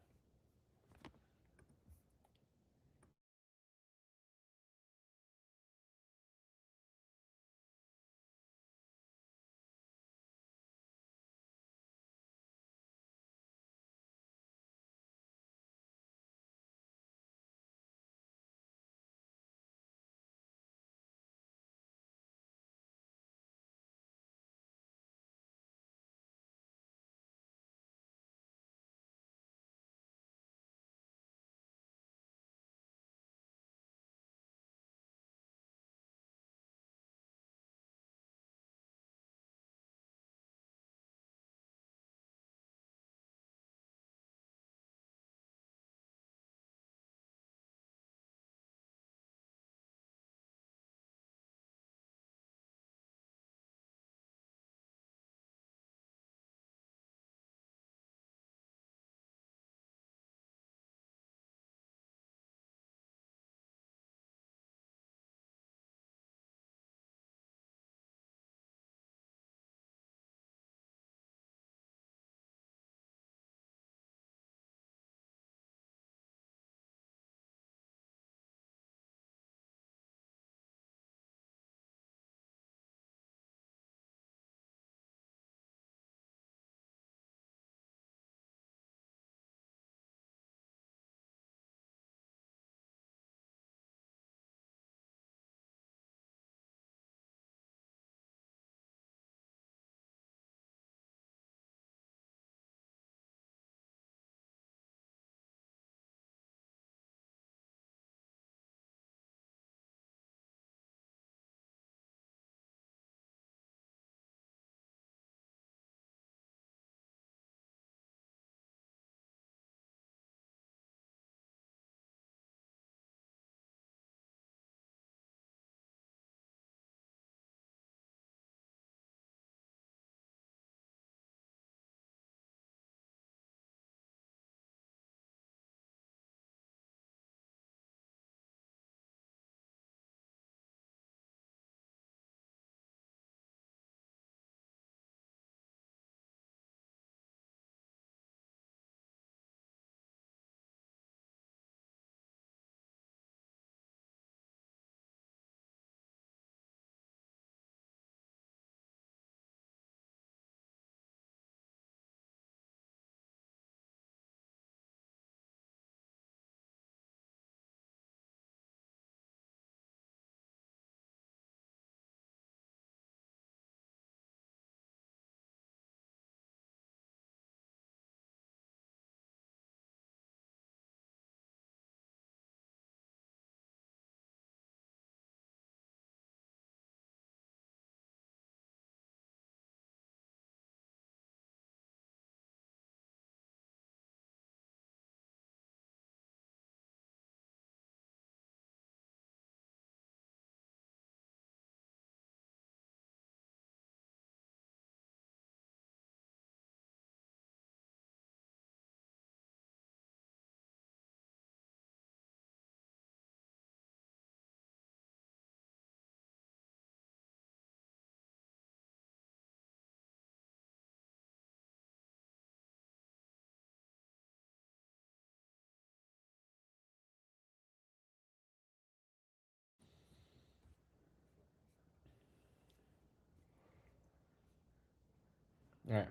All right.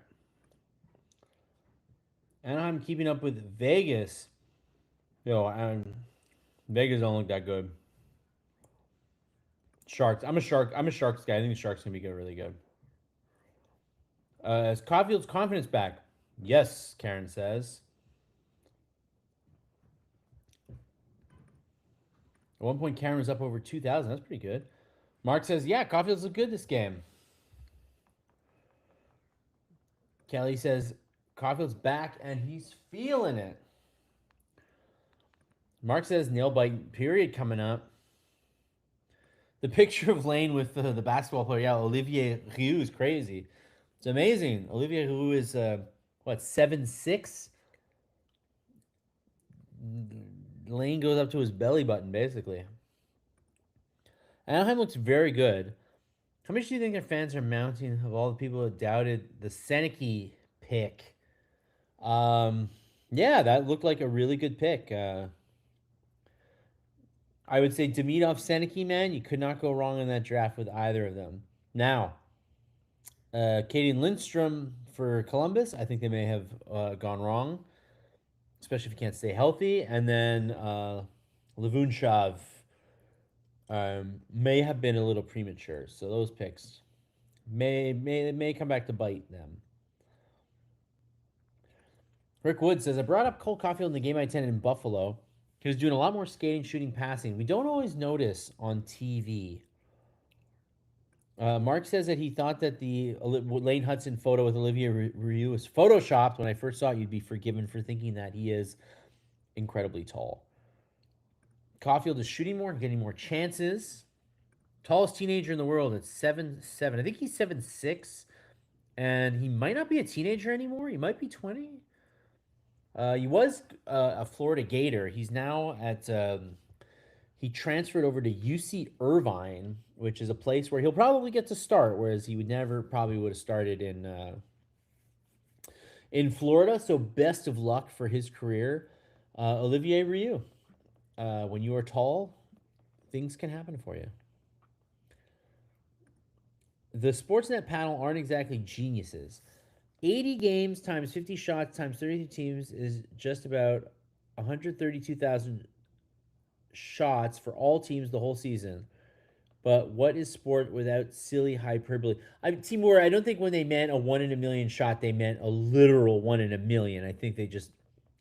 Anaheim keeping up with Vegas. Vegas don't look that good. Sharks. I'm a Sharks guy. I think the Sharks can be good, really good. Is Caulfield's confidence back? Yes, Karen says. At one point, Karen was up over 2,000. That's pretty good. Mark says, yeah, Caulfield's look good this game. Kelly says, Caulfield's back and he's feeling it. Mark says, nail bite period coming up. The picture of Lane with the basketball player, yeah, Olivier Rioux is crazy. It's amazing. Olivier Rioux is, 7'6"? Lane goes up to his belly button, basically. Anaheim looks very good. How much do you think their fans are mounting of all the people that doubted the Seneke pick? Yeah, that looked like a really good pick. I would say Demidov, Seneke, man, you could not go wrong in that draft with either of them. Now, Katie Lindstrom for Columbus, I think they may have gone wrong, especially if you can't stay healthy. And then Levunchav may have been a little premature. So those picks may come back to bite them. Rick Wood says, I brought up Cole Caulfield in the game I attended in Buffalo. He was doing a lot more skating, shooting, passing. We don't always notice on TV. Mark says that he thought that the Lane Hudson photo with Olivia Ryu was photoshopped. When I first saw it, you'd be forgiven for thinking that he is incredibly tall. Caulfield is shooting more, getting more chances. Tallest teenager in the world at 7'7". I think he's 7'6", and he might not be a teenager anymore. He might be 20. He was a Florida Gator. He's now at. He transferred over to UC Irvine, which is a place where he'll probably get to start, whereas he would never probably would have started in Florida. So best of luck for his career, Olivier Rioux. When you are tall, things can happen for you. The Sportsnet panel aren't exactly geniuses. 80 games times 50 shots times 32 teams is just about 132,000 shots for all teams the whole season. But what is sport without silly hyperbole? Timur, I don't think when they meant a 1 in a million shot, they meant a literal 1 in a million. I think they just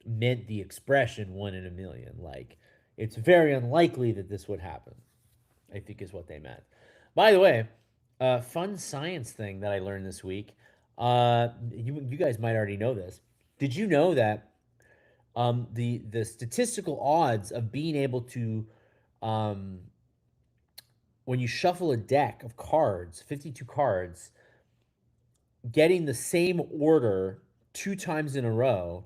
meant the expression 1 in a million. Like, it's very unlikely that this would happen, I think is what they meant. By the way, fun science thing that I learned this week. You guys might already know this. Did you know that the statistical odds of being able to um, when you shuffle a deck of cards, 52 cards, getting the same order 2 times in a row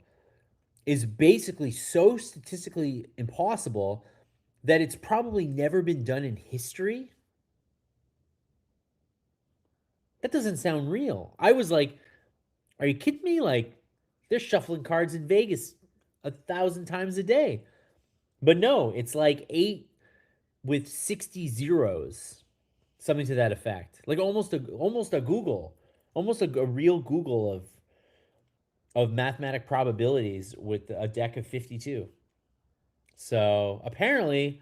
is basically so statistically impossible that it's probably never been done in history? That doesn't sound real. I was like, are you kidding me? Like, they're shuffling cards in Vegas 1,000 times a day. But no, it's like 8 with 60 zeros, something to that effect. Like almost a Google, almost a real Google of mathematic probabilities with a deck of 52. So apparently,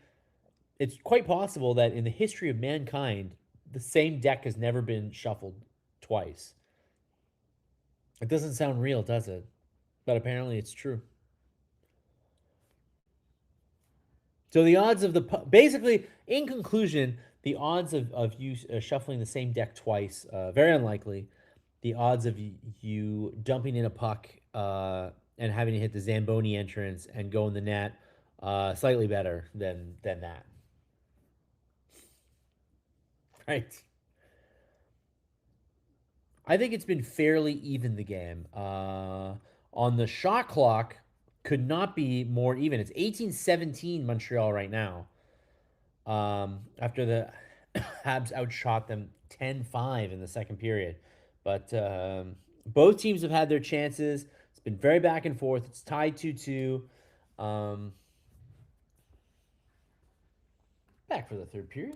it's quite possible that in the history of mankind, the same deck has never been shuffled twice. It doesn't sound real, does it? But apparently, it's true. So the odds of basically, in conclusion, the odds of you shuffling the same deck twice, very unlikely. The odds of you dumping in a puck and having to hit the Zamboni entrance and go in the net, slightly better than that. Right. I think it's been fairly even, the game. On the shot clock, could not be more even. It's 18-17 Montreal right now. After the Habs outshot them 10-5 in the second period. But both teams have had their chances. It's been very back and forth. It's tied 2-2. Back for the third period.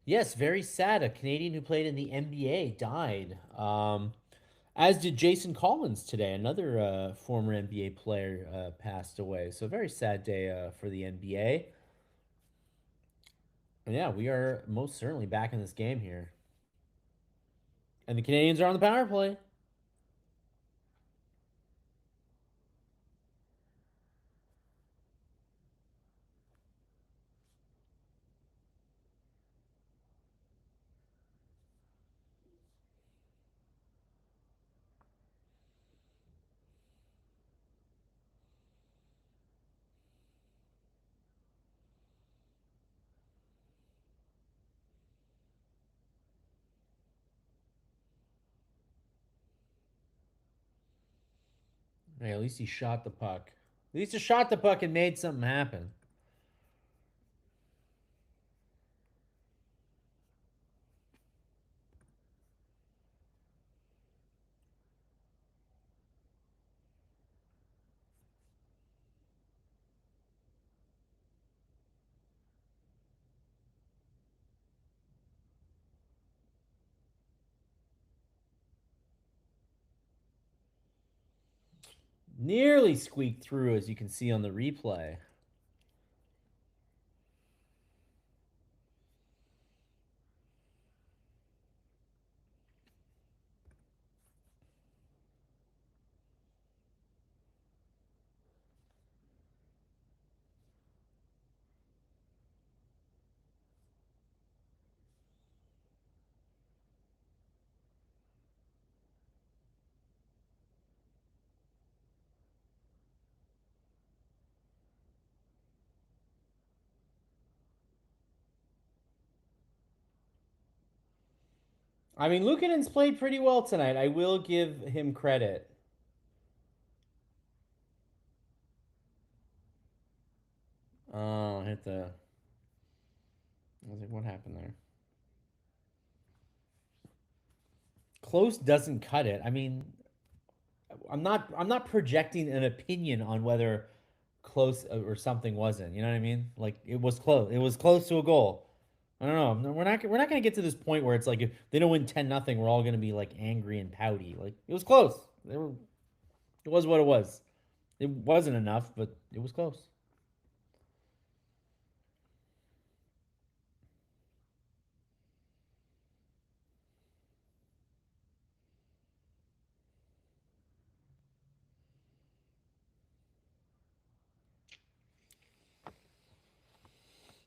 Yes, very sad. A Canadian who played in the NBA died. As did Jason Collins today. Another former NBA player passed away. So, very sad day for the NBA. And yeah, we are most certainly back in this game here. And the Canadians are on the power play. Hey, at least he shot the puck. At least he shot the puck and made something happen. Nearly squeaked through, as you can see on the replay. I mean, Lukanen's played pretty well tonight. I will give him credit. Oh, hit the. I was like, what happened there? Close doesn't cut it. I mean, I'm not projecting an opinion on whether close or something wasn't. You know what I mean? Like it was close. It was close to a goal. I don't know. We're not gonna get to this point where it's like if they don't win 10-0, we're all gonna be like angry and pouty. Like it was close. It was what it was. It wasn't enough, but it was close.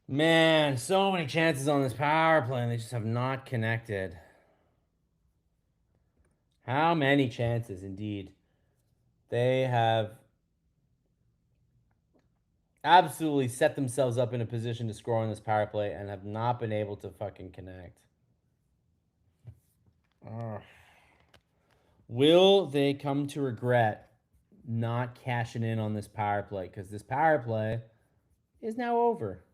Man, so many chances on this power play, and they just have not connected. How many chances, indeed? They have absolutely set themselves up in a position to score on this power play and have not been able to fucking connect. Ugh. Will they come to regret not cashing in on this power play? Because this power play is now over.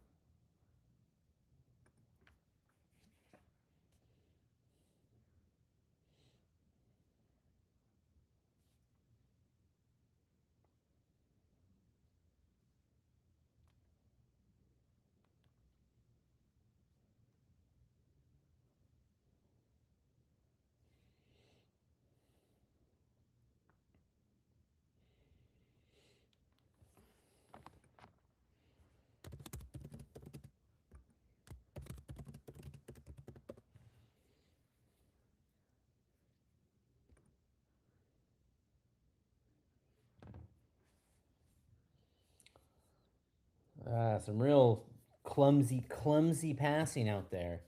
Some real clumsy, clumsy passing out there.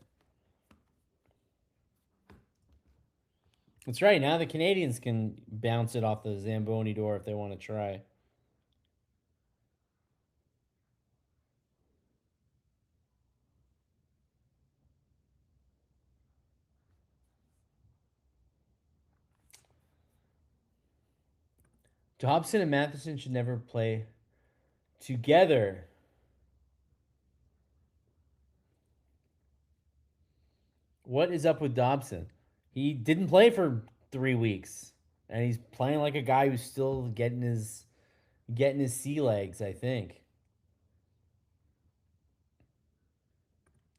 That's right. Now the Canadians can bounce it off the Zamboni door if they want to try. Dobson and Matheson should never play together. What is up with Dobson? He didn't play for 3 weeks, and he's playing like a guy who's still getting his sea legs. I think.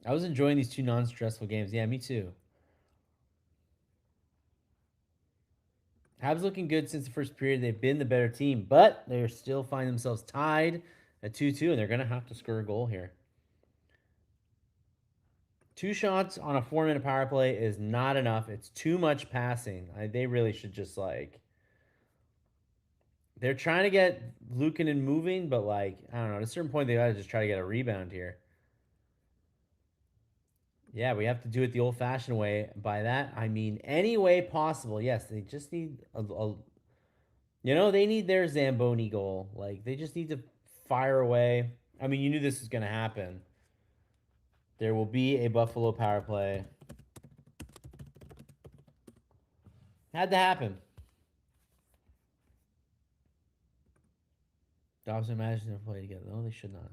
I was enjoying these two non-stressful games. Yeah, me too. Habs looking good since the first period. They've been the better team, but they're still find themselves tied at 2-2, and they're going to have to score a goal here. 2 shots on a 4-minute power play is not enough. It's too much passing. They really should just like. They're trying to get Luukkonen moving, but like I don't know. At a certain point, they got to just try to get a rebound here. Yeah, we have to do it the old-fashioned way. By that, I mean any way possible. Yes, they just need they need their Zamboni goal. Like they just need to fire away. I mean, you knew this was going to happen. There will be a Buffalo power play. Had to happen. Dobson managed to play together. No, they should not.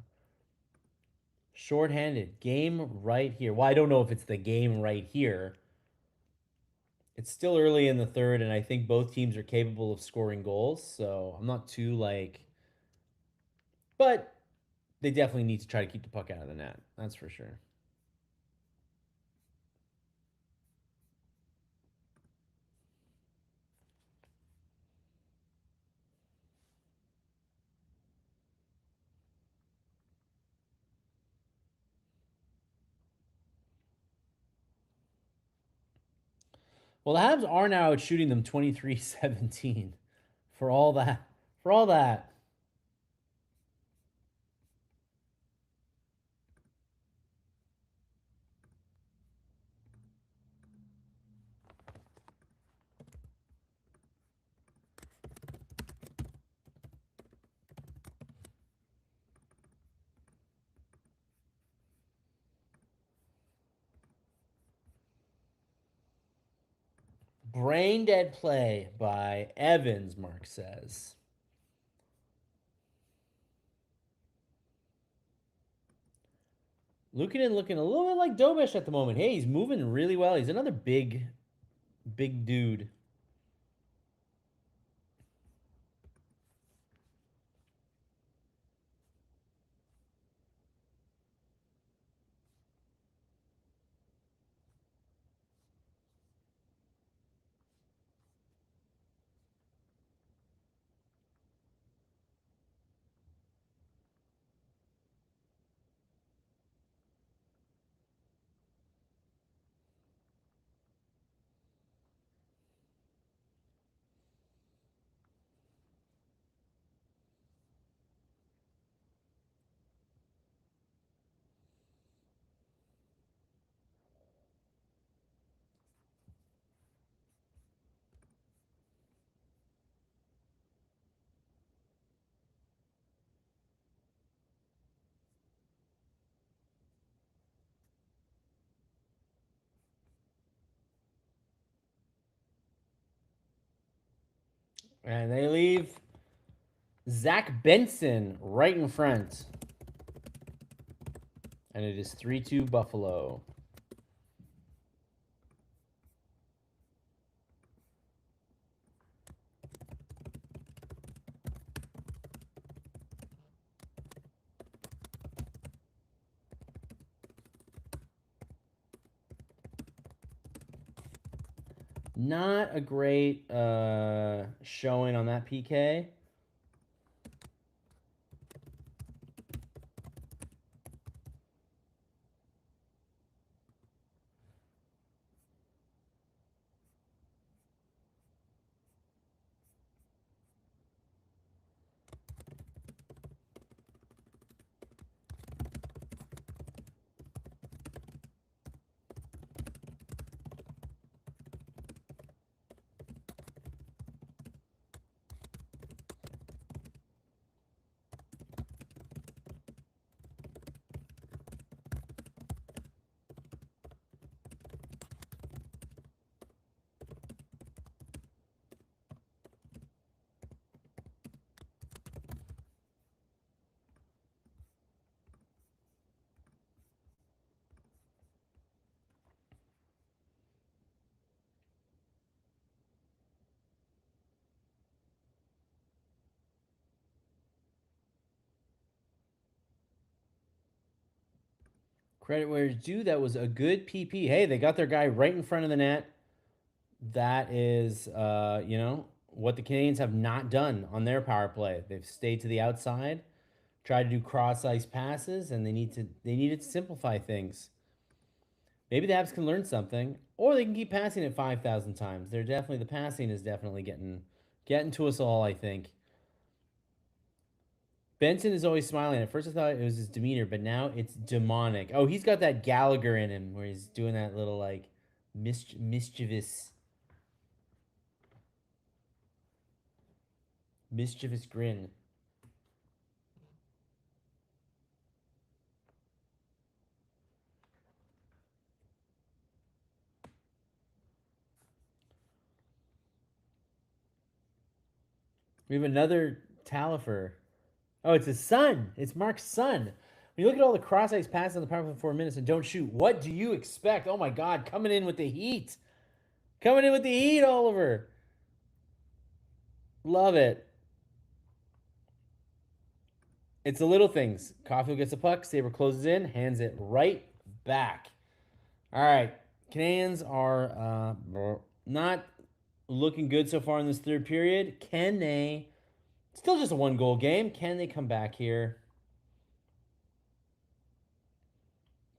Short-handed. Game right here. Well, I don't know if it's the game right here. It's still early in the third, and I think both teams are capable of scoring goals. So I'm not too like, but they definitely need to try to keep the puck out of the net. That's for sure. Well, the Habs are now out shooting them 23-17 for all that. For all that. Brain dead play by Evans, Mark says. Luukkonen looking a little bit like Dobish at the moment. Hey, he's moving really well. He's another big dude. And they leave Zach Benson right in front. And it is 3-2 Buffalo. Not a great showing on that PK. Credit where it's due. That was a good PP. Hey, they got their guy right in front of the net. That is, what the Canadians have not done on their power play. They've stayed to the outside, tried to do cross ice passes, and they needed to simplify things. Maybe the Habs can learn something, or they can keep passing it 5,000 times. The passing is definitely getting to us all, I think. Benson is always smiling. At first I thought it was his demeanor, but now it's demonic. Oh, he's got that Gallagher in him where he's doing that little like mischievous grin. We have another Talifer. Oh, it's his son. It's Mark's son. When you look at all the cross ice passes on the power play for 4 minutes and don't shoot, what do you expect? Oh my God, coming in with the heat. Coming in with the heat, Oliver. Love it. It's the little things. Caulfield gets a puck. Sabre closes in, hands it right back. All right. Canadians are not looking good so far in this third period. Can they, still just a 1-goal game, can they come back here?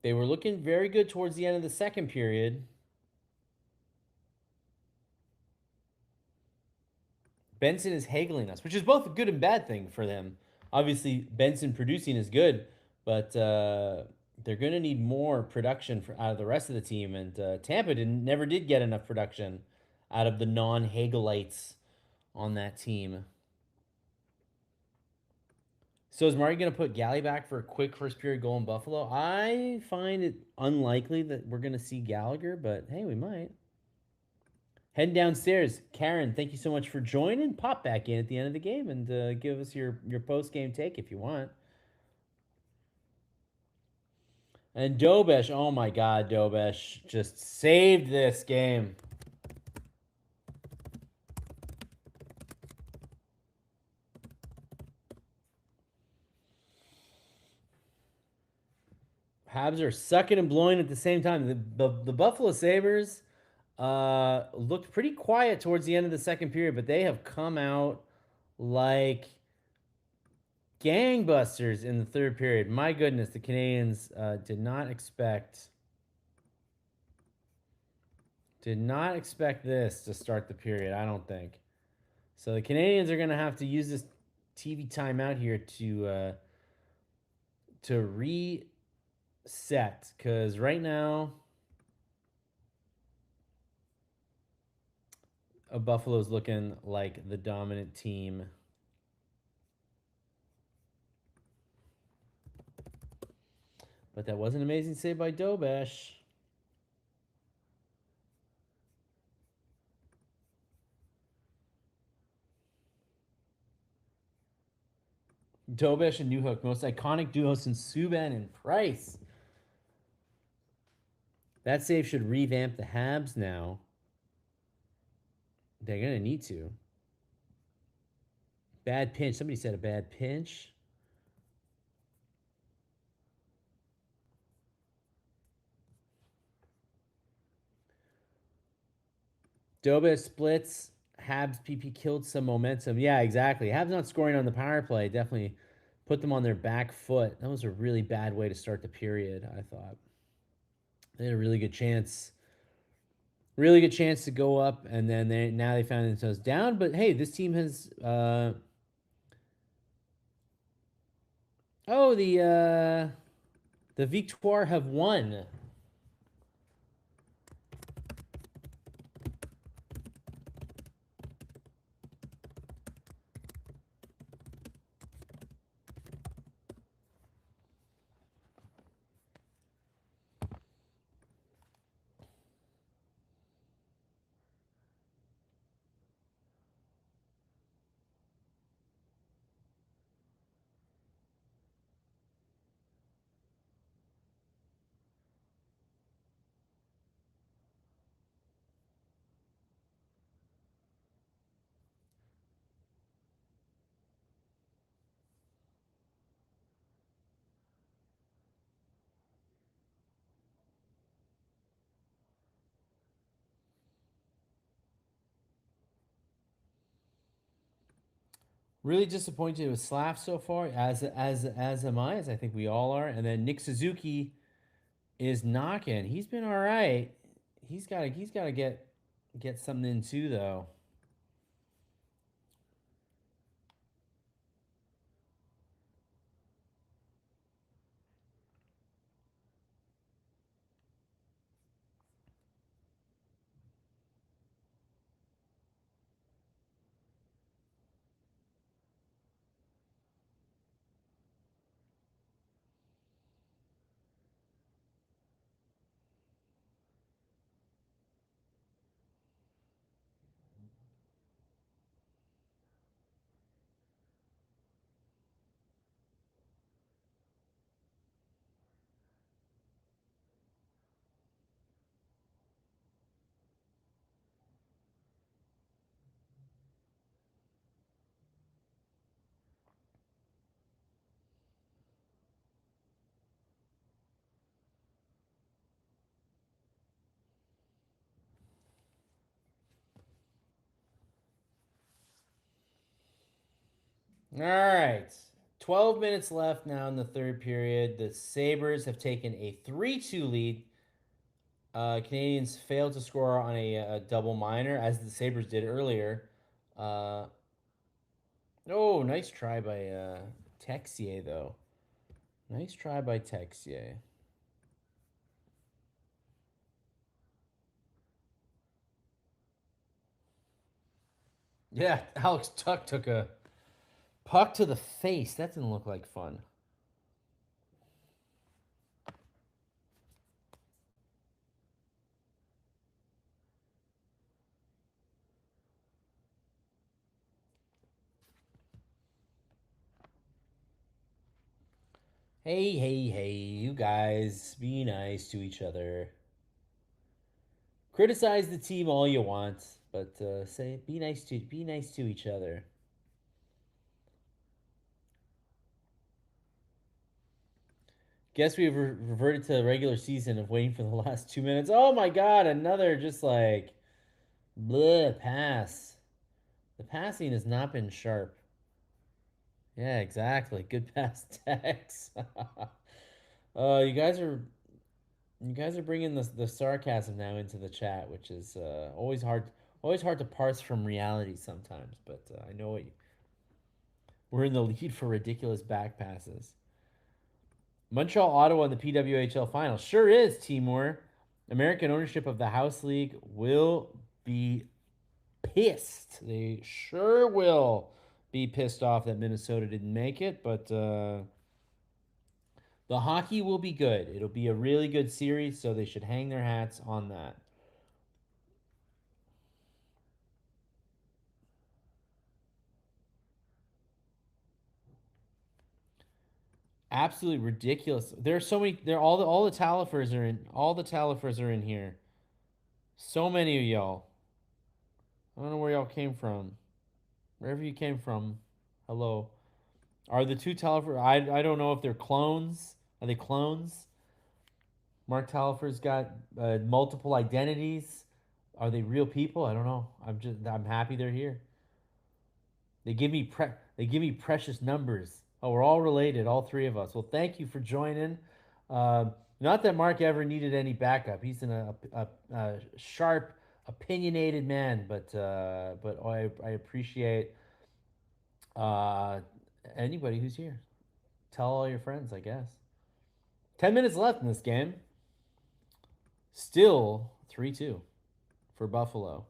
They were looking very good towards the end of the second period. Benson is haggling us, which is both a good and bad thing for them. Obviously, Benson producing is good, but they're going to need more production out of the rest of the team. And Tampa never did get enough production out of the non-Hagelites on that team. So is Marty going to put Galley back for a quick first period goal in Buffalo? I find it unlikely that we're going to see Gallagher, but hey, we might. Heading downstairs, Karen, thank you so much for joining. Pop back in at the end of the game and give us your post-game take if you want. And Dobesh, oh my God, Dobesh just saved this game. Habs are sucking and blowing at the same time. The Buffalo Sabres looked pretty quiet towards the end of the second period, but they have come out like gangbusters in the third period. My goodness, the Canadians did not expect this to start the period, I don't think. So the Canadians are going to have to use this TV timeout here to reset, because right now Buffalo's looking like the dominant team. But that was an amazing save by Dobesh. Dobesh and Newhook, most iconic duo since Subban and Price. That save should revamp the Habs now. They're going to need to. Bad pinch. Somebody said a bad pinch. Dobesh splits. Habs PP killed some momentum. Yeah, exactly. Habs not scoring on the power play definitely put them on their back foot. That was a really bad way to start the period, I thought. They had a really good chance. Really good chance to go up, and then now they found themselves down. But hey, this team has the Victoire have won. Really disappointed with Slav so far, as am I, as I think we all are. And then Nick Suzuki is knocking. He's been all right. He's got to get something in too though. All right. 12 minutes left now in the third period. The Sabres have taken a 3-2 lead. Canadians failed to score on a double minor, as the Sabres did earlier. Uh, oh, nice try by Texier, though. Nice try by Texier. Yeah, Alex Tuck took a puck to the face. That didn't look like fun. Hey, hey, hey, you guys, be nice to each other. Criticize the team all you want, but say be nice to each other. Guess we've reverted to the regular season of waiting for the last 2 minutes. Oh my god, another just like bleh pass. The passing has not been sharp. Yeah, exactly. Good pass, Tex. You guys are bringing the sarcasm now into the chat, which is always hard to parse from reality sometimes. But I know we're in the lead for ridiculous back passes. Montreal Ottawa in the PWHL final sure is Timor. American ownership of the House League will be pissed. They sure will be pissed off that Minnesota didn't make it, but the hockey will be good. It'll be a really good series, so they should hang their hats on that. Absolutely ridiculous. There are so many. There all the Talifers are in. All the Talifers are in here. So many of y'all. I don't know where y'all came from. Wherever you came from, hello. Are the two Talifer? I don't know if they're clones. Are they clones? Mark Talifer's got multiple identities. Are they real people? I don't know. I'm happy they're here. They give me precious numbers. Oh, we're all related, all three of us. Well, thank you for joining. Not that Mark ever needed any backup. He's a sharp, opinionated man, but I appreciate uh, anybody who's here. Tell all your friends, I guess. 10 minutes left in this game. Still 3-2 for Buffalo.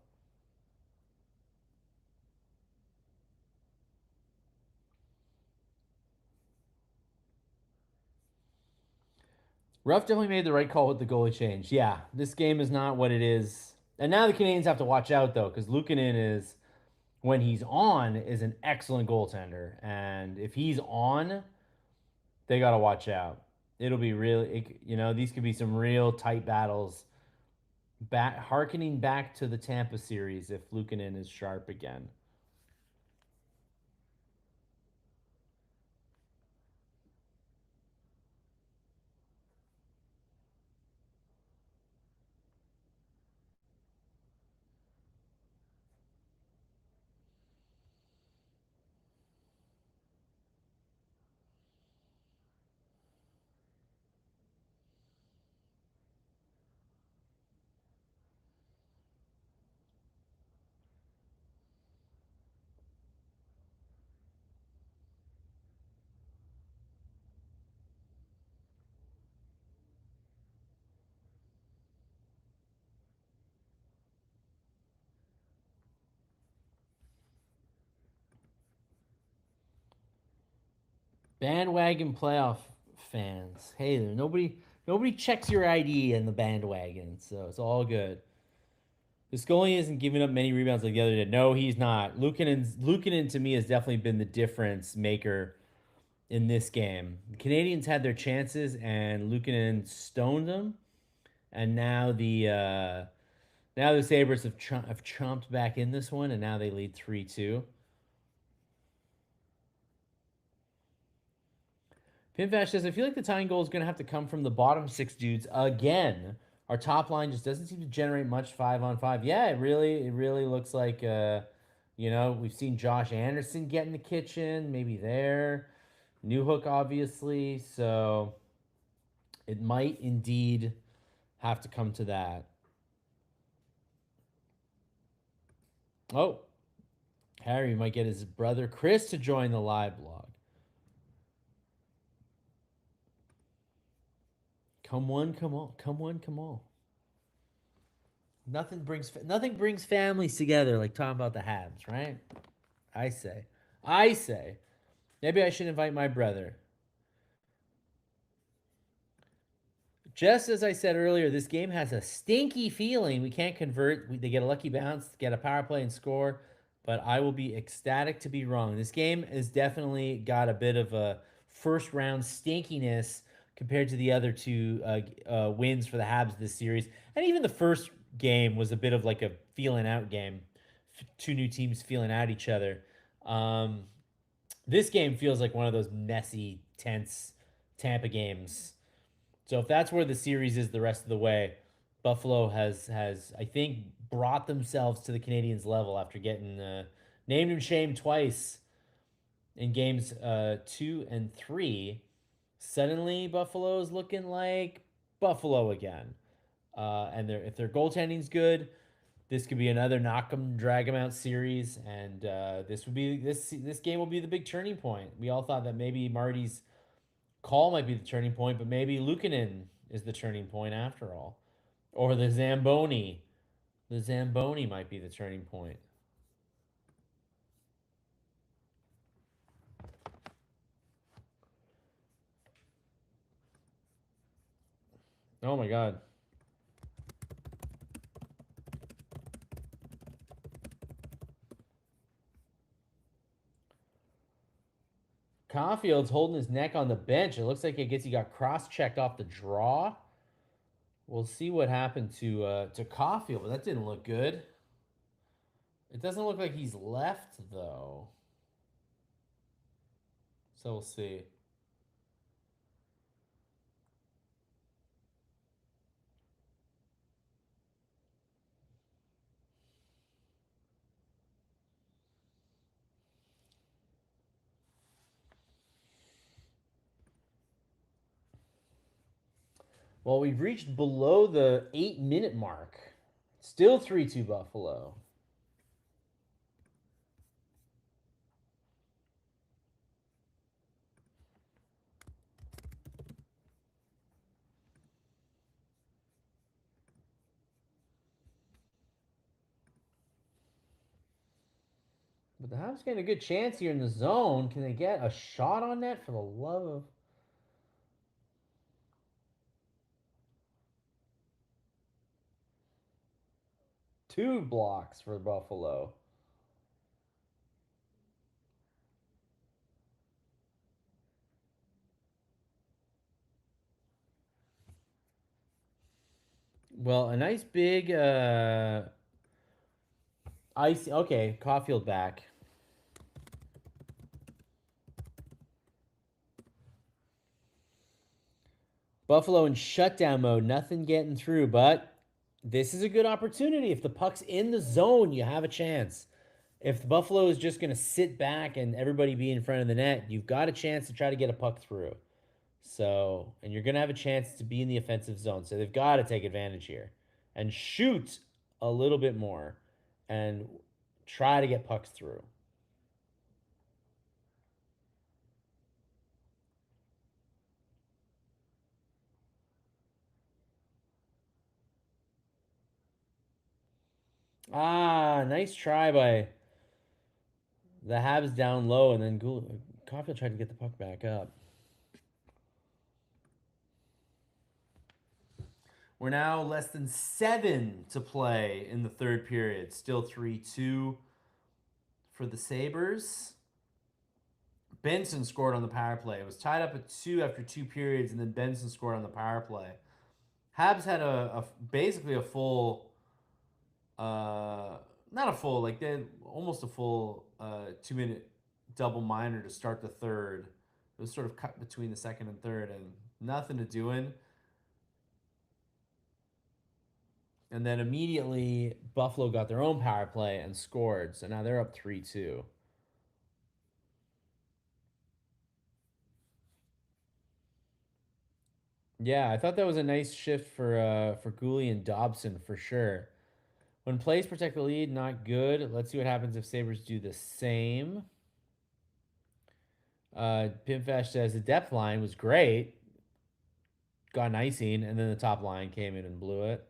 Ruff definitely made the right call with the goalie change. Yeah, this game is not what it is. And now the Canadians have to watch out though, because Luukkonen is, when he's on, is an excellent goaltender, and if he's on, they got to watch out. It'll be really, these could be some real tight battles. Back, harkening back to the Tampa series, if Luukkonen is sharp again. Bandwagon playoff fans. Hey there, nobody checks your ID in the bandwagon, so it's all good. This goalie isn't giving up many rebounds like the other day. No, he's not. Luukkonen to me has definitely been the difference maker in this game. The Canadians had their chances and Luukkonen stoned them, and now the Sabres have chomped back in this one, and now they lead 3-2. Pinfash says, I feel like the tying goal is going to have to come from the bottom six dudes again. Our top line just doesn't seem to generate much 5-on-5. Yeah, it really looks like, we've seen Josh Anderson get in the kitchen, maybe there. Newhook, obviously. So it might indeed have to come to that. Oh, Harry might get his brother Chris to join the live blog. Come on, come on, come on, come on. Nothing brings families together like talking about the Habs, right? I say, I say, maybe I should invite my brother. Just as I said earlier, this game has a stinky feeling. We can't convert. They get a lucky bounce, get a power play, and score. But I will be ecstatic to be wrong. This game has definitely got a bit of a first round stinkiness compared to the other two wins for the Habs this series. And even the first game was a bit of like a feeling out game. Two new teams feeling out each other. Um, this game feels like one of those messy, tense Tampa games. So if that's where the series is the rest of the way, Buffalo has I think brought themselves to the Canadiens level after getting named and shamed twice in games 2 and 3. Suddenly Buffalo's looking like Buffalo again. And if their goaltending's good, this could be another knock 'em drag 'em out series, and this game will be the big turning point. We all thought that maybe Marty's call might be the turning point, but maybe Luukkonen is the turning point after all. Or the Zamboni. The Zamboni might be the turning point. Oh my God. Caulfield's holding his neck on the bench. It looks like he got cross-checked off the draw. We'll see what happened to Caulfield, but that didn't look good. It doesn't look like he's left though. So we'll see. Well, we've reached below the 8-minute mark. Still 3-2 Buffalo. But the Habs getting a good chance here in the zone. Can they get a shot on net for the love of... Two blocks for Buffalo. Well, a nice big ice. Okay, Caulfield back. Buffalo in shutdown mode. Nothing getting through, but this is a good opportunity. If the puck's in the zone, you have a chance. If Buffalo is just going to sit back and everybody be in front of the net, you've got a chance to try to get a puck through. So, and you're going to have a chance to be in the offensive zone. So they've got to take advantage here and shoot a little bit more and try to get pucks through. Nice try by the Habs down low, and then Caulfield tried to get the puck back up. We're now less than 7 to play in the third period. Still 3-2 for the Sabres. Benson scored on the power play. It was tied up at 2 after 2 periods, and then Benson scored on the power play. Habs had basically a full, not a full, like they had almost a full 2-minute double minor to start the third. It was sort of cut between the second and third, and nothing to doing. And then immediately Buffalo got their own power play and scored. So now they're up 3-2. Yeah, I thought that was a nice shift for Gooley and Dobson for sure. When plays protect the lead, not good. Let's see what happens if Sabres do the same. Pimfash says the depth line was great. Got an icing, and then the top line came in and blew it.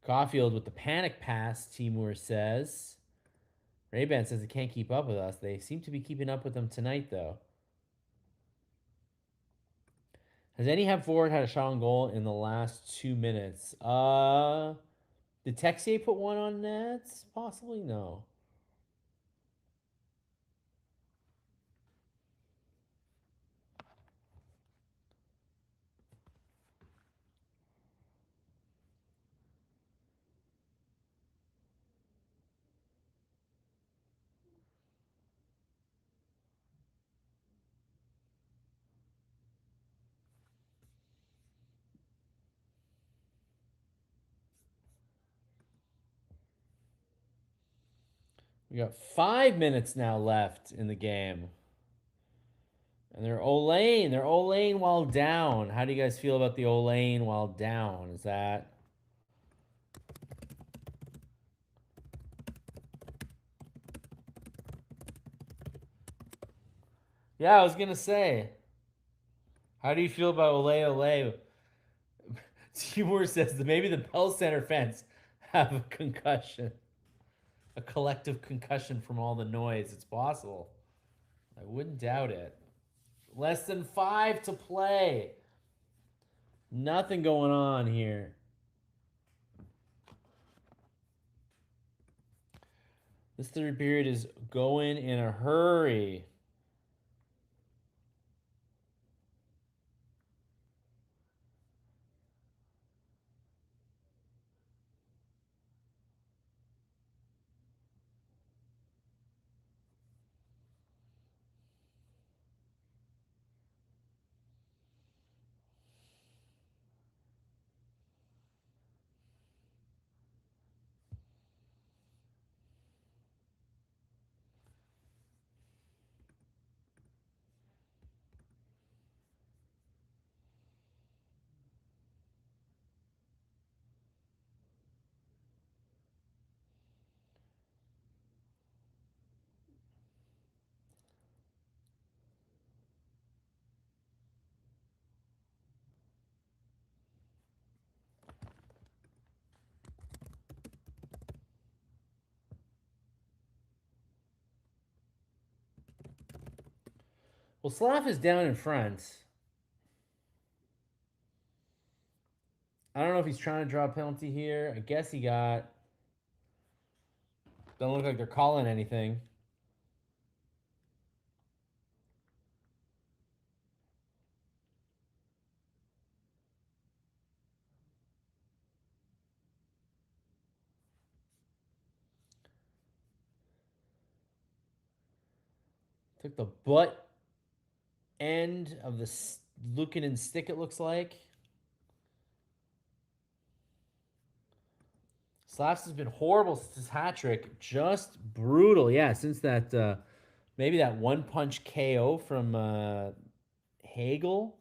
Caulfield with the panic pass, Timur says. Ray-Ban says they can't keep up with us. They seem to be keeping up with them tonight, though. Has any Hab forward had a shot on goal in the last 2 minutes? Did Texier put one on net? Possibly no. We got 5 minutes now left in the game. And they're Olane. They're Olane while down. How do you guys feel about the Olane while down? Is that... Yeah, I was going to say. How do you feel about Ole? Timur says that maybe the Bell Center fans have a concussion. A collective concussion from all the noise. It's possible. I wouldn't doubt it. Less than 5 to play. Nothing going on here. This third period is going in a hurry. Well, Slav is down in front. I don't know if he's trying to draw a penalty here. I guess he got... Don't look like they're calling anything. Took the butt end of the Lukanen stick, it looks like. Slaps has been horrible since his hat trick. Just brutal. Yeah, since that, maybe that one punch KO from Hagel.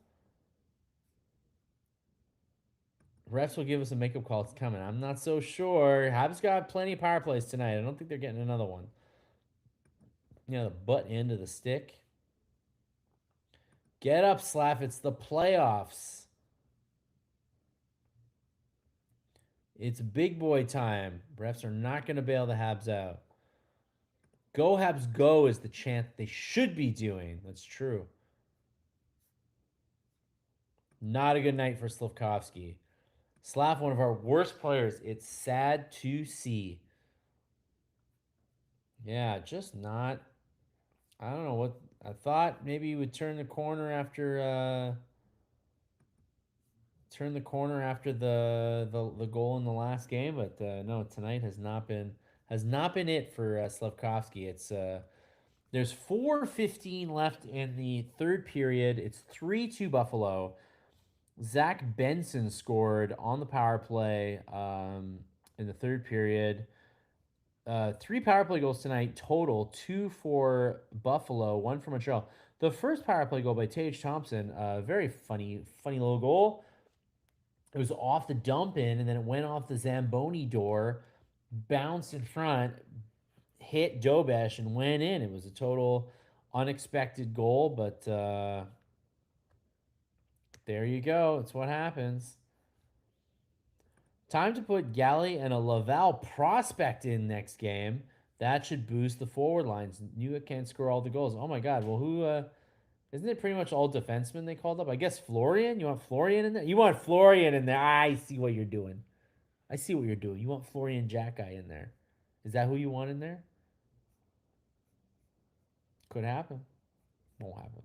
Refs will give us a makeup call. It's coming. I'm not so sure. Habs got plenty of power plays tonight. I don't think they're getting another one. The butt end of the stick. Get up, Slap. It's the playoffs. It's big boy time. Refs are not going to bail the Habs out. Go Habs Go is the chant they should be doing. That's true. Not a good night for Slavkovsky. Slav, one of our worst players. It's sad to see. Yeah, just not. I don't know what I thought. Maybe he would turn the corner after the goal in the last game, but no, tonight has not been it for Slavkovsky. It's there's 4:15 left in the third period. It's 3-2 Buffalo. Zach Benson scored on the power play in the third period. Three power play goals tonight total, two for Buffalo, one for Montreal. The first power play goal by Tage Thompson, very funny little goal. It was off the dump in, and then it went off the Zamboni door, bounced in front, hit Dobesh, and went in. It was a total unexpected goal, but there you go. It's what happens. Time to put Galley and a Laval prospect in next game. That should boost the forward lines. Newitt can't score all the goals. Oh my God. Well, who? Isn't it pretty much all defensemen they called up? I guess Florian. You want Florian in there? You want Florian in there? I see what you're doing. I see what you're doing. You want Florian Jack guy in there. Is that who you want in there? Could happen. Won't happen.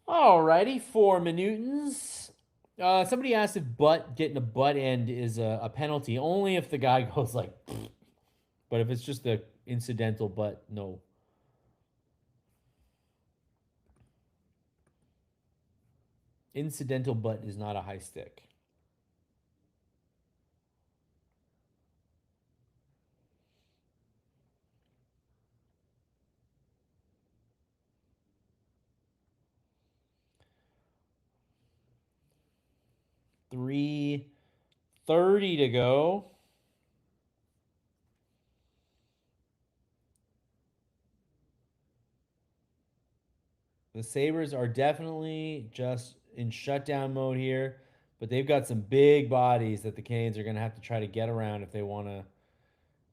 Alrighty, for Minutins. Somebody asked if getting a butt end is a penalty. Only if the guy goes like, but if it's just a incidental butt, no. Incidental butt is not a high stick. $3.30 to go. The Sabres are definitely just in shutdown mode here, but they've got some big bodies that the Canes are going to have to try to get around if they want to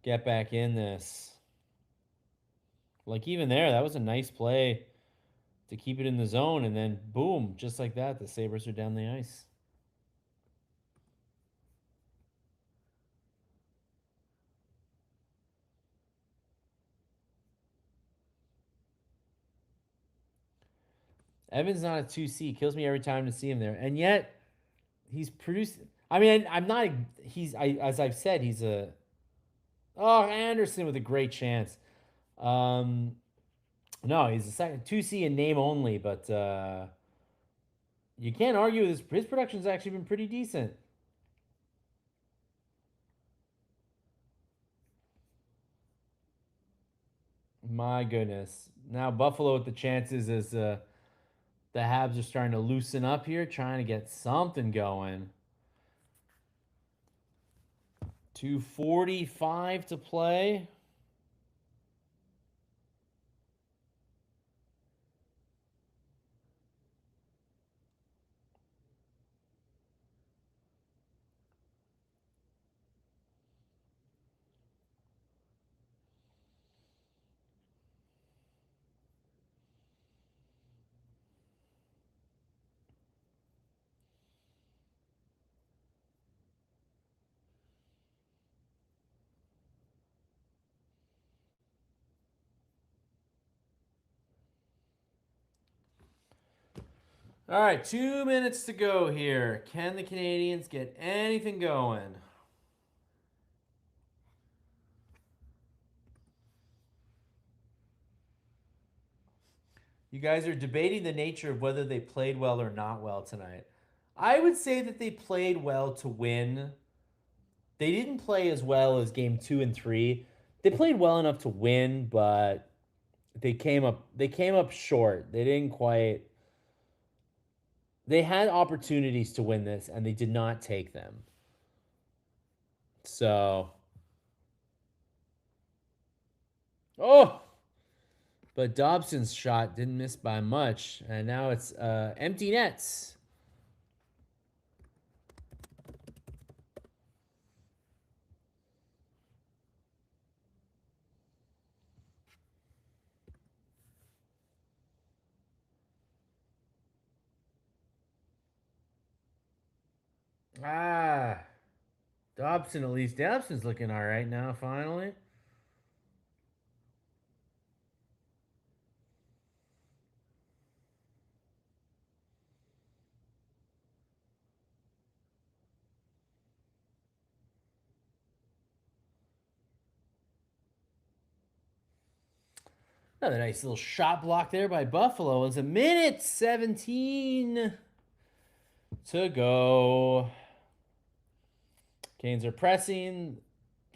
get back in this. Like, even there, that was a nice play to keep it in the zone, and then boom, just like that, the Sabres are down the ice. Evan's not a 2C. Kills me every time to see him there. And yet, he's produced. I mean, I'm not. As I've said, he's a. Oh, Anderson with a great chance. Um, no, he's a second 2C in name only, but you can't argue with his production's actually been pretty decent. My goodness. Now Buffalo with the chances as the Habs are starting to loosen up here, trying to get something going. 2:45 to play. All right, 2 minutes to go here. Can the Canadiens get anything going? You guys are debating the nature of whether they played well or not well tonight. I would say that they played well to win. They didn't play as well as game 2 and 3. They played well enough to win, but they came up short. They didn't quite. They had opportunities to win this and they did not take them. So, oh, But Dobson's shot didn't miss by much, and now it's empty nets. Ah, Dobson at least. Dobson's looking all right now, finally. Another nice little shot block there by Buffalo. It's a minute 17 to go. Canes are pressing.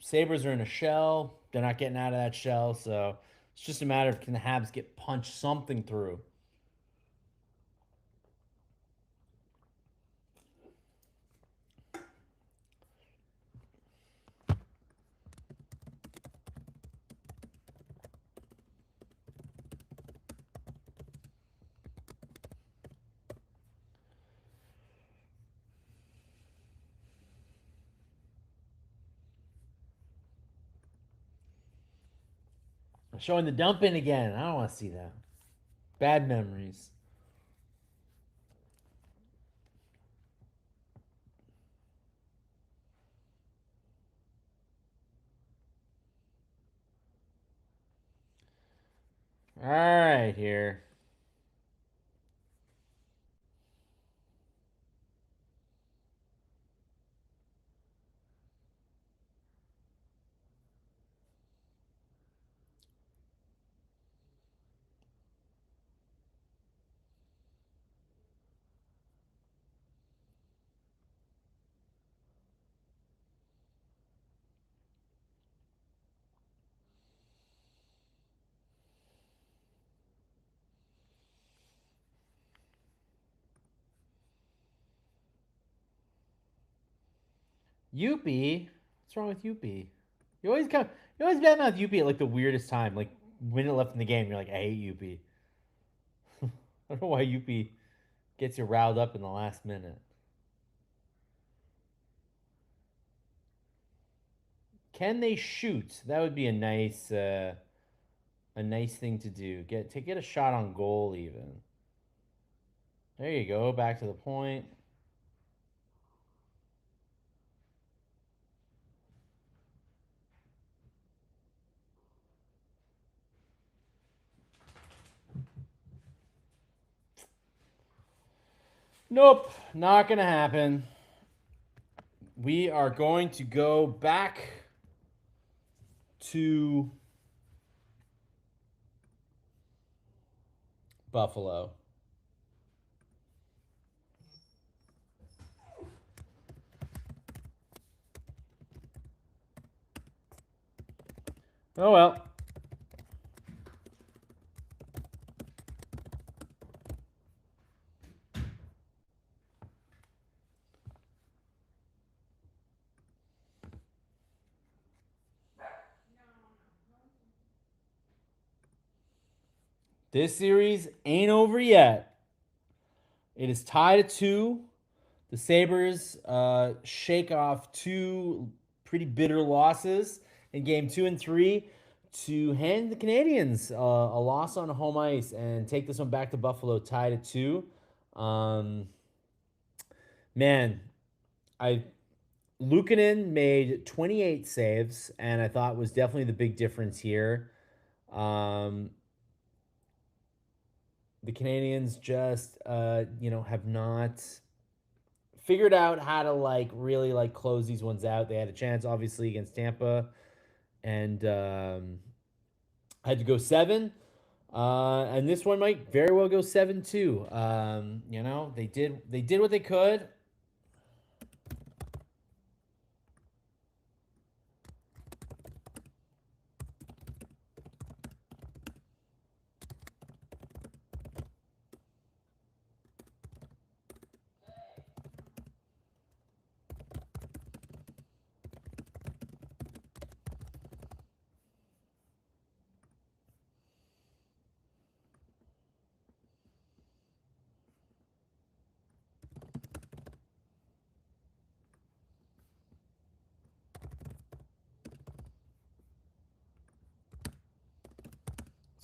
Sabres are in a shell. They're not getting out of that shell, so it's just a matter of can the Habs get punched something through. Showing the dumping again. I don't want to see that. Bad memories. All right, here. Youpie? What's wrong with Youpie? You always come. You always badmouth Youpie at like the weirdest time, like minute left in the game. You're like, I hate Youpie. I don't know why Youpie gets you riled up in the last minute. Can they shoot? That would be a nice thing to do. Get a shot on goal even. There you go. Back to the point. Nope, not gonna happen. We are going to go back to Buffalo. Oh well. This series ain't over yet. It is tied at 2. The Sabres shake off 2 pretty bitter losses in game 2 and 3 to hand the Canadiens a loss on home ice and take this one back to Buffalo tied at 2. Um, man, I Luukkonen made 28 saves, and I thought was definitely the big difference here. Um, the Canadiens just, have not figured out how to like really like close these ones out. They had a chance, obviously, against Tampa, and had to go 7. And this one might very well go 7 too. They did what they could.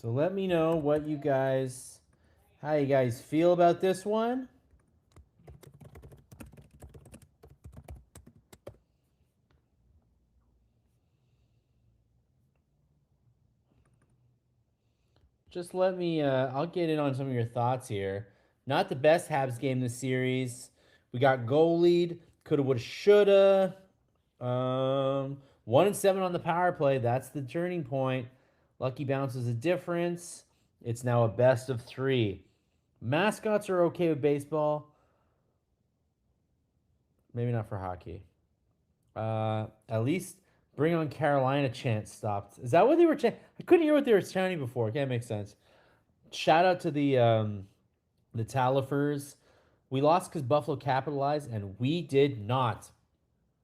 So let me know how you guys feel about this one. Just let me, I'll get in on some of your thoughts here. Not the best Habs game this series. We got goal lead. Coulda, woulda, shoulda. 1-7 on the power play. That's the turning point. Lucky bounce is a difference. It's now a best of 3. Mascots are okay with baseball. Maybe not for hockey. At least bring on Carolina chant stopped. Is that what they were chanting? I couldn't hear what they were chanting before. Can't make sense. Shout out to the Talifers. We lost because Buffalo capitalized, and we did not.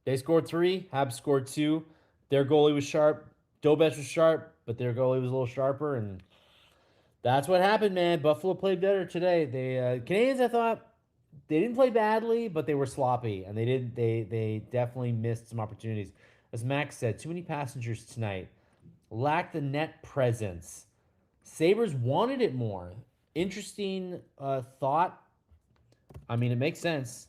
They scored 3. Habs scored 2. Their goalie was sharp. Dobes was sharp, but their goalie was a little sharper, and that's what happened, man. Buffalo played better today. They Canadians, I thought, they didn't play badly, but they were sloppy, and they definitely missed some opportunities. As Max said, too many passengers tonight. Lacked the net presence. Sabres wanted it more. Interesting thought. I mean, it makes sense.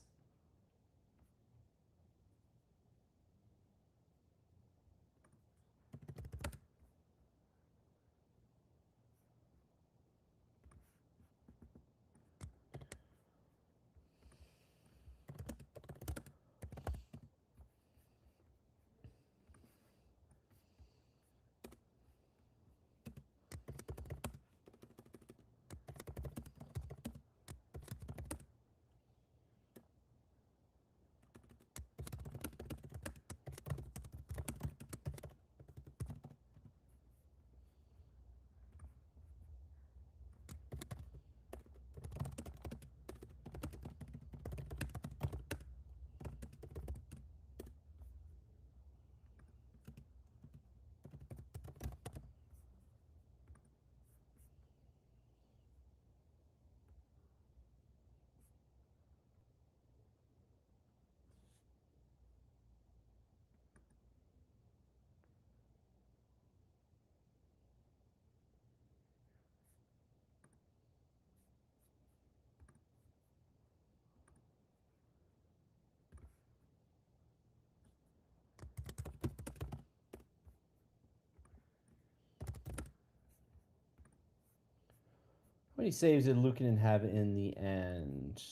How many saves did Luukkonen have in the end?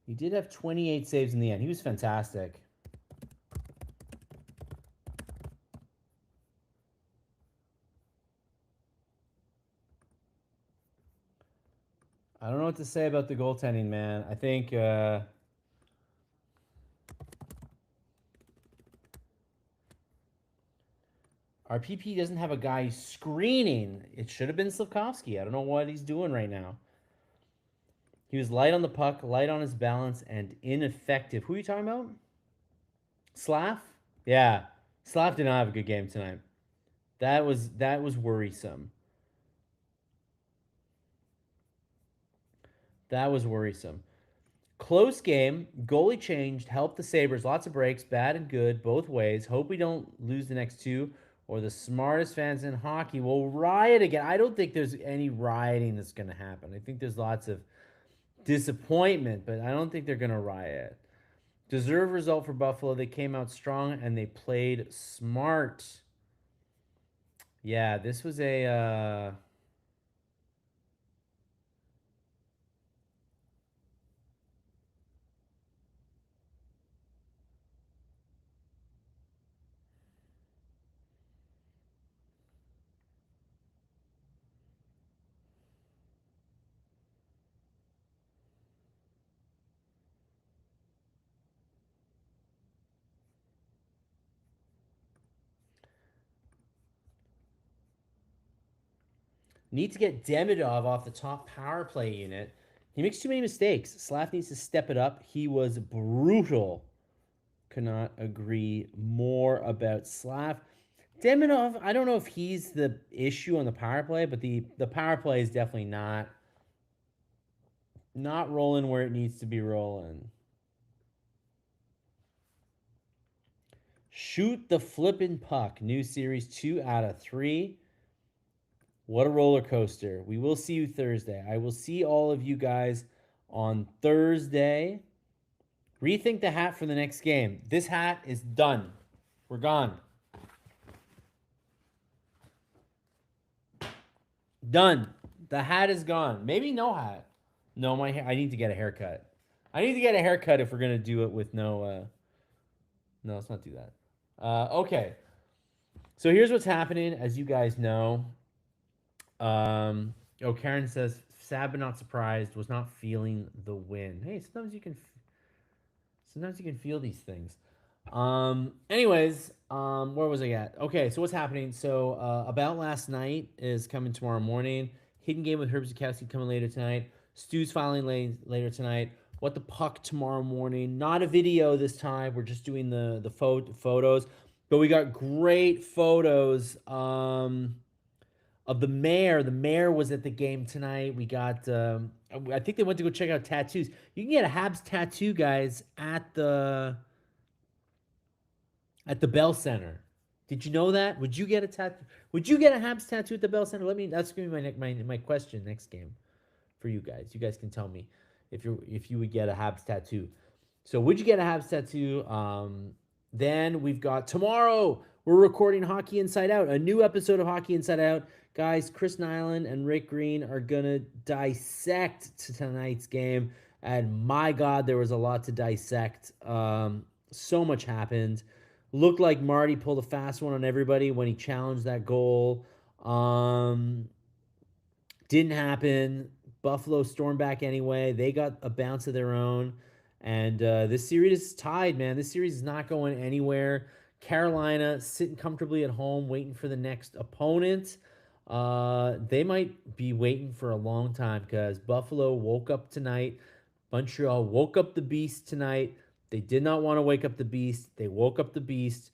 He did have 28 saves in the end. He was fantastic. I don't know what to say about the goaltending, man. I think our PP doesn't have a guy screening. It should have been Slavkovsky. I don't know what he's doing right now. He was light on the puck, light on his balance, and ineffective. Who are you talking about? Slav? Yeah. Slav did not have a good game tonight. That was worrisome. That was worrisome. Close game. Goalie changed. Helped the Sabres. Lots of breaks. Bad and good. Both ways. Hope we don't lose the next 2. Or the smartest fans in hockey will riot again. I don't think there's any rioting that's going to happen. I think there's lots of disappointment, but I don't think they're going to riot. Deserved result for Buffalo. They came out strong and they played smart. Yeah, this was a need to get Demidov off the top power play unit. He makes too many mistakes. Slav needs to step it up. He was brutal. Cannot agree more about Slav. Demidov, I don't know if he's the issue on the power play, but the power play is definitely not rolling where it needs to be rolling. Shoot the flippin' puck. New series 2 out of 3. What a roller coaster. We will see you Thursday. I will see all of you guys on Thursday. Rethink the hat for the next game. This hat is done. We're gone. Done. The hat is gone. Maybe no hat. No, my hair. I need to get a haircut. I need to get a haircut if we're gonna do it with no. No, let's not do that. Okay. So here's what's happening. As you guys know, Karen says sad but not surprised. Was not feeling the win. Hey, sometimes you can feel these things. Anyways, where was I at? Okay, so what's happening? So, About Last Night is coming tomorrow morning. Hidden Game with Herb Zukowski coming later tonight. Stu's filing later tonight. What the Puck tomorrow morning. Not a video this time. We're just doing the photos. But we got great photos of the mayor. The mayor was at the game tonight. We got, I think they went to go check out tattoos. You can get a Habs tattoo, guys, at the Bell Center. Did you know that? Would you get a tattoo? Would you get a Habs tattoo at the Bell Center? That's gonna be my question next game for you guys. You guys can tell me if you would get a Habs tattoo. So would you get a Habs tattoo? Then we've got tomorrow. We're recording Hockey Inside Out, a new episode of Hockey Inside Out. Guys, Chris Nyland and Rick Green are gonna dissect tonight's game, and my God, there was a lot to dissect. So much happened. Looked like Marty pulled a fast one on everybody when he challenged that goal. Didn't happen. Buffalo stormed back anyway. They got a bounce of their own. And this series is tied, man. This series is not going anywhere. Carolina sitting comfortably at home, waiting for the next opponent. They might be waiting for a long time because Buffalo woke up tonight. Montreal woke up the beast tonight. They did not want to wake up the beast. They woke up the beast.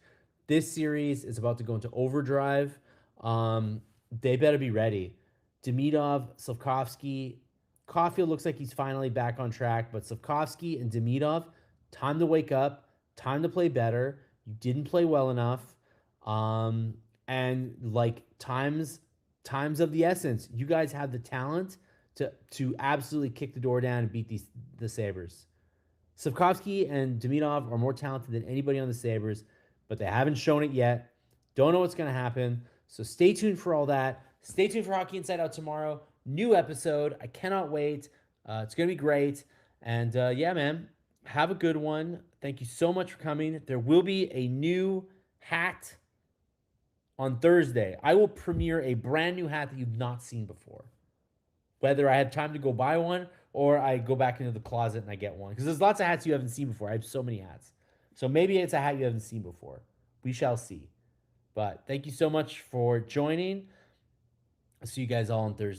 This series is about to go into overdrive. They better be ready. Demidov, Slavkovsky, Caulfield looks like he's finally back on track, but Slavkovsky and Demidov, time to wake up, time to play better. You didn't play well enough. And like times of the essence. You guys have the talent to absolutely kick the door down and beat the Sabres. Slavkovsky and Demidov are more talented than anybody on the Sabres, but they haven't shown it yet. Don't know what's going to happen. So stay tuned for all that. Stay tuned for Hockey Inside Out tomorrow. New episode. I cannot wait. It's going to be great. And yeah, man, have a good one. Thank you so much for coming. There will be a new hat on Thursday. I will premiere a brand new hat that you've not seen before. Whether I had time to go buy one or I go back into the closet and I get one. Because there's lots of hats you haven't seen before. I have so many hats. So maybe it's a hat you haven't seen before. We shall see. But thank you so much for joining. I'll see you guys all on Thursday.